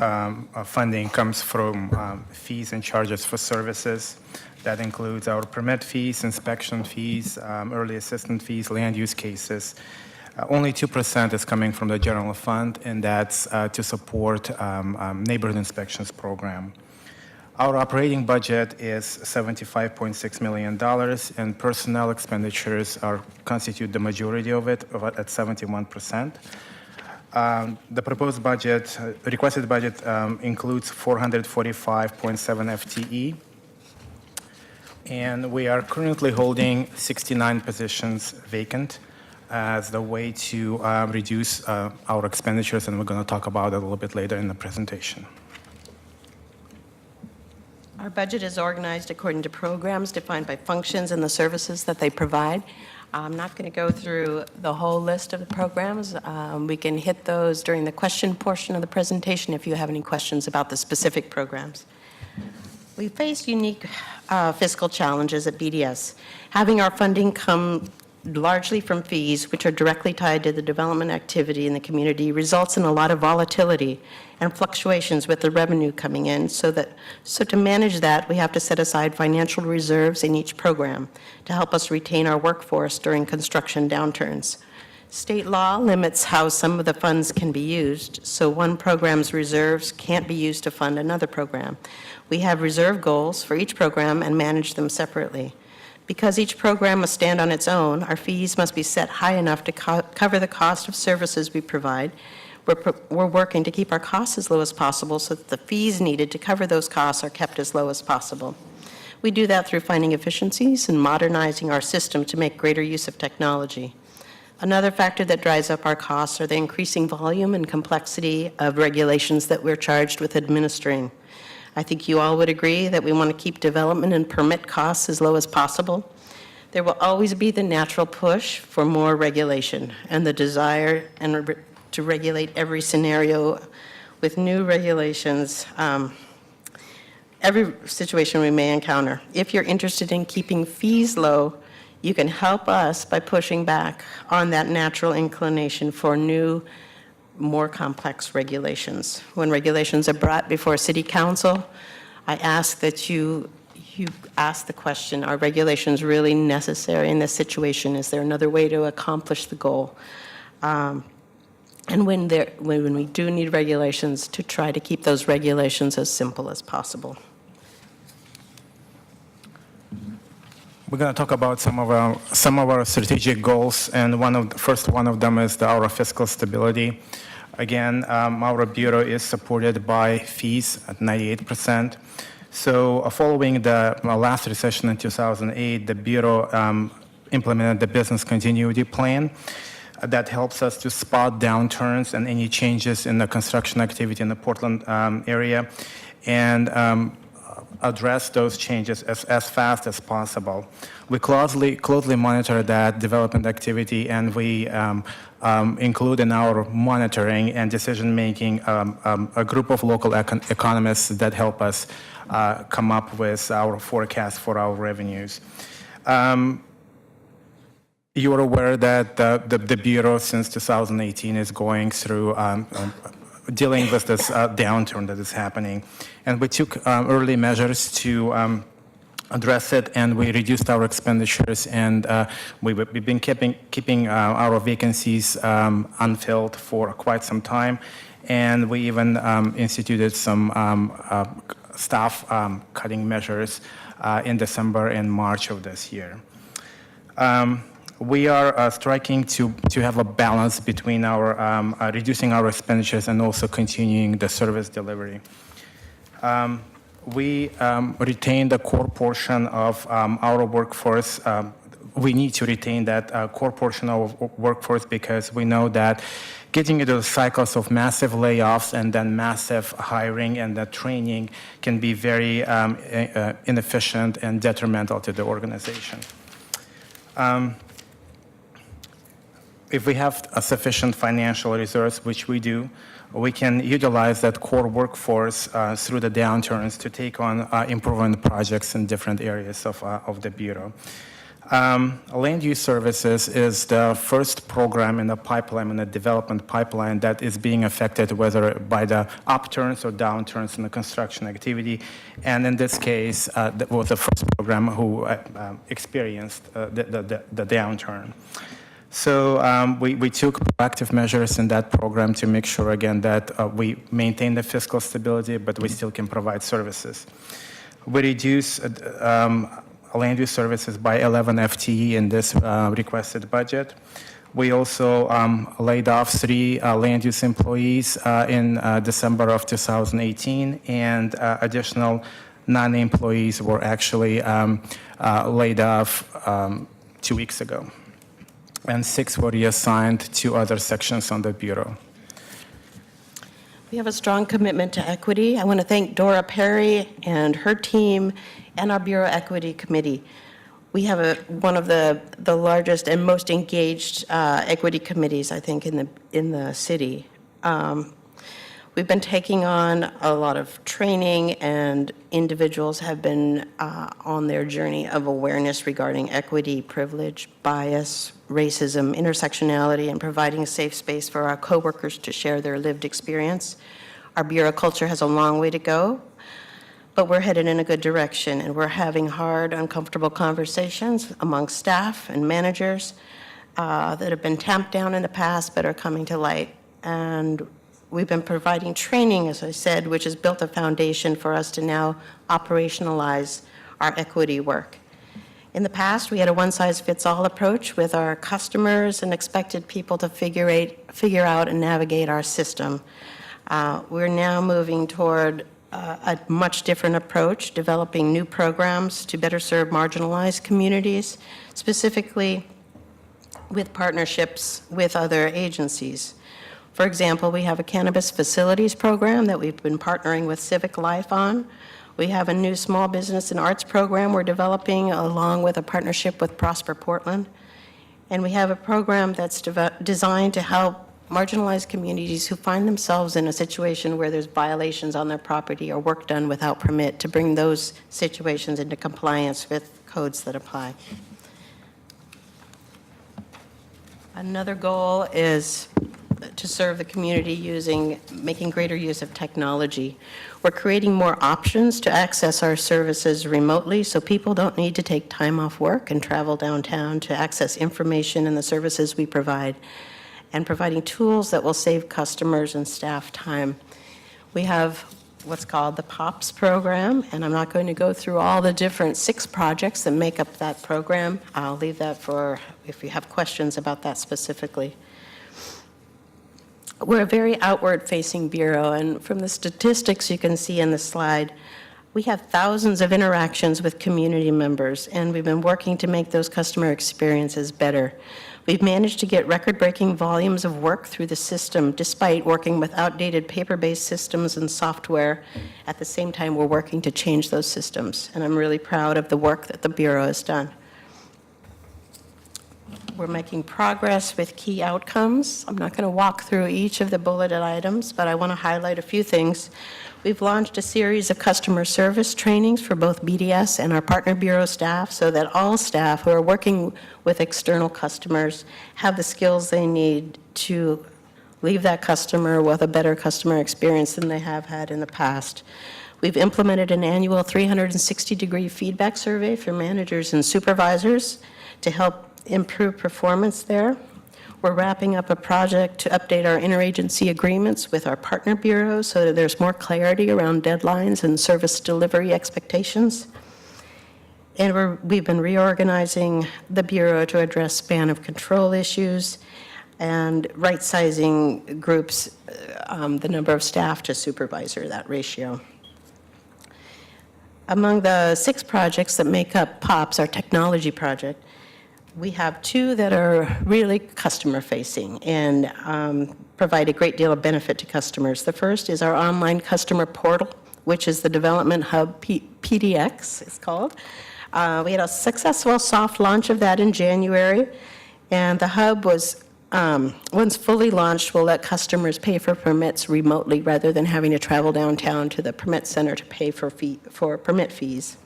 funding comes from fees and charges for services. That includes our permit fees, inspection fees, early assistance fees, land use cases. Only 2% is coming from the general fund, and that's to support neighborhood inspections program. Our operating budget is $75.6 million, and personnel expenditures constitute the majority of it, at 71%. The proposed budget, requested budget, includes 445.7 FTE, and we are currently holding 69 positions vacant as the way to reduce our expenditures, and we're going to talk about it a little bit later in the presentation. Our budget is organized according to programs defined by functions and the services that they provide. I'm not going to go through the whole list of the programs. We can hit those during the question portion of the presentation if you have any questions about the specific programs. We face unique fiscal challenges at BDS. Having our funding come largely from fees, which are directly tied to the development activity in the community, results in a lot of volatility and fluctuations with the revenue coming in. So to manage that, we have to set aside financial reserves in each program to help us retain our workforce during construction downturns. State law limits how some of the funds can be used, so one program's reserves can't be used to fund another program. We have reserve goals for each program and manage them separately. Because each program must stand on its own, our fees must be set high enough to cover the cost of services we provide. We're working to keep our costs as low as possible so that the fees needed to cover those costs are kept as low as possible. We do that through finding efficiencies and modernizing our system to make greater use of technology. Another factor that drives up our costs are the increasing volume and complexity of regulations that we're charged with administering. I think you all would agree that we want to keep development and permit costs as low as possible. There will always be the natural push for more regulation and the desire to regulate every scenario with new regulations, every situation we may encounter. If you're interested in keeping fees low, you can help us by pushing back on that natural inclination for new, more complex regulations. When regulations are brought before City Council, I ask that you ask the question, are regulations really necessary in this situation? Is there another way to accomplish the goal? And when we do need regulations, to try to keep those regulations as simple as possible. We're going to talk about some of our strategic goals, and first one of them is our fiscal stability. Again, our bureau is supported by fees at 98%. So following the last recession in 2008, the bureau implemented the business continuity plan that helps us to spot downturns and any changes in the construction activity in the Portland area, and address those changes as fast as possible. We closely monitor that development activity, and we include in our monitoring and decision-making a group of local economists that help us come up with our forecast for our revenues. You are aware that the Bureau since 2018 is going through dealing with this downturn that is happening. And we took early measures to address it, and we reduced our expenditures, and we've been keeping our vacancies unfilled for quite some time. And we even instituted some staff cutting measures in December and March of this year. We are striking to have a balance between our reducing our expenditures and also continuing the service delivery. We retain the core portion of our workforce. We need to retain that core portion of workforce because we know that getting into the cycles of massive layoffs and then massive hiring and the training can be very inefficient and detrimental to the organization. If we have a sufficient financial resource, which we do, we can utilize that core workforce through the downturns to take on improvement projects in different areas of the Bureau. Land use services is the first program in the pipeline, in the development pipeline, that is being affected whether by the upturns or downturns in the construction activity. And in this case, that was the first program who experienced the downturn. So we took proactive measures in that program to make sure, again, that we maintain the fiscal stability, but we still can provide services. We reduced land use services by 11 FTE in this requested budget. We also laid off 3 land use employees in December of 2018, and additional 9 employees were actually laid off 2 weeks ago. And 6 were reassigned to other sections on the Bureau. We have a strong commitment to equity. I want to thank Dora Perry and her team and our Bureau Equity Committee. We have one of the largest and most engaged equity committees, I think, in the city. We've been taking on a lot of training, and individuals have been on their journey of awareness regarding equity, privilege, bias, racism, intersectionality, and providing a safe space for our coworkers to share their lived experience. Our Bureau culture has a long way to go, but we're headed in a good direction, and we're having hard, uncomfortable conversations among staff and managers that have been tamped down in the past but are coming to light. And we've been providing training, as I said, which has built a foundation for us to now operationalize our equity work. In the past, we had a one-size-fits-all approach with our customers and expected people to figure out and navigate our system. We're now moving toward a much different approach, developing new programs to better serve marginalized communities, specifically with partnerships with other agencies. For example, we have a cannabis facilities program that we've been partnering with Civic Life on. We have a new small business and arts program we're developing along with a partnership with Prosper Portland. And we have a program that's designed to help marginalized communities who find themselves in a situation where there's violations on their property or work done without permit to bring those situations into compliance with codes that apply. Another goal is to serve the community making greater use of technology. We're creating more options to access our services remotely so people don't need to take time off work and travel downtown to access information and the services we provide, and providing tools that will save customers and staff time. We have what's called the POPS program, and I'm not going to go through all the different 6 projects that make up that program. I'll leave that for if you have questions about that specifically. We're a very outward-facing bureau, and from the statistics you can see in the slide, we have thousands of interactions with community members, and we've been working to make those customer experiences better. We've managed to get record-breaking volumes of work through the system despite working with outdated paper-based systems and software. At the same time, we're working to change those systems, and I'm really proud of the work that the Bureau has done. We're making progress with key outcomes. I'm not going to walk through each of the bulleted items, but I want to highlight a few things. We've launched a series of customer service trainings for both BDS and our partner bureau staff so that all staff who are working with external customers have the skills they need to leave that customer with a better customer experience than they have had in the past. We've implemented an annual 360-degree feedback survey for managers and supervisors to help improve performance there. We're wrapping up a project to update our interagency agreements with our partner bureaus so that there's more clarity around deadlines and service delivery expectations. And we've been reorganizing the bureau to address span of control issues and right-sizing groups, the number of staff to supervisor, that ratio. Among the 6 projects that make up POPS, our technology project, we have 2 that are really customer-facing and provide a great deal of benefit to customers. The first is our online customer portal, which is the development hub, PDX it's called. We had a successful soft launch of that in January, and the hub was, once fully launched, will let customers pay for permits remotely rather than having to travel downtown to the permit center to pay for permit fees.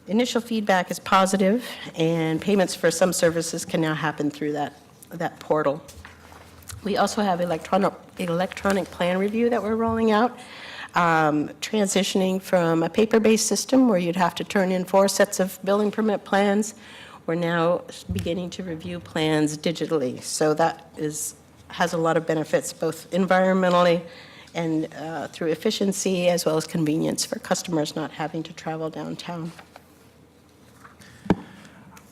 Initial feedback is positive, and payments for some services can now happen through that portal. We also have electronic plan review that we're rolling out, transitioning from a paper-based system where you'd have to turn in 4 sets of building permit plans. We're now beginning to review plans digitally, so that has a lot of benefits, both environmentally and through efficiency, as well as convenience for customers not having to travel downtown.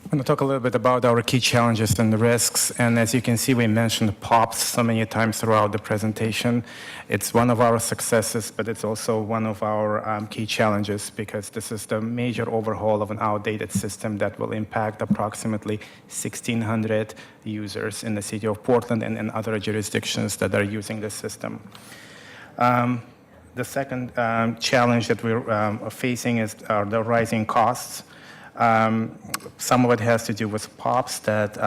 I'm going to talk a little bit about our key challenges and the risks. And as you can see, we mentioned POPs so many times throughout the presentation. It's one of our successes, but it's also one of our key challenges because this is the major overhaul of an outdated system that will impact approximately 1,600 users in the city of Portland and in other jurisdictions that are using this system. The second challenge that we're facing are the rising costs. Some of it has to do with POPs that,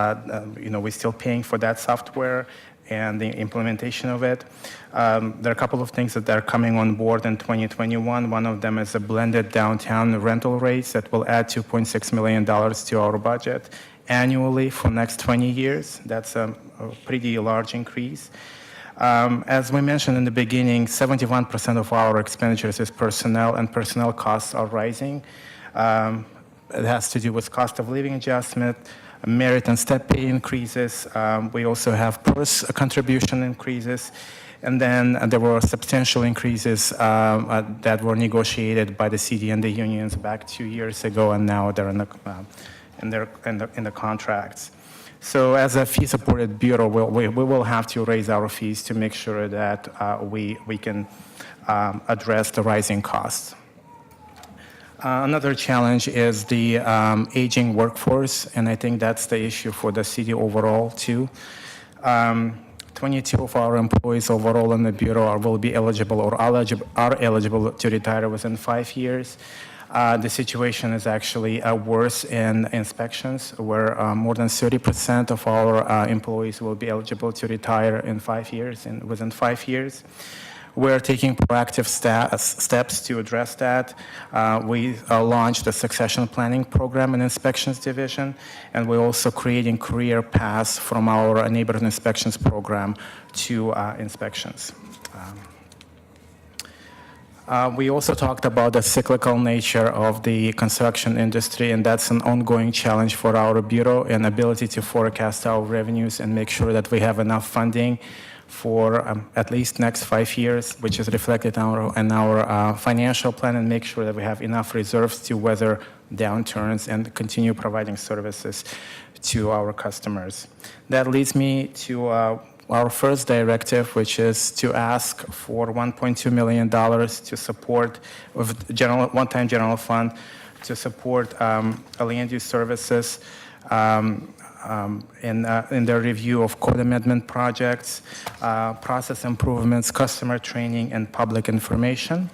we're still paying for that software and the implementation of it. There are a couple of things that are coming on board in 2021. One of them is a blended downtown rental rates that will add $2.6 million to our budget annually for next 20 years. That's a pretty large increase. As we mentioned in the beginning, 71% of our expenditures is personnel, and personnel costs are rising. It has to do with cost of living adjustment, merit and step pay increases. We also have PERS contribution increases. And then there were substantial increases that were negotiated by the city and the unions back 2 years ago, and now they're in the contracts. So as a fee-supported bureau, we will have to raise our fees to make sure that we can address the rising costs. Another challenge is the aging workforce, and I think that's the issue for the city overall too. 22 of our employees overall in the bureau will be eligible or are eligible to retire within 5 years. The situation is actually worse in inspections, where more than 30% of our employees will be eligible to retire in 5 years, within 5 years. We're taking proactive steps to address that. We launched a succession planning program in Inspections Division, and we're also creating career paths from our neighborhood inspections program to inspections. We also talked about the cyclical nature of the construction industry, and that's an ongoing challenge for our bureau and ability to forecast our revenues and make sure that we have enough funding for at least next 5 years, which is reflected in our financial plan, and make sure that we have enough reserves to weather downturns and continue providing services to our customers. That leads me to our first directive, which is to ask for $1.2 million to support with one-time general fund to support land use services in their review of code amendment projects, process improvements, customer training, and public information.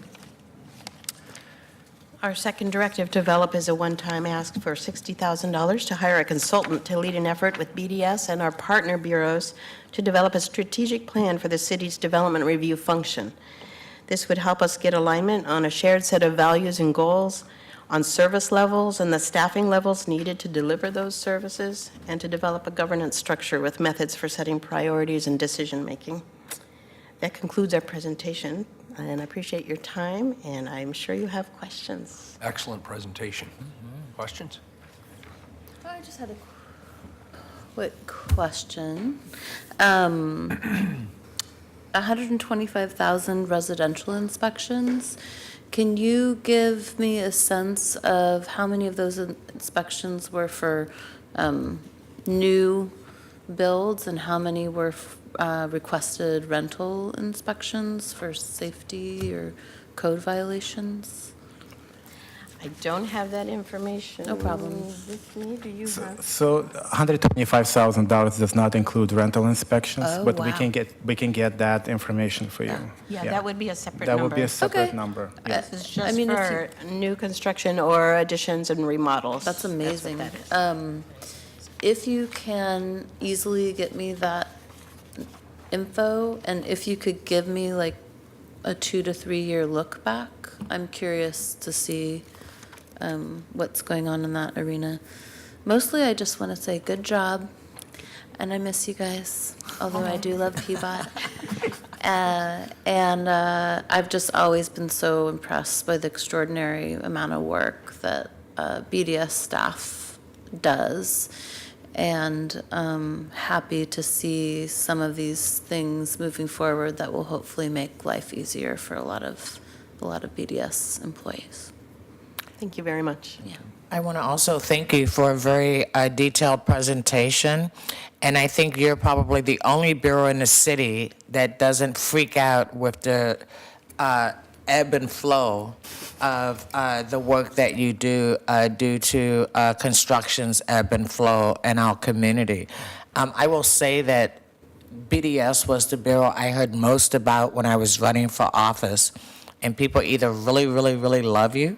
Our second directive to develop is a one-time ask for $60,000 to hire a consultant to lead an effort with BDS and our partner bureaus to develop a strategic plan for the city's development review function. This would help us get alignment on a shared set of values and goals, on service levels and the staffing levels needed to deliver those services, and to develop a governance structure with methods for setting priorities and decision-making. That concludes our presentation, and I appreciate your time, and I'm sure you have questions. Excellent presentation. Questions? I just had a quick question. 125,000 residential inspections. Can you give me a sense of how many of those inspections were for new builds and how many were requested rental inspections for safety or code violations? I don't have that information. No problem. With me. Do you have? So $125,000 does not include rental inspections, Oh, but wow. we can get that information for you. Yeah, that would be a separate That number. would be a separate Okay. number. This is just mean, if for new construction or additions and remodels. That's amazing. what that is. If you can easily get me that info, and if you could give me like a 2 to 3 year look back, I'm curious to see what's going on in that arena. Mostly, I just want to say good job, and I miss you guys, although I do love Peabot. And I've just always been so impressed by the extraordinary amount of work that BDS staff does, and happy to see some of these things moving forward that will hopefully make life easier for a lot of BDS employees. Thank you very much. Yeah. I want to also thank you for a very detailed presentation. And I think you're probably the only bureau in the city that doesn't freak out with the ebb and flow of the work that you do due to construction's ebb and flow in our community. I will say that BDS was the bureau I heard most about when I was running for office. And people either really, really, really love you,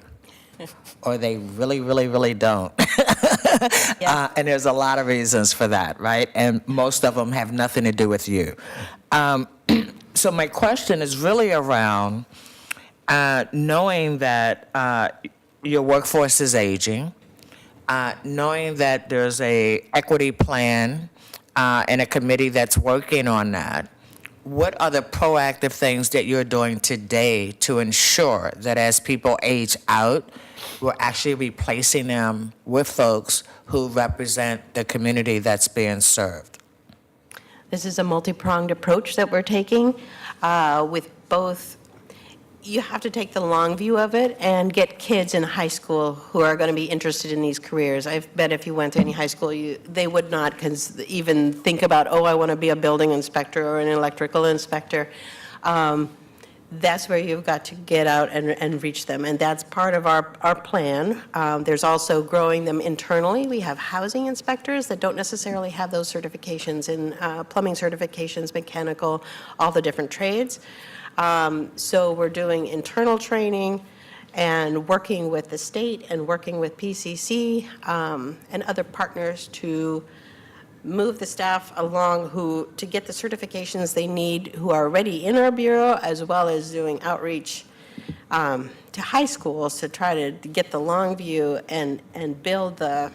or they really, really, really don't. And there's a lot of reasons for that, right? And most of them have nothing to do with you. So my question is really around knowing that your workforce is aging, knowing that there's a equity plan and a committee that's working on that. What are the proactive things that you're doing today to ensure that as people age out, we're actually replacing them with folks who represent the community that's being served? This is a multi-pronged approach that we're taking with both. You have to take the long view of it and get kids in high school who are going to be interested in these careers. I bet if you went to any high school, they would not even think about, oh, I want to be a building inspector or an electrical inspector. That's where you've got to get out and reach them, and that's part of our plan. There's also growing them internally. We have housing inspectors that don't necessarily have those certifications in plumbing certifications, mechanical, all the different trades. So we're doing internal training and working with the state and working with PCC and other partners to move the staff along to get the certifications they need who are already in our bureau, as well as doing outreach to high schools to try to get the long view and build the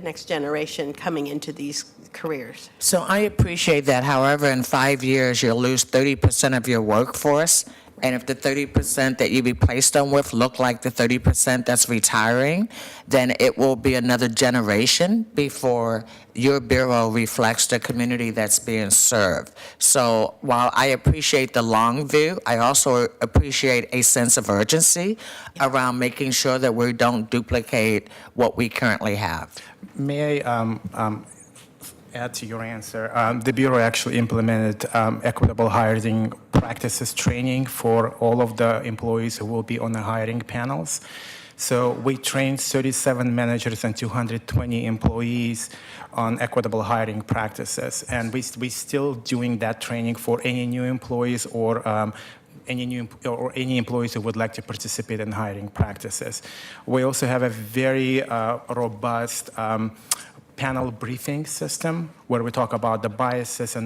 next generation coming into these careers. So I appreciate that. However, in 5 years, you'll lose 30% of your workforce. And if the 30% that you be placed on with look like the 30% that's retiring, then it will be another generation before your bureau reflects the community that's being served. So while I appreciate the long view, I also appreciate a sense of urgency around making sure that we don't duplicate what we currently have. May I add to your answer? The Bureau actually implemented equitable hiring practices training for all of the employees who will be on the hiring panels. So we trained 37 managers and 220 employees on equitable hiring practices. And we still doing that training for any new employees or any employees who would like to participate in hiring practices. We also have a very robust panel briefing system where we talk about the biases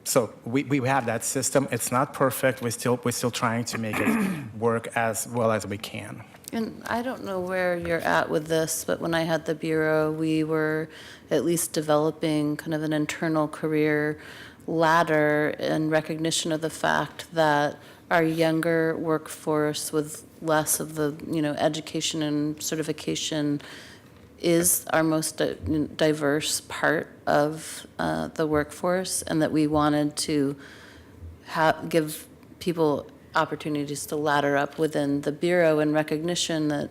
so we have that system. It's not perfect. We're still trying to make it work as well as we can. And I don't know where you're at with this, but when I had the Bureau, we were at least developing kind of an internal career ladder in recognition of the fact that our younger workforce with less of the, education and certification is our most diverse part of the workforce, and that we wanted to give people opportunities to ladder up within the Bureau in recognition that,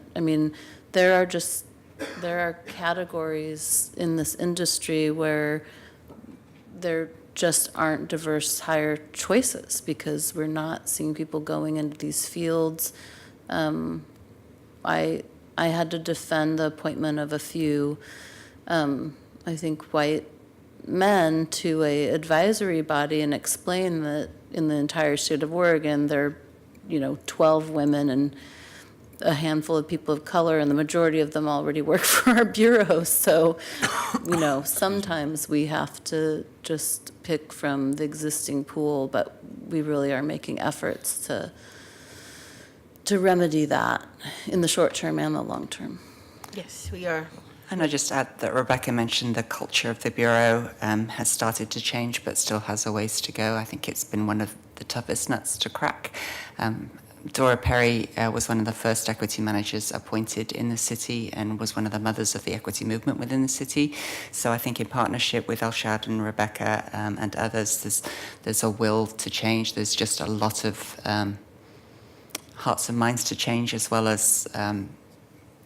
there are categories in this industry where there just aren't diverse hire choices because we're not seeing people going into these fields. I had to defend the appointment of a few, I think, white men to a advisory body and explain that in the entire state of Oregon, there are, 12 women and a handful of people of color, and the majority of them already work for our bureau. So, sometimes we have to just pick from the existing pool, but we really are making efforts to remedy that in the short term and the long term. Yes, we are. And I'll just add that Rebecca mentioned the culture of the Bureau has started to change, but still has a ways to go. I think it's been one of the toughest nuts to crack. Dora Perry was one of the first equity managers appointed in the city and was one of the mothers of the equity movement within the city. So I think in partnership with Elshad and Rebecca and others, there's a will to change. There's just a lot of hearts and minds to change, as well as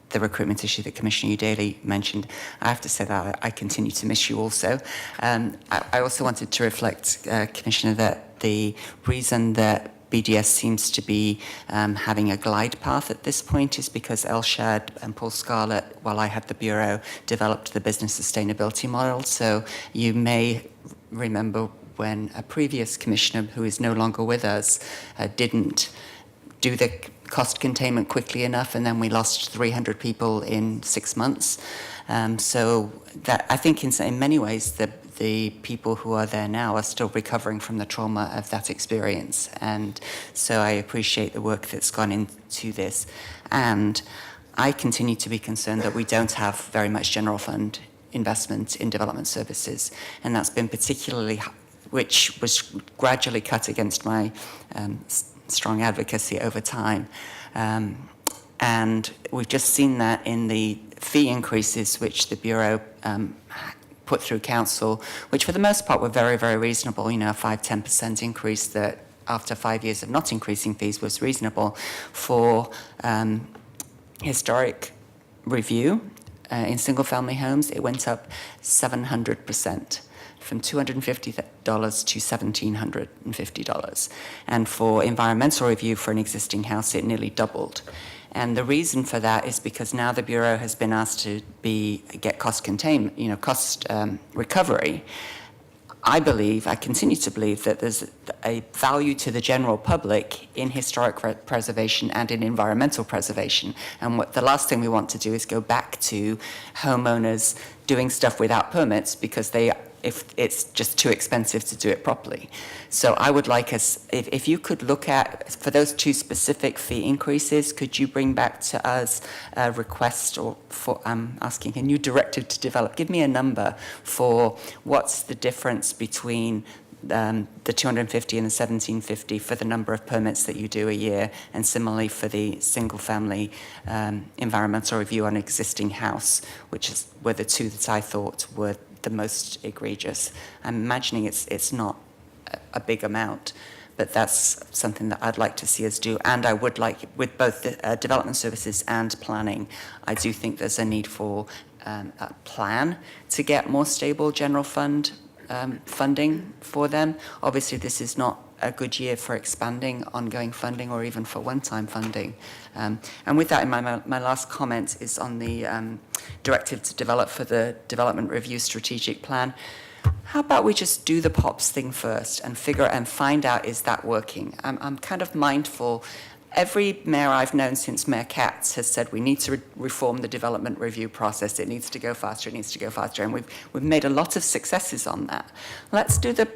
the recruitment issue that Commissioner Udaley mentioned. I have to say that I continue to miss you also. I also wanted to reflect, Commissioner, that the reason that BDS seems to be having a glide path at this point is because Elshad and Paul Scarlett, while I had the Bureau, developed the business sustainability model. So you may remember when a previous commissioner, who is no longer with us, didn't do the cost containment quickly enough, and then we lost 300 people in 6 months. So that, I think in many ways, the people who are there now are still recovering from the trauma of that experience. And so I appreciate the work that's gone into this. And I continue to be concerned that we don't have very much general fund investment in development services. And that's been particularly, which was gradually cut against my strong advocacy over time. And we've just seen that in the fee increases which the Bureau put through council, which for the most part were very, very reasonable, you know, a 5-10% increase that after 5 years of not increasing fees was reasonable. For historic review in single-family homes, it went up 700%. From $250 to $1,750. And for environmental review for an existing house, it nearly doubled. And the reason for that is because now the Bureau has been asked to get cost containment, you know, cost recovery. I continue to believe that there's a value to the general public in historic preservation and in environmental preservation. And the last thing we want to do is go back to homeowners doing stuff without permits because if it's just too expensive to do it properly. So I would like us, if you could look at, for those 2 specific fee increases, could you bring back to us a request or asking a new directive to develop, give me a number for what's the difference between the 250 and the 1750 for the number of permits that you do a year, and similarly for the single-family environmental review on existing house, which were the 2 that I thought were the most egregious. I'm imagining it's not a big amount, but that's something that I'd like to see us do. And I would like, with both the development services and planning, I do think there's a need for a plan to get more stable general fund funding for them. Obviously, this is not a good year for expanding ongoing funding or even for one-time funding. And with that in mind, my last comment is on the directive to develop for the development review strategic plan. How about we just do the POPs thing first and find out, is that working? I'm kind of mindful. Every mayor I've known since Mayor Katz has said we need to reform the development review process. It needs to go faster. It needs to go faster. And we've made a lot of successes on that. Let's do the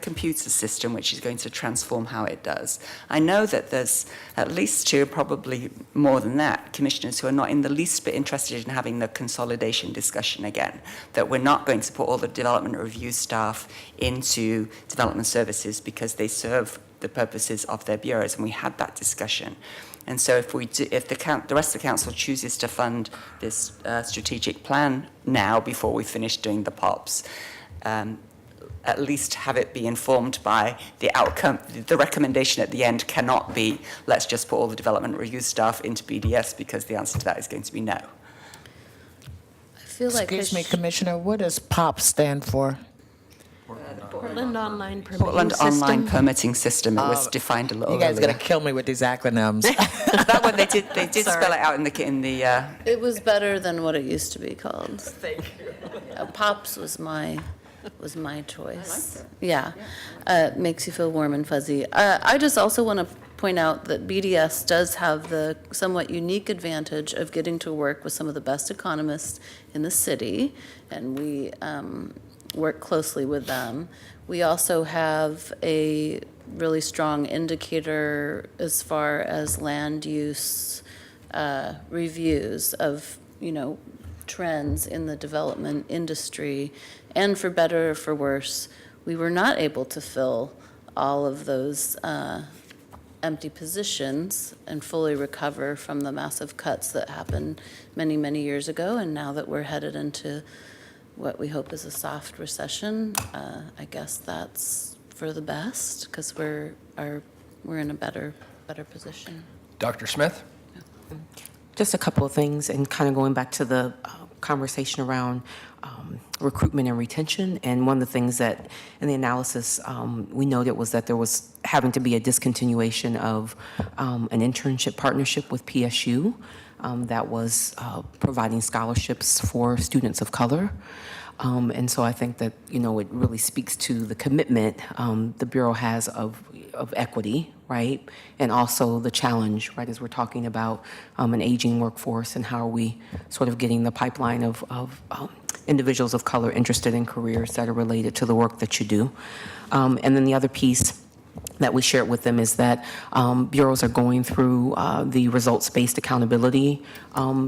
computer system, which is going to transform how it does. I know that there's at least 2, probably more than that, commissioners who are not in the least bit interested in having the consolidation discussion again, that we're not going to put all the development review staff into development services because they serve the purposes of their bureaus, and we had that discussion. And so if the rest of the council chooses to fund this strategic plan now before we finish doing the POPs, at least have it be informed by the outcome. The recommendation at the end cannot be, let's just put all the development review staff into BDS, because the answer to that is going to be no. I feel like Excuse me, Commissioner, what does POP stand for? Portland Online Permitting Portland System. Online Permitting System. It was defined a little You guys earlier. are going to kill me with these acronyms. That one, they did spell it out in the It was better than what it used to be called. Thank you. POPs was my choice. Yeah. Makes you feel warm and fuzzy. I just also want to point out that BDS does have the somewhat unique advantage of getting to work with some of the best economists in the city, and we work closely with them. We also have a really strong indicator as far as land use reviews of, trends in the development industry. And for better or for worse, we were not able to fill all of those empty positions and fully recover from the massive cuts that happened many, many years ago. And now that we're headed into what we hope is a soft recession, I guess that's for the best, because we're in a better position. Dr. Smith? Just a couple of things, and kind of going back to the conversation around recruitment and retention. And one of the things that in the analysis we noted was that there was having to be a discontinuation of an internship partnership with PSU that was providing scholarships for students of color. And so I think that, it really speaks to the commitment the Bureau has of equity, right? And also the challenge, right, as we're talking about an aging workforce and how are we sort of getting the pipeline of individuals of color interested in careers that are related to the work that you do. And then the other piece that we shared with them is that bureaus are going through the results-based accountability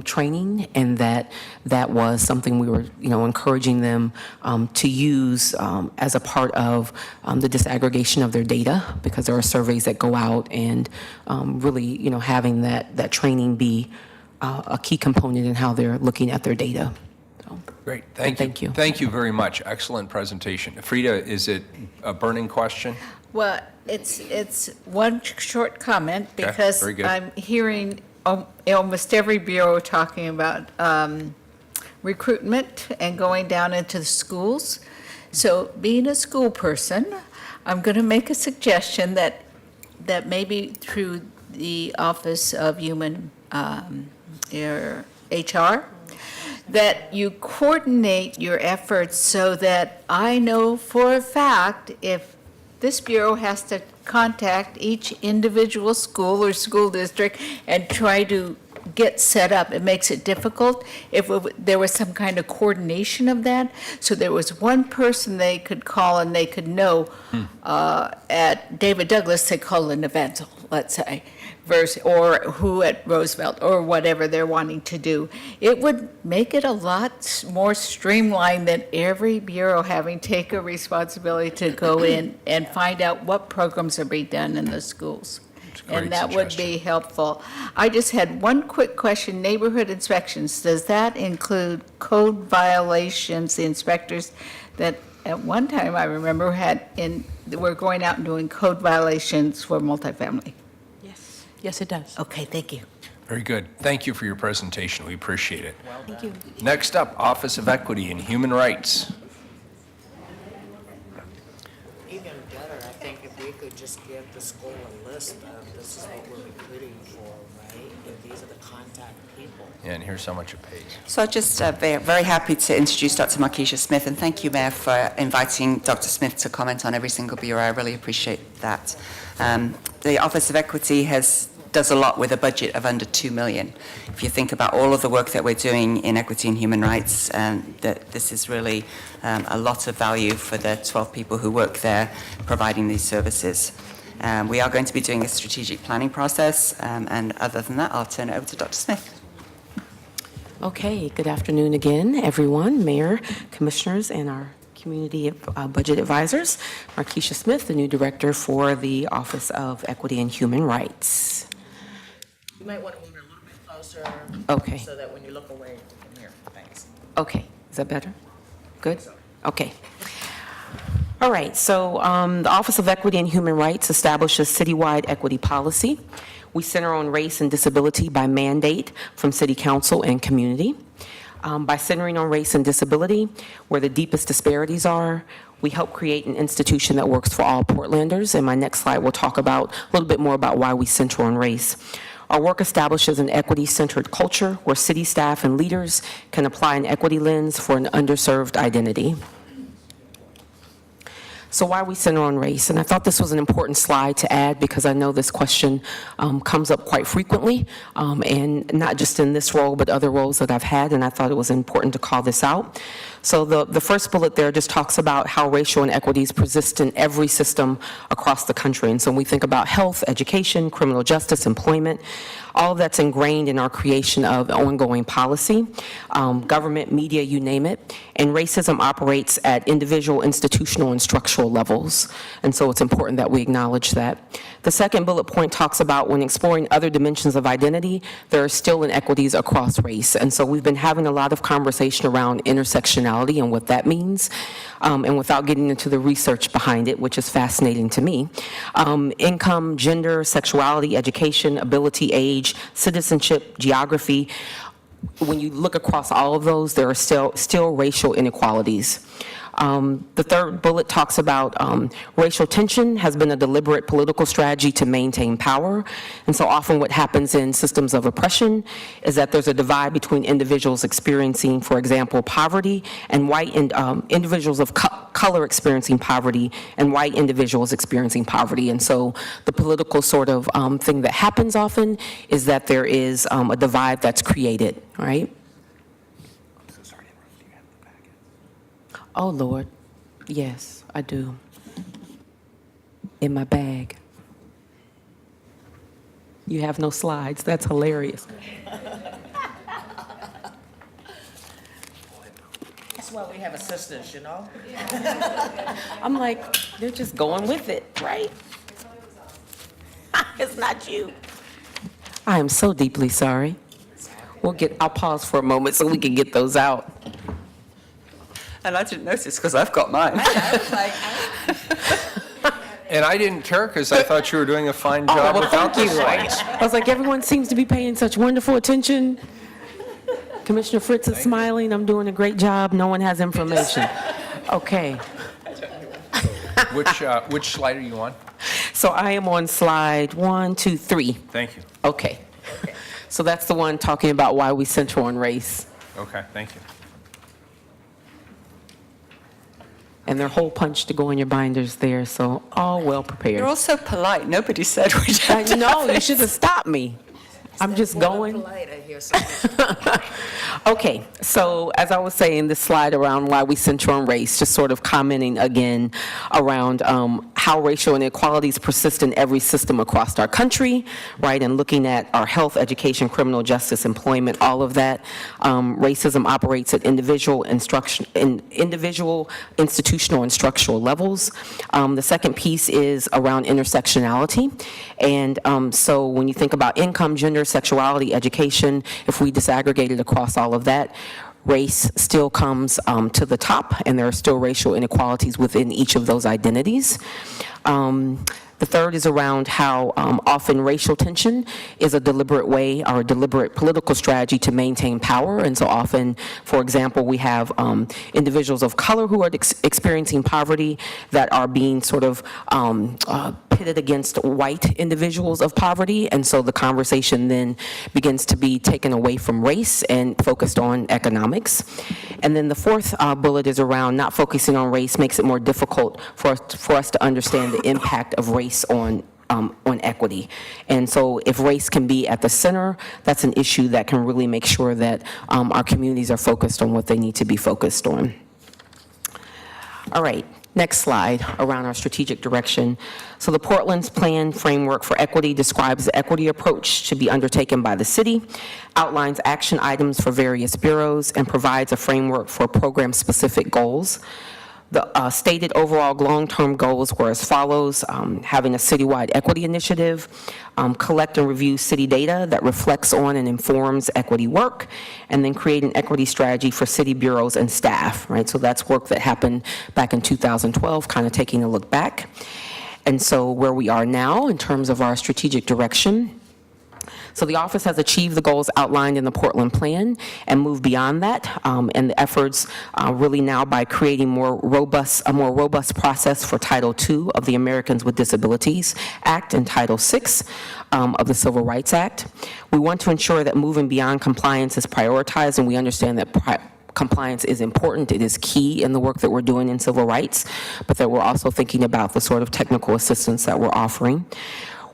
training, and that was something we were, encouraging them to use as a part of the disaggregation of their data, because there are surveys that go out, and really, having that training be a key component in how they're looking at their data. Very Great, thank you. Thank you very much. Excellent presentation. Frida, is it a burning question? Well, it's one short comment Okay, because very good. I'm hearing almost every bureau talking about recruitment and going down into the schools. So being a school person, I'm going to make a suggestion that maybe through the Office of Human your HR, that you coordinate your efforts so that I know for a fact if this bureau has to contact each individual school or school district and try to get set up. It makes it difficult if there was some kind of coordination of that. So there was one person they could call and they could know at David Douglas, they call an event, let's say, or who at Roosevelt or whatever they're wanting to do. It would make it a lot more streamlined than every bureau having to take a responsibility to go in and find out what programs are being done in the schools. And that would be helpful. I just had one quick question. Neighborhood inspections, does that include code violations, the inspectors that at one time I remember were going out and doing code violations for multifamily? Yes, it does. Okay, thank you. Very good. Thank you for your presentation. We appreciate it. Thank you. Next up, Office of Equity and Human Rights. Even better, I think, if we could just give the school a list of this is what we're recruiting for, right? And these are the contact people. Yeah, and here's how much it pays. So just very happy to introduce Dr. Markeisha Smith, and thank you, Mayor, for inviting Dr. Smith to comment on every single bureau. I really appreciate that. The Office of Equity does a lot with a budget of under $2 million. If you think about all of the work that we're doing in equity and human rights, this is really a lot of value for the 12 people who work there providing these services. We are going to be doing a strategic planning process, and other than that, I'll turn it over to Dr. Smith. Okay, good afternoon again, everyone, Mayor, Commissioners, and our Community Budget Advisors. Markeisha Smith, the new Director for the Office of Equity and Human Rights. You might want to move it a little bit closer. Okay. So that when you look away from here. Thanks. Okay, is that better? Good? Okay. All right, so the Office of Equity and Human Rights establishes citywide equity policy. We center on race and disability by mandate from City Council and community. By centering on race and disability, where the deepest disparities are, we help create an institution that works for all Portlanders. And my next slide will talk about a little bit more about why we center on race. Our work establishes an equity-centered culture where city staff and leaders can apply an equity lens for an underserved identity. So why we center on race? And I thought this was an important slide to add because I know this question comes up quite frequently, and not just in this role, but other roles that I've had, and I thought it was important to call this out. So the first bullet there just talks about how racial inequities persist in every system across the country. And so when we think about health, education, criminal justice, employment, all of that's ingrained in our creation of ongoing policy, government, media, you name it. And racism operates at individual, institutional, and structural levels. And so it's important that we acknowledge that. The second bullet point talks about when exploring other dimensions of identity, there are still inequities across race. And so we've been having a lot of conversation around intersectionality and what that means. And without getting into the research behind it, which is fascinating to me, income, gender, sexuality, education, ability, age, citizenship, geography, when you look across all of those, there are still racial inequalities. The third bullet talks about racial tension has been a deliberate political strategy to maintain power. And so often what happens in systems of oppression is that there's a divide between individuals experiencing, for example, poverty and white individuals of color experiencing poverty and white individuals experiencing poverty. And so the political sort of thing that happens often is that there is a divide that's created, right? Oh, Lord. Yes, I do. In my bag. You have no slides. That's hilarious. That's why we have assistants, you know? I'm like, they're just going with it, right? It's not you. I am so deeply sorry. I'll pause for a moment so we can get those out. And I didn't notice because I've got mine. And I didn't care because I thought you were doing a fine job without the slides. I was like, everyone seems to be paying such wonderful attention. Commissioner Fritz is smiling. I'm doing a great job. No one has information. Okay. Which slide are you on? So I am on slide 1, 2, 3. Thank you. Okay. So that's the one talking about why we center on race. Okay, thank you. And their hole punch to go in your binders there, so all well prepared. You're all so polite. Nobody said we I know, you should have stopped me. I'm just going. Okay, so as I was saying, this slide around why we center on race, just sort of commenting again around how racial inequalities persist in every system across our country, right? And looking at our health, education, criminal justice, employment, all of that. Racism operates at individual, institutional, and structural levels. The second piece is around intersectionality. And so when you think about income, gender, sexuality, education, if we disaggregate it across all of that, race still comes to the top, and there are still racial inequalities within each of those identities. The third is around how often racial tension is a deliberate way or a deliberate political strategy to maintain power. And so often, for example, we have individuals of color who are experiencing poverty that are being sort of pitted against white individuals of poverty. And so the conversation then begins to be taken away from race and focused on economics. And then the fourth bullet is around not focusing on race makes it more difficult for us to understand the impact of race on equity. And so if race can be at the center, that's an issue that can really make sure that our communities are focused on what they need to be focused on. All right, next slide around our strategic direction. So the Portland's plan framework for equity describes the equity approach to be undertaken by the city, outlines action items for various bureaus, and provides a framework for program-specific goals. The stated overall long-term goals were as follows: having a citywide equity initiative, collect and review city data that reflects on and informs equity work, and then create an equity strategy for city bureaus and staff, right? So that's work that happened back in 2012, kind of taking a look back. And so where we are now in terms of our strategic direction. So the office has achieved the goals outlined in the Portland plan and moved beyond that, and the efforts really now by creating a more robust process for Title II of the Americans with Disabilities Act and Title VI of the Civil Rights Act. We want to ensure that moving beyond compliance is prioritized, and we understand that compliance is important. It is key in the work that we're doing in civil rights, but that we're also thinking about the sort of technical assistance that we're offering.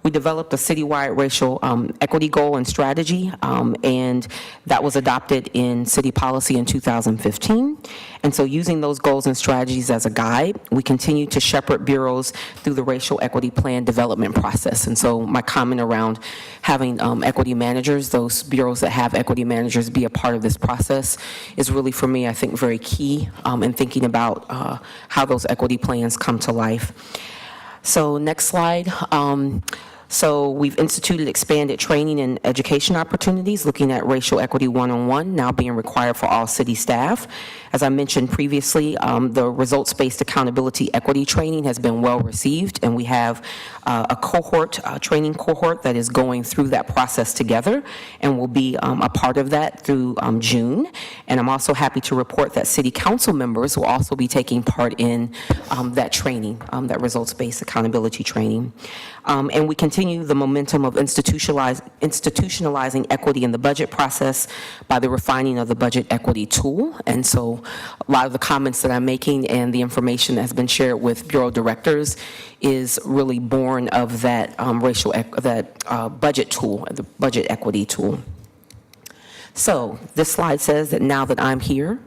We developed a citywide racial equity goal and strategy, and that was adopted in city policy in 2015. And so using those goals and strategies as a guide, we continue to shepherd bureaus through the racial equity plan development process. And so my comment around having equity managers, those bureaus that have equity managers be a part of this process is really, for me, I think, very key in thinking about how those equity plans come to life. So next slide. So we've instituted expanded training and education opportunities looking at racial equity one-on-one now being required for all city staff. As I mentioned previously, the results-based accountability equity training has been well received, and we have a training cohort that is going through that process together and will be a part of that through June. And I'm also happy to report that city council members will also be taking part in that training, that results-based accountability training. And we continue the momentum of institutionalizing equity in the budget process by the refining of the budget equity tool. And so a lot of the comments that I'm making and the information that has been shared with bureau directors is really born of that budget tool, the budget equity tool. So this slide says that now that I'm here,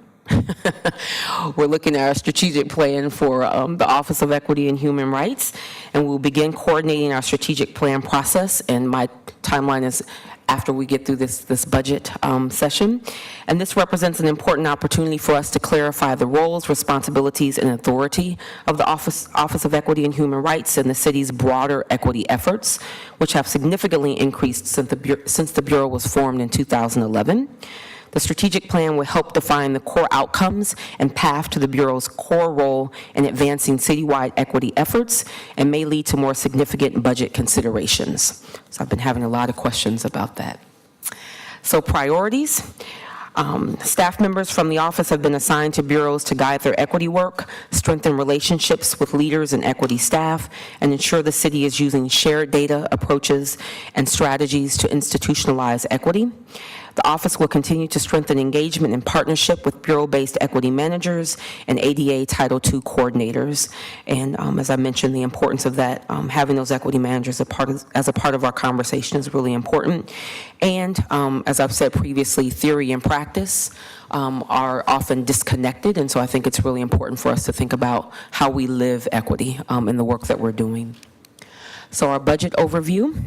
we're looking at our strategic plan for the Office of Equity and Human Rights, and we'll begin coordinating our strategic plan process, and my timeline is after we get through this budget session. And this represents an important opportunity for us to clarify the roles, responsibilities, and authority of the Office of Equity and Human Rights and the city's broader equity efforts, which have significantly increased since the Bureau was formed in 2011. The strategic plan will help define the core outcomes and path to the Bureau's core role in advancing citywide equity efforts and may lead to more significant budget considerations. So I've been having a lot of questions about that. So priorities. Staff members from the office have been assigned to bureaus to guide their equity work, strengthen relationships with leaders and equity staff, and ensure the city is using shared data, approaches, and strategies to institutionalize equity. The office will continue to strengthen engagement and partnership with bureau-based equity managers and ADA Title II coordinators. And as I mentioned, the importance of that, having those equity managers as a part of our conversation is really important. And as I've said previously, theory and practice are often disconnected, and so I think it's really important for us to think about how we live equity in the work that we're doing. So our budget overview.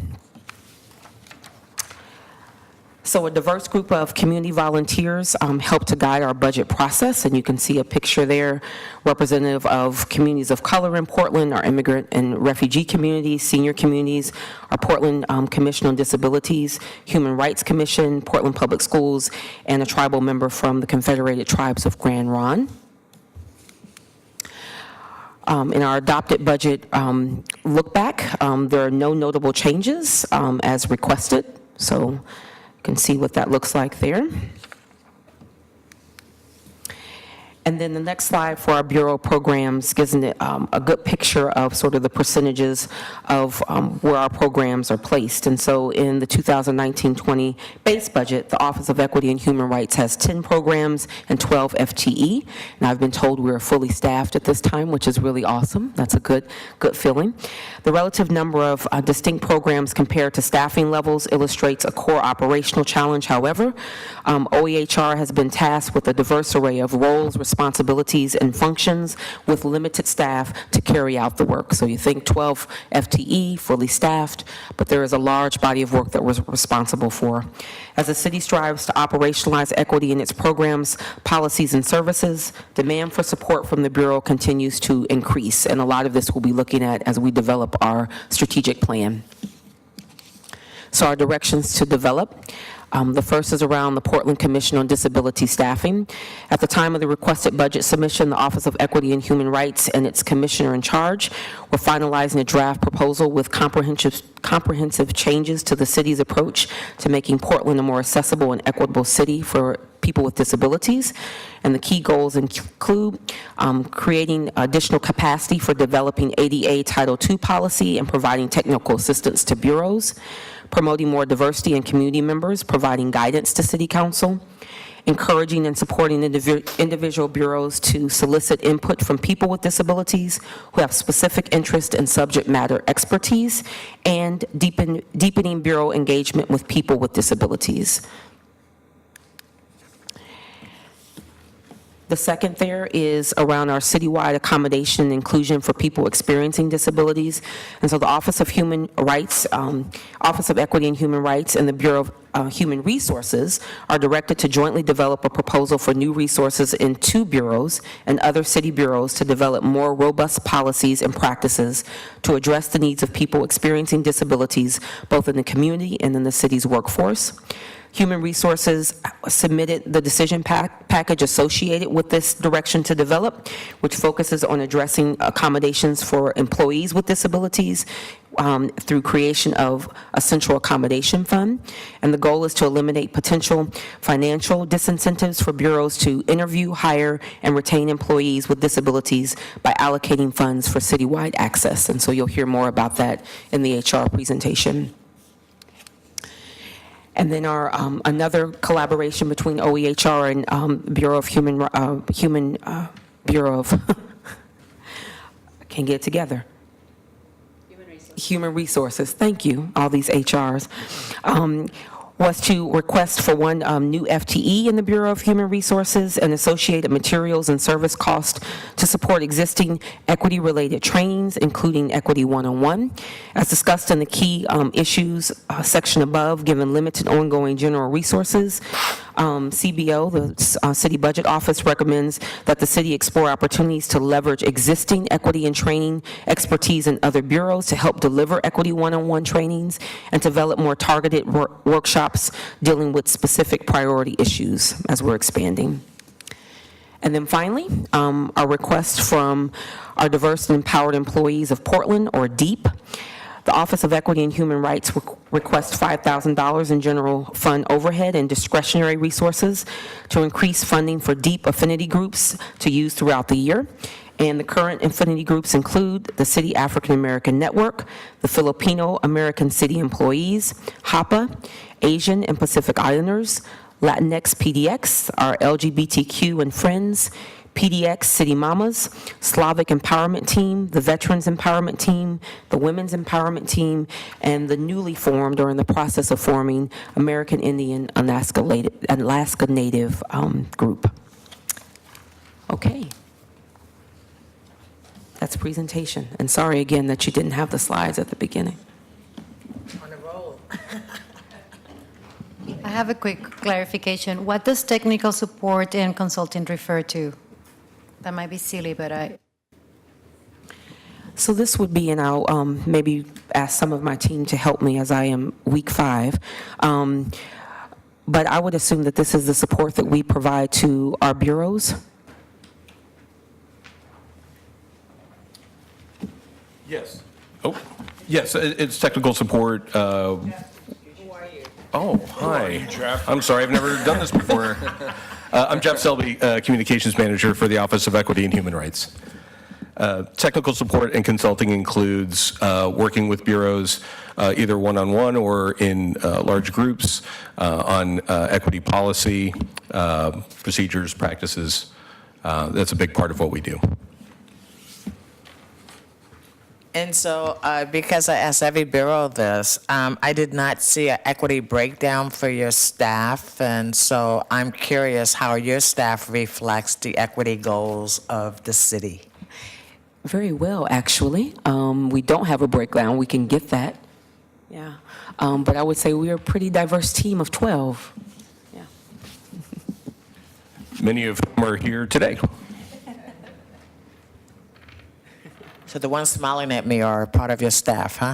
So a diverse group of community volunteers help to guide our budget process, and you can see a picture there representative of communities of color in Portland, our immigrant and refugee communities, senior communities, our Portland Commission on Disabilities, Human Rights Commission, Portland Public Schools, and a tribal member from the Confederated Tribes of Grand Ronde. In our adopted budget look back, there are no notable changes as requested, so you can see what that looks like there. And then the next slide for our Bureau programs gives a good picture of sort of the percentages of where our programs are placed. And so in the 2019-20 base budget, the Office of Equity and Human Rights has 10 programs and 12 FTE. And I've been told we're fully staffed at this time, which is really awesome. That's a good feeling. The relative number of distinct programs compared to staffing levels illustrates a core operational challenge. However, OEHR has been tasked with a diverse array of roles, responsibilities, and functions with limited staff to carry out the work. So you think 12 FTE, fully staffed, but there is a large body of work that we're responsible for. As the city strives to operationalize equity in its programs, policies, and services, demand for support from the Bureau continues to increase, and a lot of this we'll be looking at as we develop our strategic plan. So our directions to develop. The first is around the Portland Commission on Disability Staffing. At the time of the requested budget submission, the Office of Equity and Human Rights and its commissioner in charge were finalizing a draft proposal with comprehensive changes to the city's approach to making Portland a more accessible and equitable city for people with disabilities. And the key goals include creating additional capacity for developing ADA Title II policy and providing technical assistance to bureaus, promoting more diversity in community members, providing guidance to City Council, encouraging and supporting individual bureaus to solicit input from people with disabilities who have specific interest and subject matter expertise, and deepening bureau engagement with people with disabilities. The second there is around our citywide accommodation and inclusion for people experiencing disabilities. And so the Office of Human Rights, Office of Equity and Human Rights, and the Bureau of Human Resources are directed to jointly develop a proposal for new resources in 2 bureaus and other city bureaus to develop more robust policies and practices to address the needs of people experiencing disabilities, both in the community and in the city's workforce. Human Resources submitted the decision package associated with this direction to develop, which focuses on addressing accommodations for employees with disabilities through creation of a central accommodation fund. And the goal is to eliminate potential financial disincentives for bureaus to interview, hire, and retain employees with disabilities by allocating funds for citywide access. And so you'll hear more about that in the HR presentation. And then our another collaboration between OEHR and Bureau of Bureau of I can't get it together. Human Resources. Thank you, all these HRs. Was to request for one new FTE in the Bureau of Human Resources and associated materials and service costs to support existing equity-related trainings, including Equity 101. As discussed in the key issues section above, given limited ongoing general resources, CBO, the City Budget Office, recommends that the city explore opportunities to leverage existing equity and training expertise in other bureaus to help deliver equity one-on-one trainings and develop more targeted workshops dealing with specific priority issues as we're expanding. And then finally, our request from our Diverse and Empowered Employees of Portland, or DEEP. The Office of Equity and Human Rights requests $5,000 in general fund overhead and discretionary resources to increase funding for DEEP affinity groups to use throughout the year. And the current affinity groups include the City African American Network, the Filipino American City Employees, HAPA, Asian and Pacific Islanders, Latinx PDX, our LGBTQ and Friends, PDX City Mamas, Slavic Empowerment Team, the Veterans Empowerment Team, the Women's Empowerment Team, and the newly formed, or in the process of forming, American Indian Alaska Native group. Okay. That's presentation. And sorry again that you didn't have the slides at the beginning. On the roll. I have a quick clarification. What does technical support and consulting refer to? That might be silly, but So this would be, and I'll maybe ask some of my team to help me as I am week 5. But I would assume that this is the support that we provide to our bureaus. Yes. Oh, yes, it's technical support. Who are you? Oh, hi. I'm sorry, I've never done this before. I'm Jeff Selby, Communications Manager for the Office of Equity and Human Rights. Technical support and consulting includes working with bureaus either one-on-one or in large groups on equity policy, procedures, practices. That's a big part of what we do. And so, because I asked every bureau this, I did not see an equity breakdown for your staff, and so I'm curious how your staff reflects the equity goals of the city. Very well, actually. We don't have a breakdown. We can get that. Yeah. But I would say we are a pretty diverse team of 12. Yeah. Many of whom are here today. So the ones smiling at me are part of your staff, huh?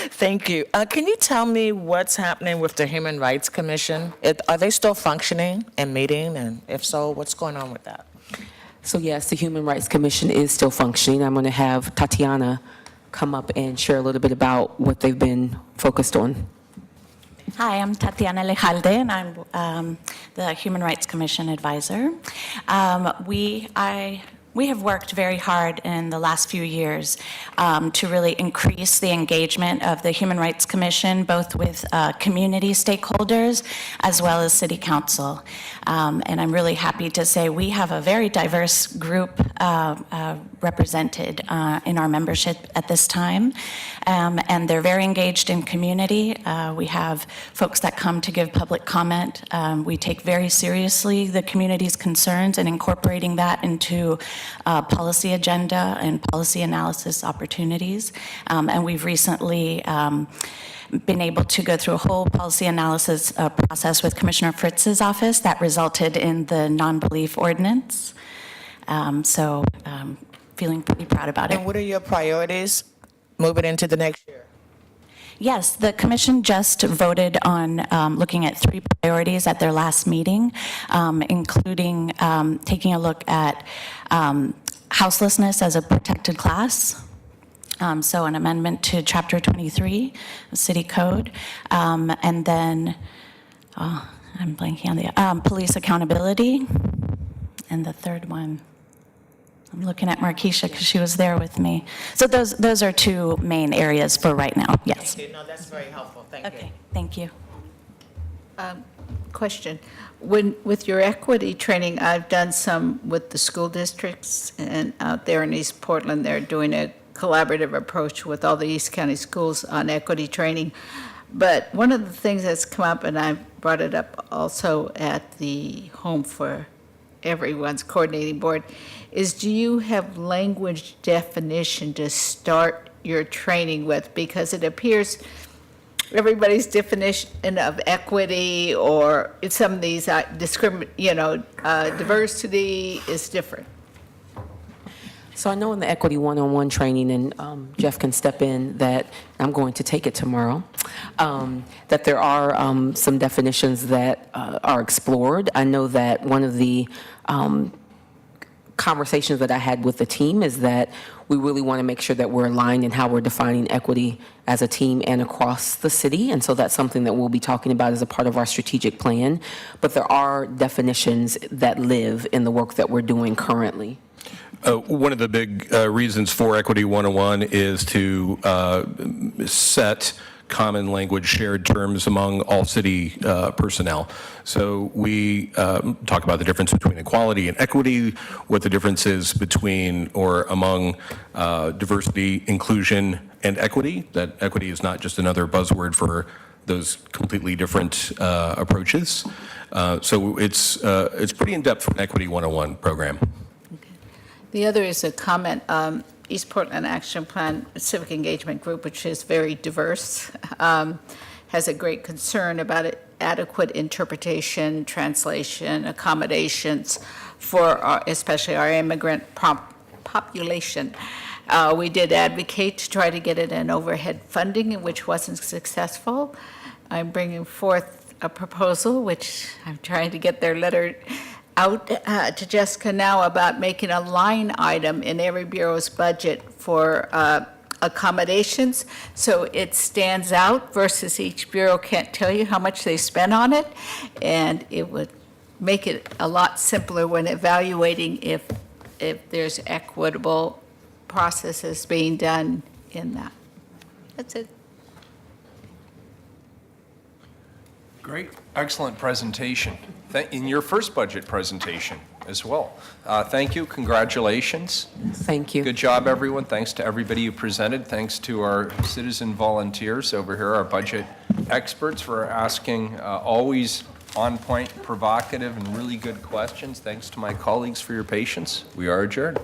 Thank you. Can you tell me what's happening with the Human Rights Commission? Are they still functioning and meeting? And if so, what's going on with that? So yes, the Human Rights Commission is still functioning. I'm going to have Tatiana come up and share a little bit about what they've been focused on. Hi, I'm Tatiana Lejalde, and I'm the Human Rights Commission advisor. We have worked very hard in the last few years to really increase the engagement of the Human Rights Commission, both with community stakeholders as well as City Council. And I'm really happy to say we have a very diverse group represented in our membership at this time. And they're very engaged in community. We have folks that come to give public comment. We take very seriously the community's concerns and incorporating that into policy agenda and policy analysis opportunities. And we've recently been able to go through a whole policy analysis process with Commissioner Fritz's office that resulted in the non-belief ordinance. So feeling pretty proud about it. And what are your priorities moving into the next year? Yes, the commission just voted on looking at 3 priorities at their last meeting, including taking a look at houselessness as a protected class. So an amendment to Chapter 23, the City Code, and then, I'm blanking on the, police accountability, and the third one, I'm looking at Markeisha because she was there with me. So those are 2 main areas for right now, yes. Thank you. No, that's very helpful. Thank you. Okay, thank you. Question. With your equity training, I've done some with the school districts, and out there in East Portland, they're doing a collaborative approach with all the East County schools on equity training. But one of the things that's come up, and I brought it up also at the Home for Everyone's coordinating board, is do you have language definition to start your training with? Because it appears everybody's definition of equity or some of these diversity is different. So I know in the Equity 101 training, and Jeff can step in, that I'm going to take it tomorrow, that there are some definitions that are explored. I know that one of the conversations that I had with the team is that we really want to make sure that we're aligned in how we're defining equity as a team and across the city. And so that's something that we'll be talking about as a part of our strategic plan. But there are definitions that live in the work that we're doing currently. One of the big reasons for Equity 101 is to set common language, shared terms among all city personnel. So we talk about the difference between equality and equity, what the difference is between or among diversity, inclusion, and equity. That equity is not just another buzzword for those completely different approaches. So it's pretty in-depth for an Equity 101 program. The other is a comment, East Portland Action Plan Civic Engagement Group, which is very diverse, has a great concern about adequate interpretation, translation, accommodations for especially our immigrant population. We did advocate to try to get it in overhead funding, which wasn't successful. I'm bringing forth a proposal, which I'm trying to get their letter out to Jessica now, about making a line item in every bureau's budget for accommodations, so it stands out versus each bureau can't tell you how much they spent on it, and it would make it a lot simpler when evaluating if there's equitable processes being done in that. That's it. Great, excellent presentation. In your first budget presentation as well. Thank you, congratulations. Thank you. Good job, everyone. Thanks to everybody who presented. Thanks to our citizen volunteers over here, our budget experts, for asking always on-point, provocative, and really good questions. Thanks to my colleagues for your patience. We are adjourned.